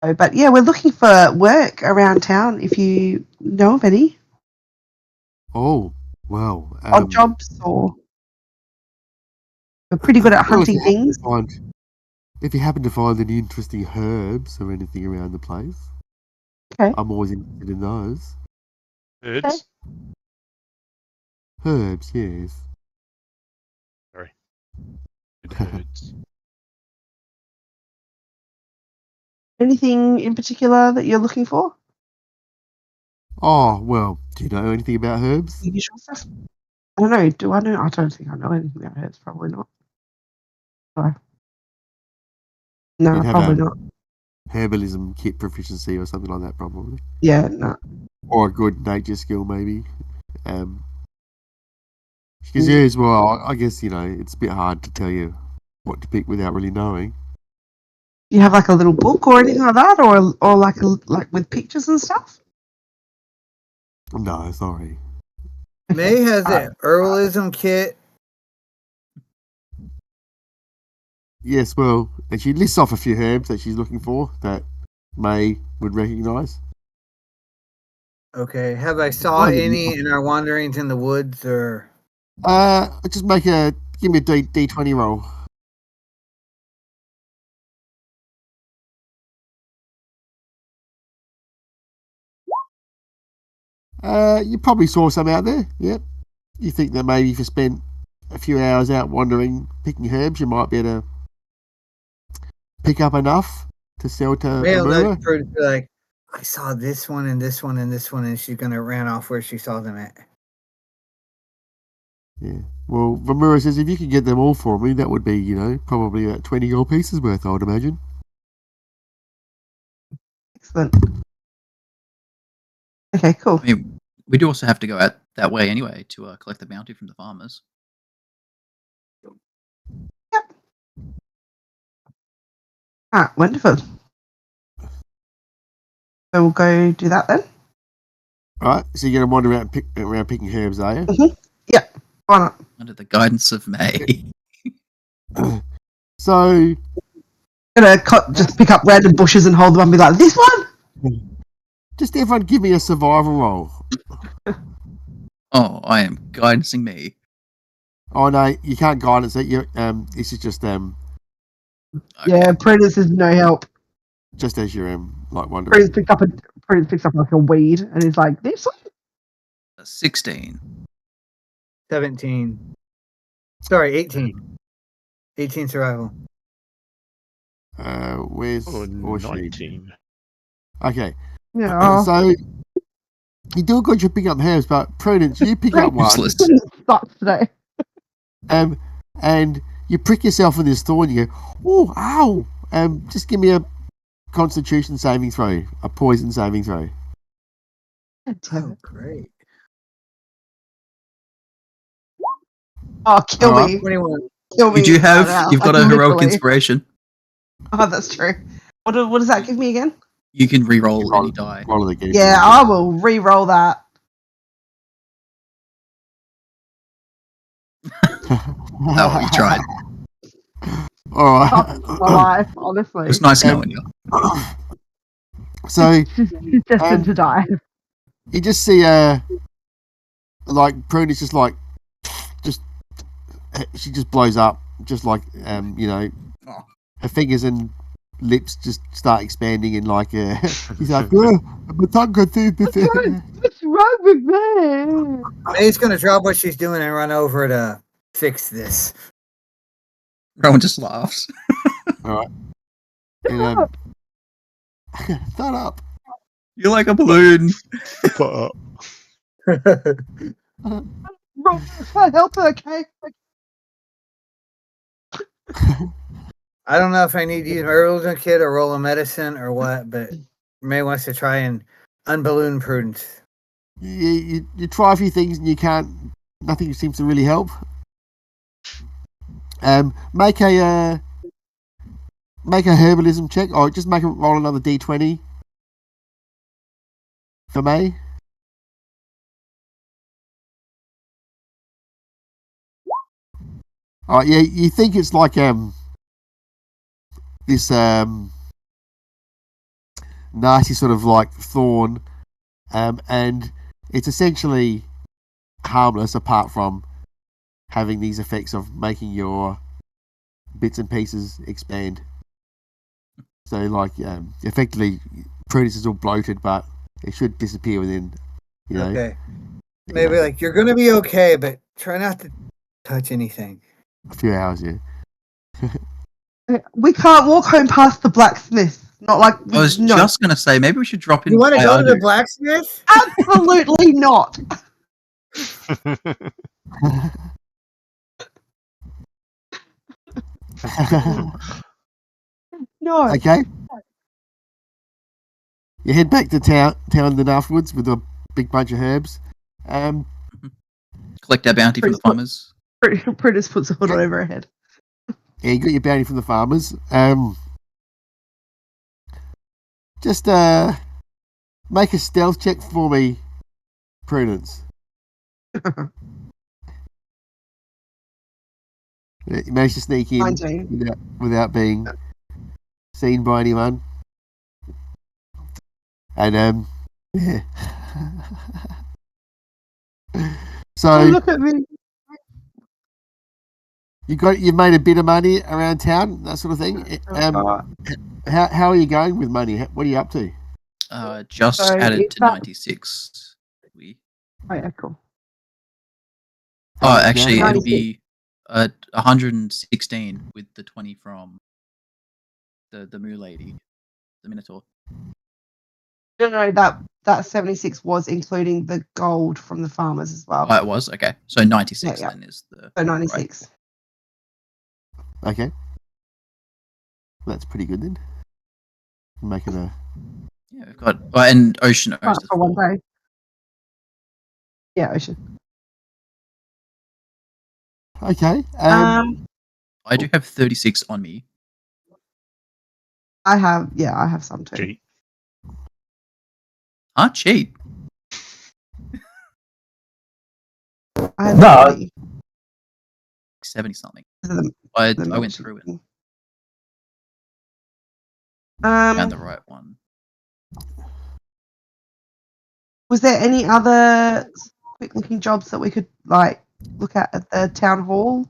But yeah, we're looking for work around town if you know of any. Oh, well. Odd jobs or we're pretty good at well, if hunting you happen to things. if you happen to find any interesting herbs or anything around the place, Okay. I'm always interested in those. Birds. Herbs, yes. Sorry. Birds. Anything in particular that you're looking for? Oh, well, do you know anything about herbs? The usual stuff. I don't know. Do I know? I don't think I know anything about herbs. Probably not. No, You'd have probably a not. herbalism kit proficiency or something like that, probably. Yeah, no. Or a good nature skill, maybe. Because yes, well, I guess, it's a bit hard to tell you what to pick without really knowing. You have like a little book or anything like that, or like with pictures and stuff. No, sorry. May has an herbalism kit. Yes, well, and she lists off a few herbs that she's looking for that May would recognise. Okay. Have I saw any in our wanderings in the woods or? Just give me a D20 roll. You probably saw some out there. Yep. You think that maybe if you spent a few hours out wandering, picking herbs, you might be able to pick up enough to sell to Amura? Like, I saw this one and this one and this one, and she's gonna ran off where she saw them at. Yeah. Well, Ramura says if you could get them all for me, that would be, probably about 20 gold pieces worth, I would imagine. Excellent. Okay, cool. I mean, we do also have to go out that way anyway to collect the bounty from the farmers. Yep. Wonderful. So we'll go do that then. Right, so you're going to wander around picking herbs, are you? Mm-hmm. Yep. Why not? Under the guidance of May. So... I'm going to just pick up random bushes and hold them up and be like, this one? Just everyone give me a survival roll. Oh, I am guidancing me. Oh, no, you can't guidance it. This is just... Okay. Yeah, Prentice is no help. Just as you're, wondering. Prentice picks up like a weed and he's like, this one? 16. 17. Sorry, 18. 18 survival. Where's... Oh, or she? 19. Okay. Yeah. So... You do a good job picking up herbs, but Prudence, you pick up one. Useless. Sucks today. And you prick yourself with this thorn. You go, oh, ow! Just give me a Constitution saving throw, a poison saving throw. Oh, great. Oh, kill me. 21. Kill me. You've got Like, a heroic literally. inspiration. Oh, that's true. What does that give me again? You can re-roll any die. Roll it again. Yeah, I will re-roll that. Oh, you tried. All right. That's my life, honestly. It was nice knowing you. So She's destined to die. you just see Prudence she just blows up, just like Oh. her fingers and lips just start expanding and he's like, my tongue got through. What's wrong with me? May's gonna drop what she's doing and run over to fix this. Rowan just laughs. All right. And, shut up. You're like a balloon. But, Wrong. Can't help her, okay? I don't know if I need to use my herbalism kit or roll a medicine or what, but May wants to try and unballoon Prudence. You try a few things and nothing seems to really help. Make a herbalism check, or just roll another D20 for May. Oh yeah, you think it's like this nasty sort of like thorn, and it's essentially harmless apart from having these effects of making your bits and pieces expand. So like effectively Prudence is all bloated, but it should disappear within Okay. Maybe like you're gonna be okay, but try not to touch anything. a few hours. Yeah. We can't walk home past the blacksmith. Not like I was no, just gonna say maybe we should drop in. You want to by go to the Adu. blacksmith? absolutely not. No. Okay. You head back to town then afterwards with a big bunch of herbs. Collect our bounty from the farmers. Prentice puts a hood over her head. Yeah, you got your bounty from the farmers. Just make a stealth check for me, Prudence. You managed to sneak in 19. without being seen by anyone. And yeah. So Look at me. you've made a bit of money around town, that sort of thing. How are you going with money? What are you up to? Just So added it's to that- 96. Oh yeah, cool. Oh, actually, Yeah. it'll be 116 with the 20 from the Moo lady, the Minotaur. No, that 76 was including the gold from the farmers as well. Oh, it was okay. So 96 Yeah. then is the. So 96. Okay. That's pretty good then. Making a Yeah, we've got and Ocean owes us For one 4. day. Yeah, Ocean. okay. I do have 36 on me. I have some too. Cheat. Huh? Cheap. I have No. 30. 70 something. The I went mention. through it. Found the Um, right one. was there any other quick looking jobs that we could like look at the town hall?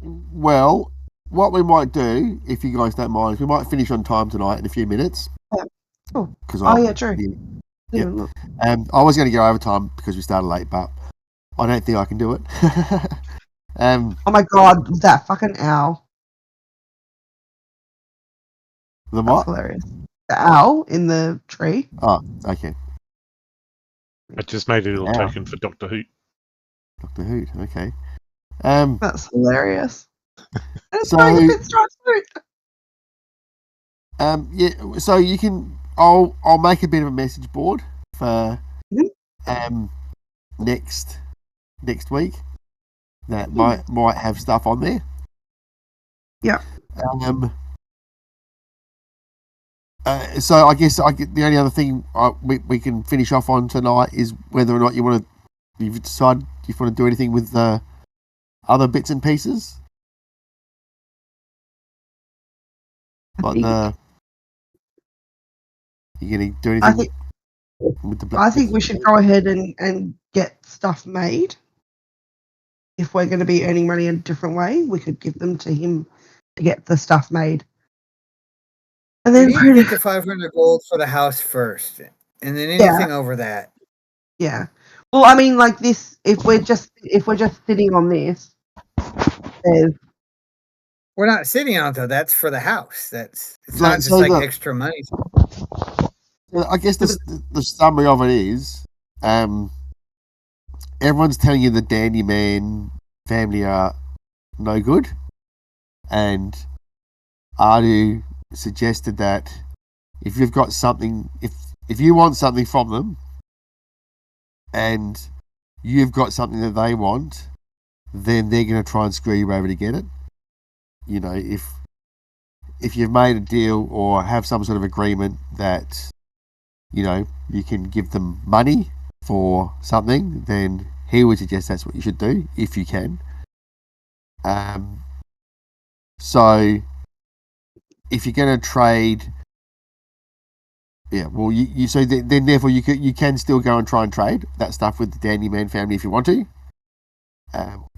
Well, what we might do, if you guys don't mind, is we might finish on time tonight in a few minutes. Yeah, cool. Because Oh yeah, true. Yeah. Didn't look. I was going to go overtime because we started late, but I don't think I can do it. Oh my god, that fucking owl. The That's what? hilarious. The owl in the tree. Oh, okay. I just made a little Wow. token for Doctor Who. Doctor Who. Okay. That's hilarious. And it's So- going a bit striped fruit. Yeah. So you can. I'll make a bit of a message board for Mhm. next week that might have stuff on there. Yeah. So I guess the only other thing we can finish off on tonight is whether or not you've decided if you want to do anything with other bits and pieces, like you're going to do I anything think with the I think we should go ahead and get stuff made. If we're going to be earning money in a different way, we could give them to him to get the stuff made. And We then need to get the 500 gold for the house first, and then anything over that. yeah. Well, I mean, like this. If we're just sitting on this, there's We're not sitting on it though. That's for the house. It's So- not just so like the- extra money. I guess the summary of it is, everyone's telling you the Dandy Man family are no good, and Adu suggested that if you've got something, if you want something from them, and you've got something that they want, then they're going to try and screw you over to get it. You know, if you've made a deal or have some sort of agreement that, you know, you can give them money for something, then he would suggest that's what you should do if you can. So if you're going to trade, yeah, well, you so then therefore you can still go and try and trade that stuff with the Dandy Man family if you want to,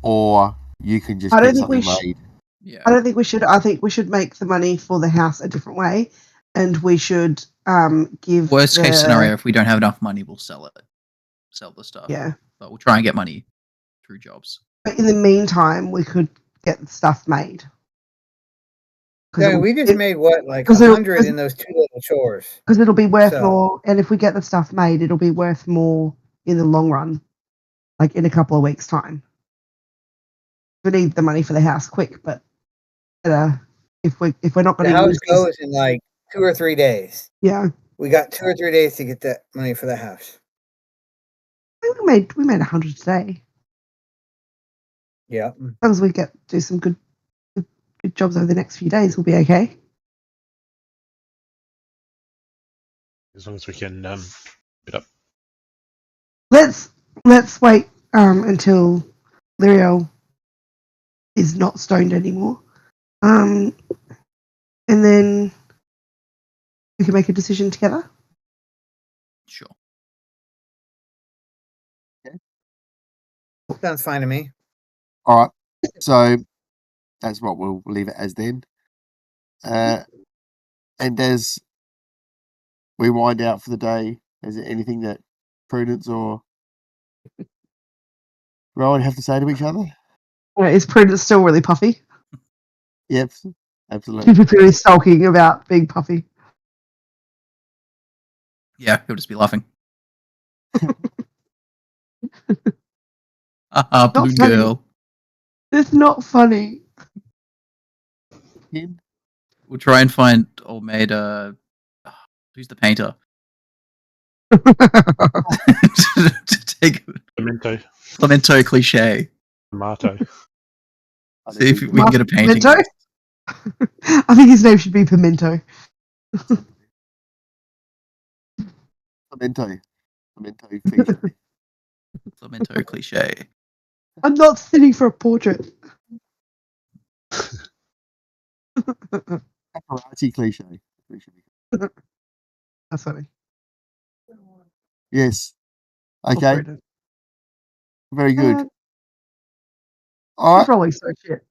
or you can just I don't get think we something made. Yeah. I don't think we should. I think we should make the money for the house a different way, and we should give Worst case scenario, if we don't have enough money, we'll sell it. Sell the stuff. Yeah. But we'll try and get money through jobs. But in the meantime, we could get the stuff made. Yeah, we just made what, like 'cause it'll- 100 in those 2 little chores. Because it'll be worth So- more, and if we get the stuff made, it'll be worth more in the long run, like in a couple of weeks' time. We need the money for the house quick, but if we're not going The to house use this, goes in like 2 or 3 days. yeah, We got 2 or 3 days to get that money for the house. I think we made 100 today. Yeah. As long as we do some good jobs over the next few days, we'll be okay. As long as we can it up. Let's wait until Lyriel is not stoned anymore, and then we can make a decision together. Sure. Sounds fine to me. All right, so that's what we'll leave it as then. And as we wind out for the day, is there anything that Prudence or Rowan have to say to each other? Is Prudence still really puffy? Yep, absolutely. She's really sulking about being puffy. Yeah, he'll just be laughing. Haha, blue funny. girl. It's not funny. Him? We'll try and find old maid. Who's the painter? To take Clemento cliche. Tomato. See if we can get a painting. Pimento? I think his name should be Pimento. Clemento cliche. Clemento cliche. I'm not sitting for a portrait. Paparazzi cliche. That's funny. Yes. Or Okay. Prudence. Very good. Uh, All She's right. rolling so shit.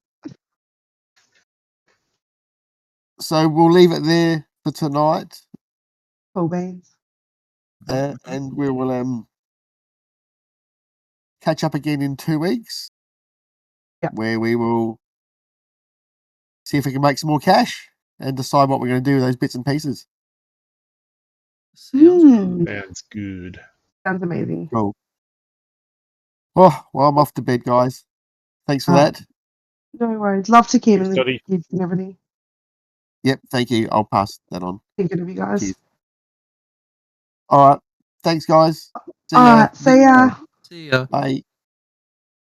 So we'll leave it there for tonight, Cool beans. and we will catch up again in 2 weeks. Yep. Where we will see if we can make some more cash and decide what we're going to do with those bits and pieces. Sounds good. Sounds amazing. Cool. Oh, well, I'm off to bed, guys. Thanks for that. No worries. Love to Kim Thanks, and the Dottie. kids and everything. Yep, thank you. I'll pass that on. Thinking of you guys. Cheers. All right. Thanks, guys. See All ya. right. See ya. See ya. Bye.